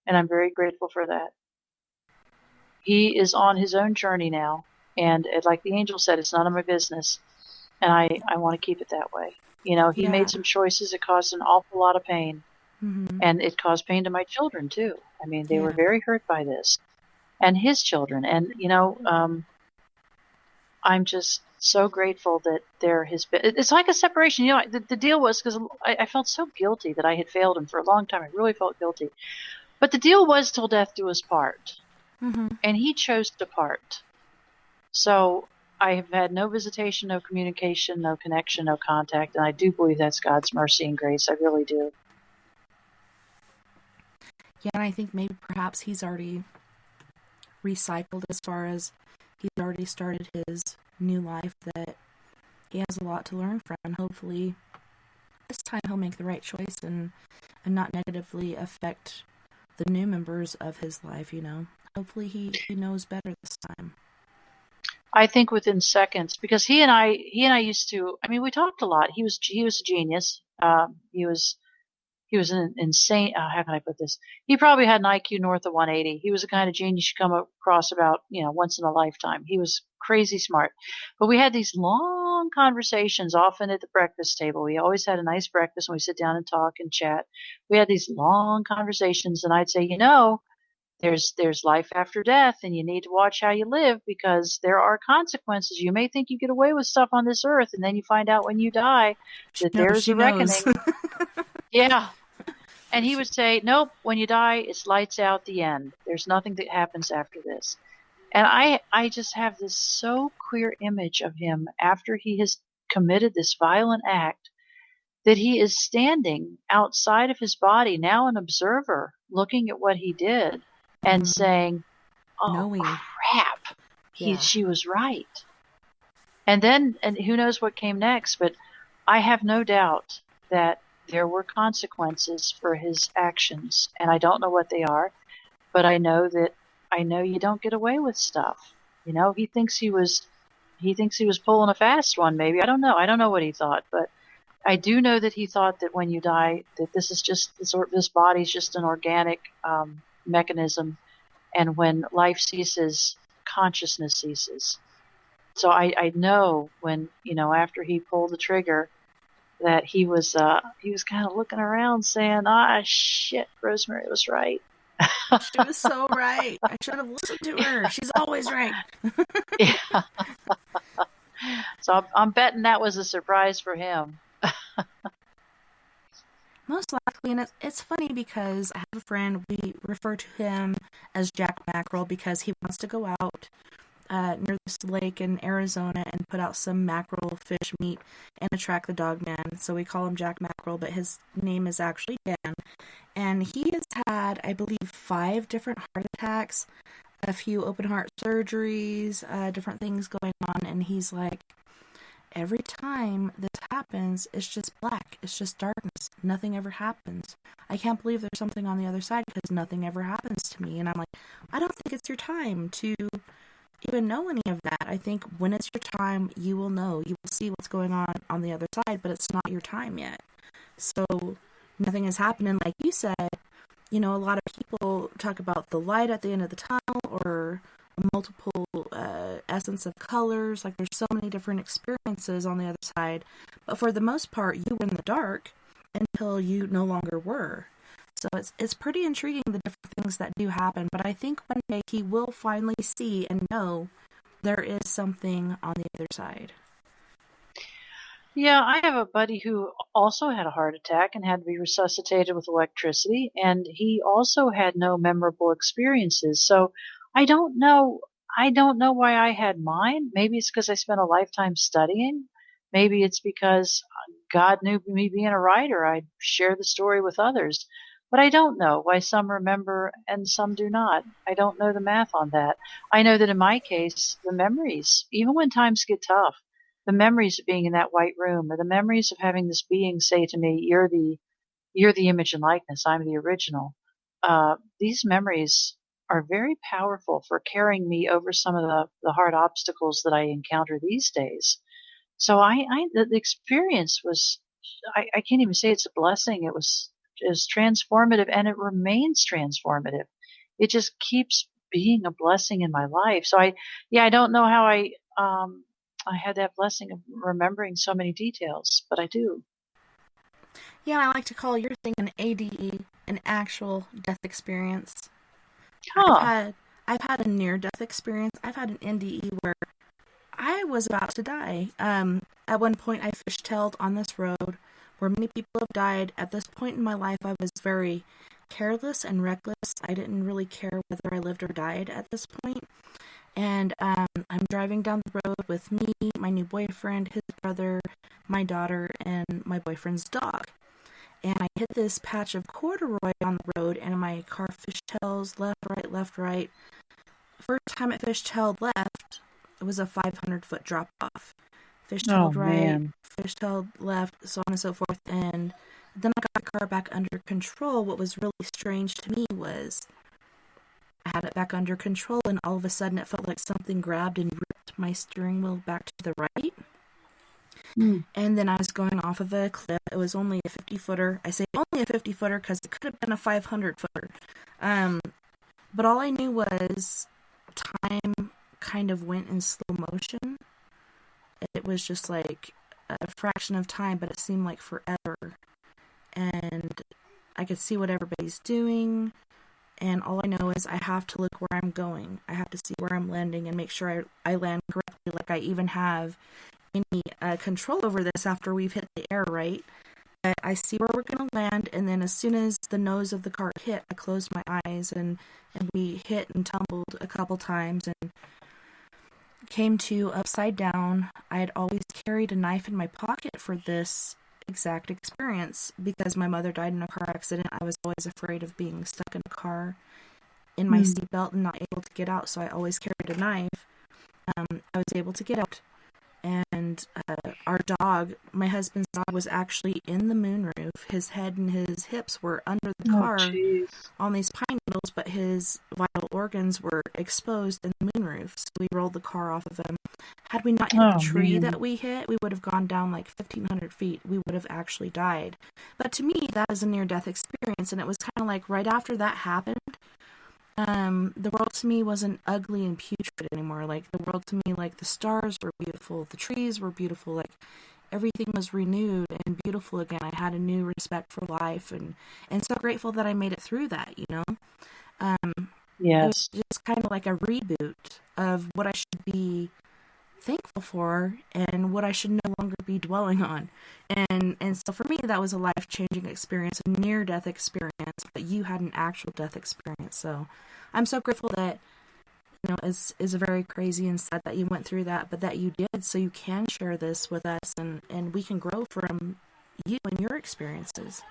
And I'm very grateful for that. He is on his own journey now. And like the angel said, it's none of my business. And I want to keep it that way. He Yeah. made some choices that caused an awful lot of pain. Mm-hmm. And it caused pain to my children, too. They Yeah. were very hurt by this. And his children. And, I'm just so grateful that they're his. It's like a separation. The deal was, because I felt so guilty that I had failed him for a long time. I really felt guilty. But the deal was till death do us part. Mm-hmm. And he chose to part. So I have had no visitation, no communication, no connection, no contact. And I do believe that's God's mercy and grace. I really do. Yeah, and I think maybe perhaps he's already recycled as far as he's already started his new life, that he has a lot to learn from. And hopefully this time he'll make the right choice and not negatively affect the new members of his life, Hopefully he knows better this time. I think within seconds, because he and I used to, we talked a lot. He was a genius. He was an insane, how can I put this? He probably had an IQ north of 180. He was the kind of genius you come across about, once in a lifetime. He was crazy smart. But we had these long conversations, often at the breakfast table. We always had a nice breakfast when we sit down and talk and chat. We had these long conversations, and I'd say, there's life after death, and you need to watch how you live, because there are consequences. You may think you get away with stuff on this earth, and then you find out when you die that there's a reckoning. Yeah. And he would say, nope, when you die, it's lights out, the end. There's nothing that happens after this. And I just have this so clear image of him after he has committed this violent act, that he is standing outside of his body, now an observer, looking at what he did and saying, oh, knowing. Crap, Yeah. she was right. And who knows what came next, but I have no doubt that there were consequences for his actions, and I don't know what they are, but I know you don't get away with stuff. He thinks he was pulling a fast one, maybe. I don't know what he thought, but I do know that he thought that when you die, that this body's just an organic mechanism, and when life ceases, consciousness ceases. So I know when, after he pulled the trigger, that he was kind of looking around saying, shit, Rosemary was right. She was so right. I should have listened to her. She's always right. Yeah. So I'm betting that was a surprise for him. Most likely, and it's funny because I have a friend, we refer to him as Jack Mackerel because he wants to go out near this lake in Arizona and put out some mackerel fish meat and attract the dog man. So we call him Jack Mackerel, but his name is actually Dan. And he has had, I believe, 5 different heart attacks, a few open heart surgeries, different things going on. And he's like, every time this happens, it's just black. It's just darkness. Nothing ever happens. I can't believe there's something on the other side because nothing ever happens to me. And I'm like, I don't think it's your time to even know any of that. I think when it's your time, you will know. You will see what's going on the other side, but it's not your time yet. So nothing is happening. Like you said, a lot of people talk about the light at the end of the tunnel or multiple essence of colors. Like there's so many different experiences on the other side, but for the most part you were in the dark until you no longer were. So it's pretty intriguing, the different things that do happen, but I think one day he will finally see and know there is something on the other side. Yeah, I have a buddy who also had a heart attack and had to be resuscitated with electricity, and he also had no memorable experiences. So I don't know. I don't know why I had mine. Maybe it's because I spent a lifetime studying. Maybe it's because God knew me being a writer. I'd share the story with others. But I don't know why some remember and some do not. I don't know the math on that. I know that in my case, the memories, even when times get tough, the memories of being in that white room, or the memories of having this being say to me, you're the image and likeness, I'm the original. These memories are very powerful for carrying me over some of the hard obstacles that I encounter these days. So the experience was, I can't even say it's a blessing. It was transformative, and it remains transformative. It just keeps being a blessing in my life. So I don't know how I had that blessing of remembering so many details, but I do. Yeah, I like to call your thing an ADE, an actual death experience. Huh. I've had a near death experience. I've had an NDE where I was about to die. At one point I fishtailed on this road where many people have died. At this point in my life I was very careless and reckless. I didn't really care whether I lived or died at this point. And I'm driving down the road with me, my new boyfriend, his brother, my daughter, and my boyfriend's dog. And I hit this patch of corduroy on the road, and my car fishtails left, right. First time it fishtailed left, it was a 500-foot drop-off. Fishtailed right, Man. fishtailed left, so on and so forth. And then I got the car back under control. What was really strange to me was I had it back under control, and all of a sudden it felt like something grabbed and ripped my steering wheel back to the right. And then I was going off of a cliff. It was only a 50-footer. I say only a 50-footer because it could have been a 500-footer. But all I knew was time kind of went in slow motion. It was just like a fraction of time, but it seemed like forever. And I could see what everybody's doing. And all I know is I have to look where I'm going. I have to see where I'm landing and make sure I land correctly. Like I even have any control over this after we've hit the air, right? I see where we're going to land, and then as soon as the nose of the car hit, I closed my eyes, and we hit and tumbled a couple times and came to upside down. I had always carried a knife in my pocket for this exact experience because my mother died in a car accident. I was always afraid of being stuck in a car in my seatbelt and not able to get out, so I always carried a knife. I was able to get out. And our dog, my husband's dog, was actually in the moonroof. His head and his hips were under the car on these pine needles, but his vital organs were exposed in the moonroof. So we rolled the car off of him. Had we not hit the tree that we hit, we would have gone down like 1,500 feet. We would have actually died. But to me, that is a near-death experience, and it was kind of like right after that happened, the world to me wasn't ugly and putrid anymore. Like, the world to me, like, the stars were beautiful, the trees were beautiful, like, everything was renewed and beautiful again. I had a new respect for life, and so grateful that I made it through that, you know? It was Yes. just kind of like a reboot of what I should be thankful for and what I should no longer be dwelling on. And so for me, that was a life-changing experience, a near-death experience, but you had an actual death experience. So I'm so grateful that, is very crazy and sad that you went through that, but that you did, so you can share this with us, and we can grow from you and your experiences.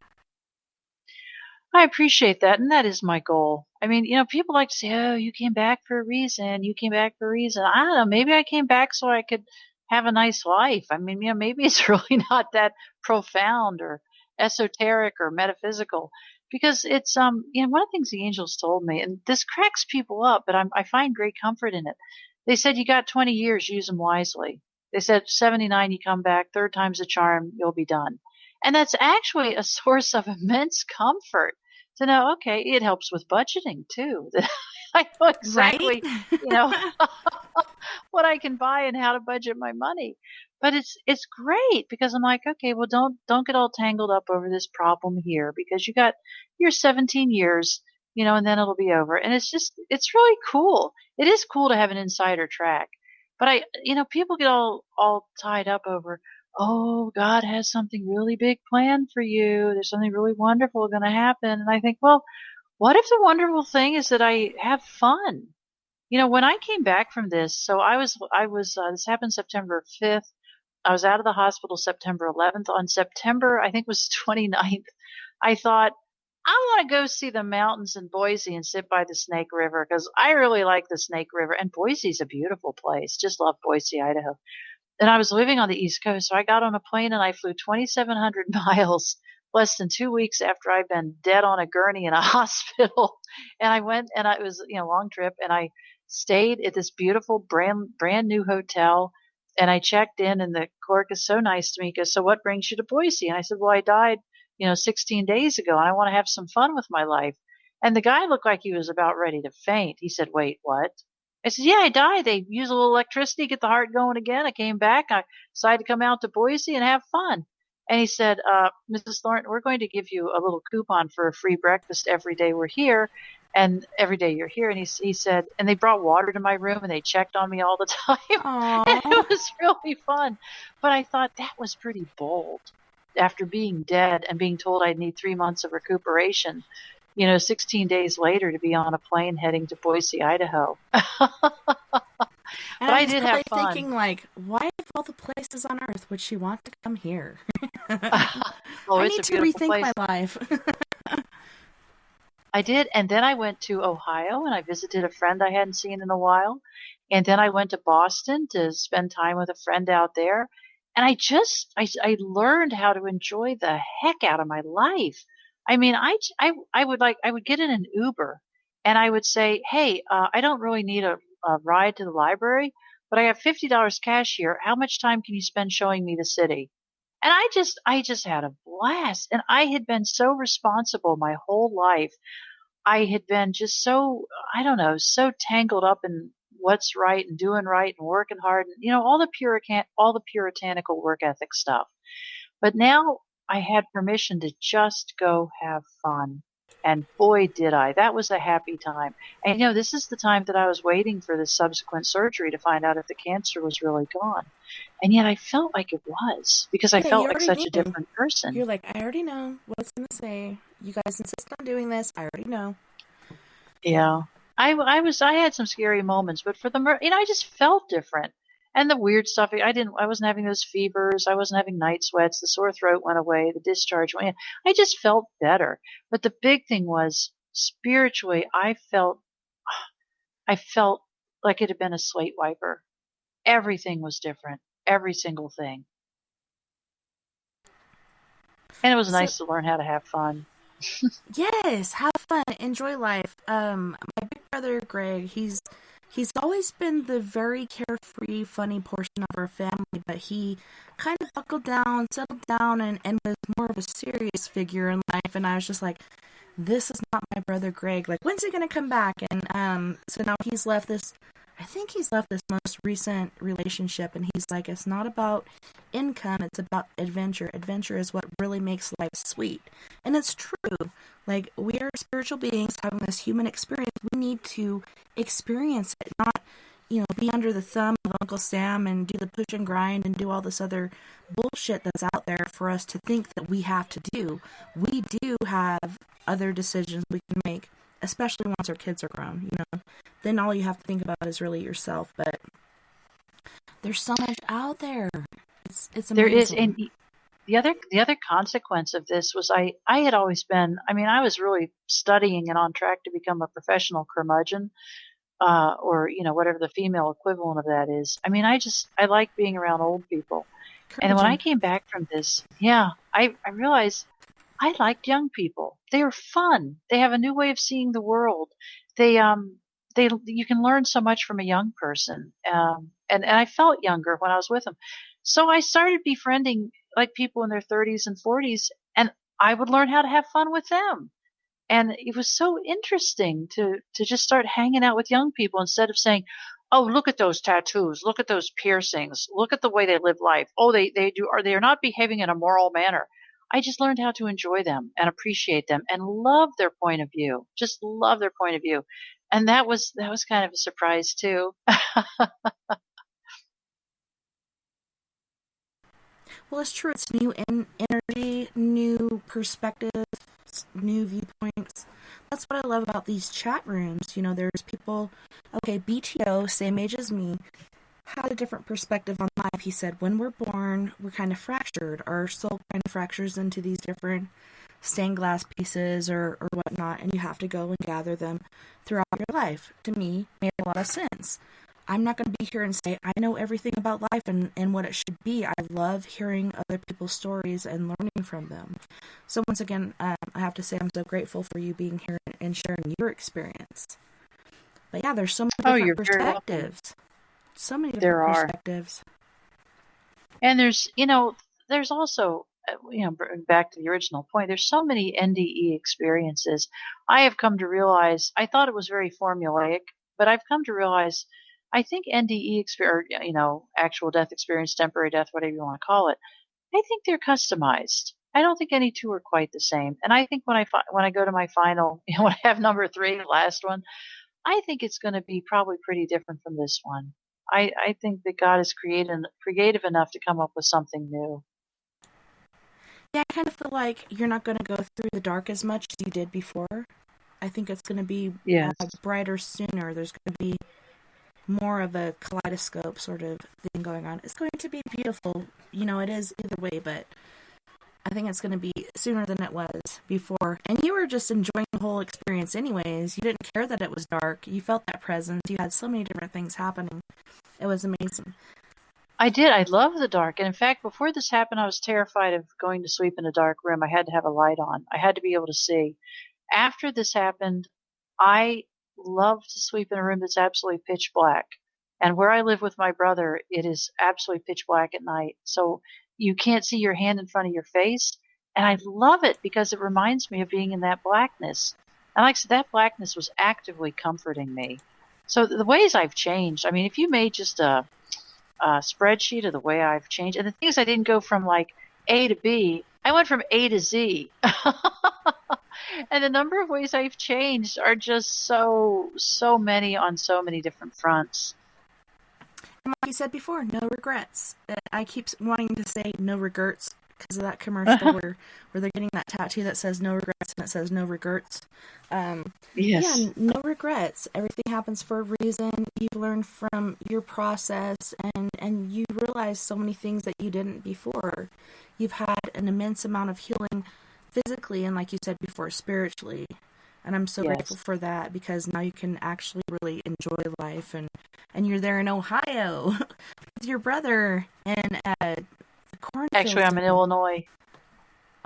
I appreciate that, and that is my goal. I mean, people like to say, "Oh, you came back for a reason. You came back for a reason." I don't know. Maybe I came back so I could have a nice life. I mean, maybe it's really not that profound or esoteric or metaphysical, because it's one of the things the angels told me, and this cracks people up, but I find great comfort in it. They said, "You got 20 years, use them wisely." They said, 79, you come back, third time's a charm, you'll be done. And that's actually a source of immense comfort to know, okay, it helps with budgeting too. That I know Right? exactly, you know, what I can buy and how to budget my money. But it's great because I'm like, okay, well, don't get all tangled up over this problem here, because you got your 17 years, and then it'll be over. And it's really cool. It is cool to have an insider track. But people get all tied up over, oh, God has something really big planned for you. There's something really wonderful going to happen. And I think, well, what if the wonderful thing is that I have fun? When I came back from this, so this happened September 5th. I was out of the hospital September 11th. On September, I think it was 29th, I thought, I want to go see the mountains in Boise and sit by the Snake River, because I really like the Snake River. And Boise's a beautiful place. Just love Boise, Idaho. And I was living on the East Coast, so I got on a plane and I flew 2,700 miles less than 2 weeks after I'd been dead on a gurney in a hospital. And I went, and it was, long trip, and I stayed at this beautiful brand new hotel. And I checked in, and the clerk is so nice to me. He goes, "So what brings you to Boise?" And I said, "Well, I died, 16 days ago, and I want to have some fun with my life." And the guy looked like he was about ready to faint. He said, "Wait, what?" I said, "Yeah, I died. They use a little electricity, get the heart going again. I came back. I decided to come out to Boise and have fun." And he said, "Mrs. Thornton, we're going to give you a little coupon for a free breakfast every day we're here, and every day you're here." And he said, and they brought water to my room, and they checked on me all the time. And Aww. it was really fun. But I thought that was pretty bold, after being dead and being told I'd need 3 months of recuperation. 16 days later, to be on a plane heading to Boise, Idaho. And But I I was did probably have fun. thinking, like, why of all the places on earth would she want to come here? Oh, I it's need a to beautiful rethink place. my life. I did, and then I went to Ohio and I visited a friend I hadn't seen in a while. And then I went to Boston to spend time with a friend out there. And I learned how to enjoy the heck out of my life. I mean, I would get in an Uber and I would say, "Hey, I don't really need a ride to the library, but I have $50 cash here. How much time can you spend showing me the city?" And I just had a blast. And I had been so responsible my whole life. I had been just so, I don't know, so tangled up in what's right and doing right and working hard, and all the puritanical work ethic stuff. But now I had permission to just go have fun. And boy, did I. That was a happy time. And this is the time that I was waiting for the subsequent surgery to find out if the cancer was really gone. And yet I felt like it was, because I Yeah, you felt like already such a knew. different person. You're like, I already know what it's going to say. You guys insist on doing this. I already know. Yeah. I had some scary moments, but for I just felt different. And the weird stuff, I wasn't having those fevers. I wasn't having night sweats. The sore throat went away. The discharge went. I just felt better. But the big thing was, spiritually, I felt like it had been a slate wiper. Everything was different. Every single thing. And it was So, nice to learn how to have fun. yes, have fun, enjoy life. My big brother Greg, he's always been the very carefree, funny portion of our family, but he kind of buckled down, settled down, and was more of a serious figure in life. And I was just like, this is not my brother Greg. Like, when's he gonna come back? And so now he's left this, I think he's left this most recent relationship, and he's like, it's not about income, it's about adventure. Adventure is what really makes life sweet. And it's true. Like, we are spiritual beings having this human experience. We need to experience it, not, be under the thumb of Uncle Sam and do the push and grind and do all this other bullshit that's out there for us to think that we have to do. We do have other decisions we can make, especially once our kids are grown, Then all you have to think about is really yourself. But there's so much out there. It's amazing. There is, and the other consequence of this was I had always been, I was really studying and on track to become a professional curmudgeon, or whatever the female equivalent of that is. I like being around old people. And when I came back from this, I realized I liked young people. They are fun. They have a new way of seeing the world. You can learn so much from a young person. And I felt younger when I was with them. So I started befriending like people in their 30s and 40s, and I would learn how to have fun with them. And it was so interesting to just start hanging out with young people instead of saying, oh, look at those tattoos, look at those piercings, look at the way they live life. Oh, they are not behaving in a moral manner. I just learned how to enjoy them and appreciate them and love their point of view. Just love their point of view. And that was kind of a surprise too. Well, it's true. It's new energy, new perspectives, new viewpoints. That's what I love about these chat rooms. There's people, okay, BTO, same age as me, had a different perspective on life. He said, when we're born, we're kind of fractured. Our soul kind of fractures into these different stained glass pieces or whatnot, and you have to go and gather them throughout your life. To me, made a lot of sense. I'm not going to be here and say I know everything about life and what it should be. I love hearing other people's stories and learning from them. So once again, I have to say I'm so grateful for you being here and sharing your experience. But yeah, there's so many different perspectives. So many different perspectives. And there's also, back to the original point, there's so many NDE experiences. I have come to realize, I thought it was very formulaic, but I've come to realize, I think NDE experience, actual death experience, temporary death, whatever you want to call it, I think they're customized. I don't think any two are quite the same. And I think when I go to my final, when I have number 3, the last one, I think it's going to be probably pretty different from this one. I think that God is creative enough to come up with something new. Yeah, I kind of feel like you're not going to go through the dark as much as you did before. I think it's going to be brighter sooner. There's going to be more of a kaleidoscope sort of thing going on. It's going to be beautiful. It is either way, but I think it's going to be sooner than it was before. And you were just enjoying the whole experience anyways. You didn't care that it was dark. You felt that presence. You had so many different things happening. It was amazing. I did. I love the dark. And in fact, before this happened, I was terrified of going to sleep in a dark room. I had to have a light on. I had to be able to see. After this happened, I love to sleep in a room that's absolutely pitch black. And where I live with my brother, it is absolutely pitch black at night. So you can't see your hand in front of your face. And I love it because it reminds me of being in that blackness. And like I said, that blackness was actively comforting me. So the ways I've changed, if you made just a spreadsheet of the way I've changed, and the thing is I didn't go from like A to B, I went from A to Z. And the number of ways I've changed are just so many on so many different fronts. And like you said before, no regrets. I keep wanting to say no regrets because of that commercial where they're getting that tattoo that says no regrets and it says no regrets. Yes. Yeah, no regrets. Everything happens for a reason. You've learned from your process and you realize so many things that you didn't before. You've had an immense amount of healing physically and, like you said before, spiritually. And I'm so grateful for that because now you can actually really enjoy life. And you're there in Ohio with your brother and the cornfield. Actually, I'm in Illinois.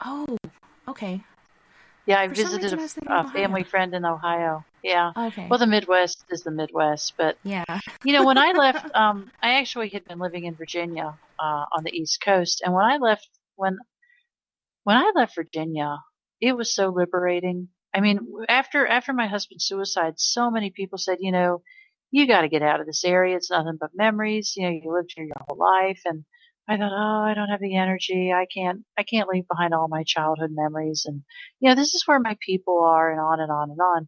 Oh, okay. Yeah, I visited a family friend in Ohio. Yeah. Okay. Well, the Midwest is the Midwest, but yeah. When I left, I actually had been living in Virginia on the East Coast, and when I left Virginia, it was so liberating. After my husband's suicide, so many people said, you got to get out of this area. It's nothing but memories. You know, you lived here your whole life. And I thought, oh, I don't have the energy. I can't leave behind all my childhood memories. And, you know, this is where my people are, and on and on and on.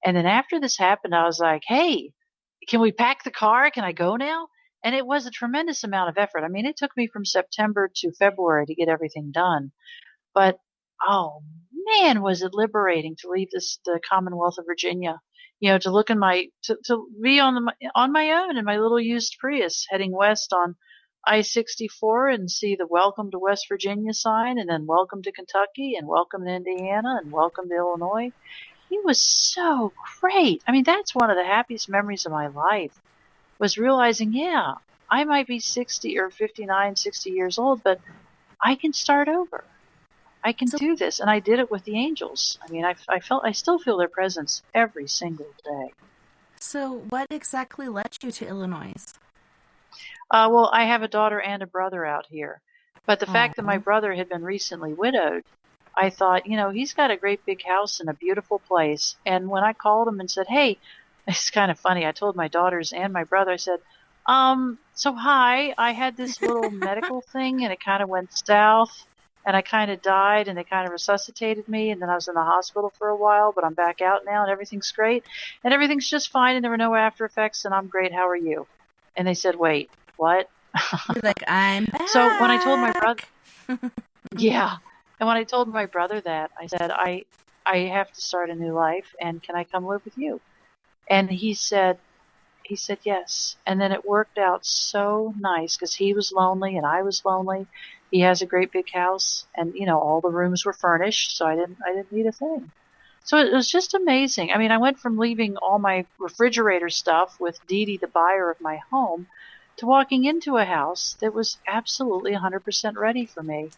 And then after this happened, I was like, hey, can we pack the car? Can I go now? And it was a tremendous amount of effort. I mean, it took me from September to February to get everything done. But oh man, was it liberating to leave the Commonwealth of Virginia. You know, to look in to be on my own in my little used Prius heading west on I-64 and see the welcome to West Virginia sign, and then welcome to Kentucky, and welcome to Indiana, and welcome to Illinois. It was so great. I mean, that's one of the happiest memories of my life, was realizing, yeah, I might be 60 or 59, 60 years old, but I can start over. I can do this. And I did it with the angels. I mean, I still feel their presence every single day. So what exactly led you to Illinois? Well, I have a daughter and a brother out here. But the fact that my brother had been recently widowed, I thought, you know, he's got a great big house in a beautiful place. And when I called him and said, hey, it's kind of funny. I told my daughters and my brother, I said, so hi, I had this little medical thing and it kind of went south and I kind of died and they kind of resuscitated me. And then I was in the hospital for a while, but I'm back out now and everything's great and everything's just fine and there were no after effects and I'm great. How are you? And they said, wait, what? You're like, I'm back. So when I told my brother, yeah. And when I told my brother that, I said, I have to start a new life and can I come live with you? And he said yes. And then it worked out so nice because he was lonely and I was lonely. He has a great big house and, you know, all the rooms were furnished. So I didn't need a thing. So it was just amazing. I mean, I went from leaving all my refrigerator stuff with Dee Dee, the buyer of my home, to walking into a house that was absolutely 100% ready for me.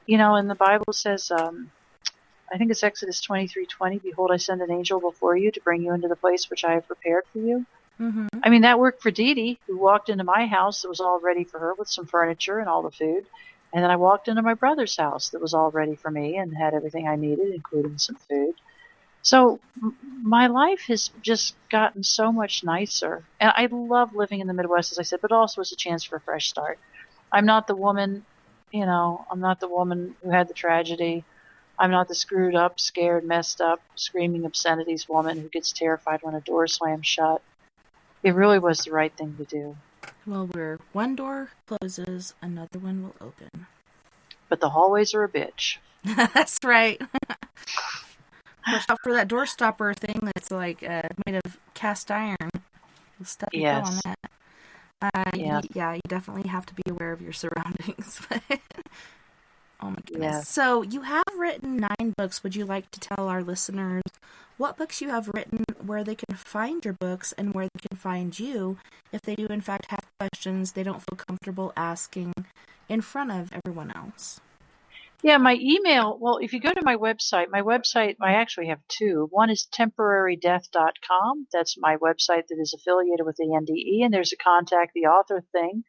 You know, and the Bible says, I think it's Exodus 23:20, behold, I send an angel before you to bring you into the place which I have prepared for you. Mm-hmm. I mean, that worked for Dee Dee, who walked into my house that was all ready for her with some furniture and all the food. And then I walked into my brother's house that was all ready for me and had everything I needed, including some food. So my life has just gotten so much nicer. And I love living in the Midwest, as I said, but also it's a chance for a fresh start. I'm not the woman, you know, I'm not the woman who had the tragedy. I'm not the screwed up, scared, messed up, screaming obscenities woman who gets terrified when a door slams shut. It really was the right thing to do. Well, where one door closes, another one will open. But the hallways are a bitch. That's right. Watch out for that door stopper thing that's like made of cast iron. You'll step your toe on that. You definitely have to be aware of your surroundings. Oh my goodness. Yes. So you have written 9 books. Would you like to tell our listeners what books you have written, where they can find your books, and where they can find you if they do in fact have questions they don't feel comfortable asking in front of everyone else? Yeah, my email, well, if you go to my website, I actually have 2. One is temporarydeath.com. That's my website that is affiliated with the NDE, and there's a contact the author thing.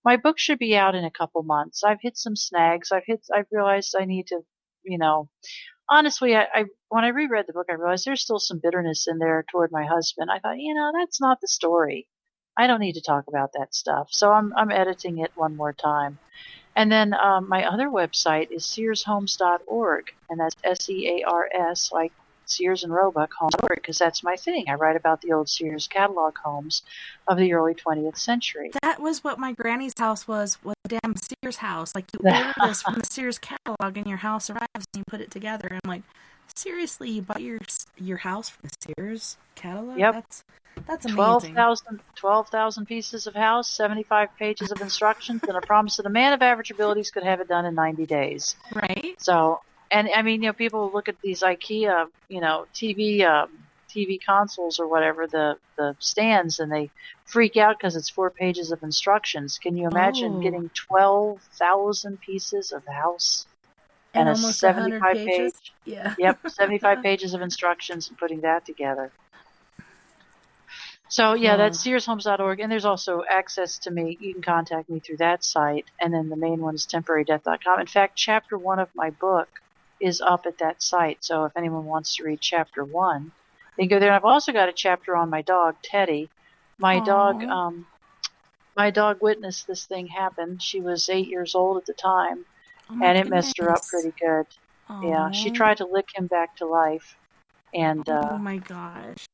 My book should be out in a couple months. I've hit some snags. I've realized I need to, you know, honestly, I when I reread the book, I realized there's still some bitterness in there toward my husband. I thought, you know, that's not the story. I don't need to talk about that stuff. So I'm editing it one more time. And then my other website is searshomes.org, and that's SEARS, like Sears and Roebuck, Homes.org, because that's my thing. I write about the old Sears catalog homes of the early 20th century. That was what my granny's house was the damn Sears house. Like, you order this from the Sears catalog and your house arrives and you put it together. And I'm like, seriously, you bought your house from the Sears catalog? Yep. That's amazing. 12,000 pieces of house, 75 pages of instructions, and a promise that a man of average abilities could have it done in 90 days. Right. So, and I mean, you know, people look at these IKEA, you know, TV consoles or whatever, the stands, and they freak out because it's 4 pages of instructions. Can you imagine getting 12,000 pieces of house and a almost 75 pages? page? Yeah. Yep, 75 pages of instructions and putting that together. So, yeah, that's searshomes.org, and there's also access to me. You can contact me through that site, and then the main one is temporarydeath.com. In fact, Chapter 1 of my book is up at that site, so if anyone wants to read Chapter 1, they can go there. And I've also got a chapter on my dog, Teddy, My dog, Aw. my dog witnessed this thing happen. She was 8 years old at the time, Oh my and it messed her up goodness. pretty good. Yeah, she Oh. tried to lick him back to life, and Oh my gosh.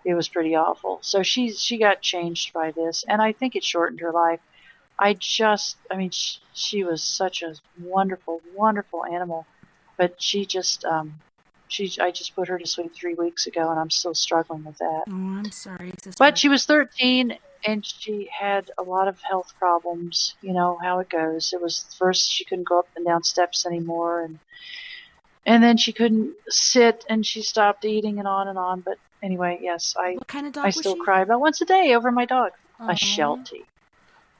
it was pretty awful. So she got changed by this, and I think it shortened her life. I mean, she was such a wonderful, wonderful animal, but I just put her to sleep 3 weeks ago, and I'm still struggling with that. Oh, I'm sorry, sister. But she was 13, and she had a lot of health problems. You know how it goes. It was first she couldn't go up and down steps anymore, and then she couldn't sit, and she stopped eating, and on and on. But anyway, yes, What kind of dog I was still she? cry about once a day over my dog. A Aw. Sheltie.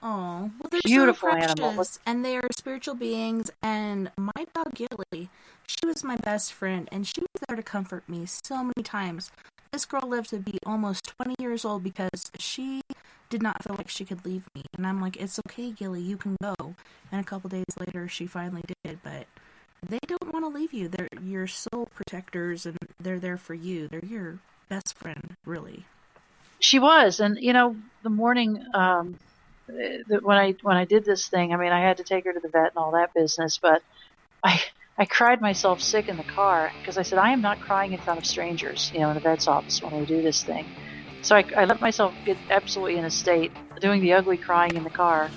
Oh, well, they're Beautiful so animal. precious, and they are spiritual beings. And my dog Gilly, she was my best friend, and she was there to comfort me so many times. This girl lived to be almost 20 years old because she did not feel like she could leave me. And I'm like, it's okay, Gilly, you can go. And a couple days later, she finally did, but they don't want to leave you. They're your soul protectors, and they're there for you. They're your best friend, really. She was, and the morning when I did this thing, I mean, I had to take her to the vet and all that business, but I cried myself sick in the car because I said I am not crying in front of strangers, in the vet's office when we do this thing. So I let myself get absolutely in a state doing the ugly crying in the car.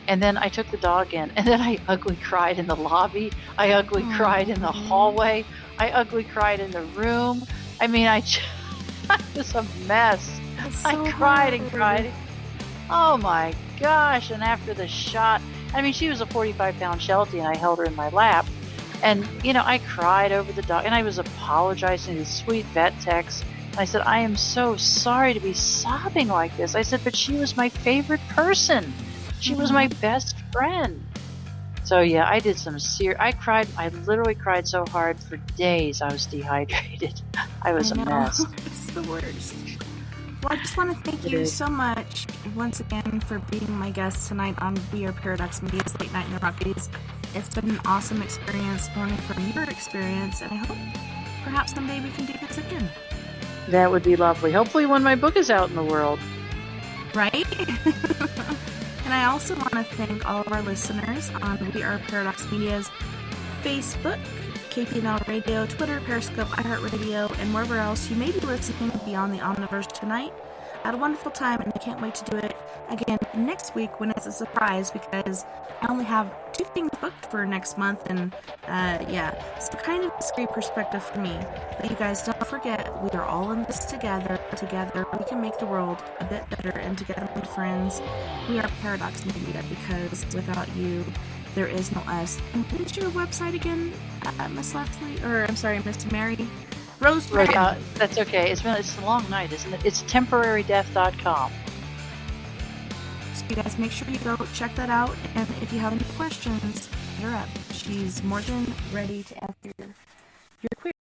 And then I took the dog in, and then I ugly cried in the lobby. I ugly cried in the hallway. I ugly cried in the room. I mean, I was a mess. That's I so cried and hard. cried. Oh my gosh. And after the shot, I mean, she was a 45-pound Sheltie, and I held her in my lap. And, I cried over the dog, and I was apologizing to the sweet vet techs. And I said, I am so sorry to be sobbing like this. I said, but she was my favorite person. She was my best friend. So yeah, I did some I literally cried so hard for days I was dehydrated. I was a know. mess. It's the worst. Well, I just want to thank you so much once again for being my guest tonight on We Are Paradox Media's Late Night in the Rockies. It's been an awesome experience learning from your experience, and I hope perhaps someday we can do this again. That would be lovely. Hopefully when my book is out in the world. Right? And I also want to thank all of our listeners on We Are Paradox Media's Facebook, KPNL Radio, Twitter, Periscope, iHeartRadio, and wherever else you may be listening beyond the Omniverse tonight. I had a wonderful time, and I can't wait to do it again next week when it's a surprise, because I only have 2 things booked for next month, and so kind of a scary perspective for me. But you guys, don't forget, we are all in this together. Together we can make the world a bit better, and together, my friends, we are Paradox Media, because without you, there is no us. And what is your website again, Miss Leslie? Or, I'm sorry, Miss Mary? Rosemary. That's okay. It's a long night, isn't it? It's temporarydeath.com. So you guys make sure you go check that out. And if you have any questions, hit her up. She's more than ready to answer your queries.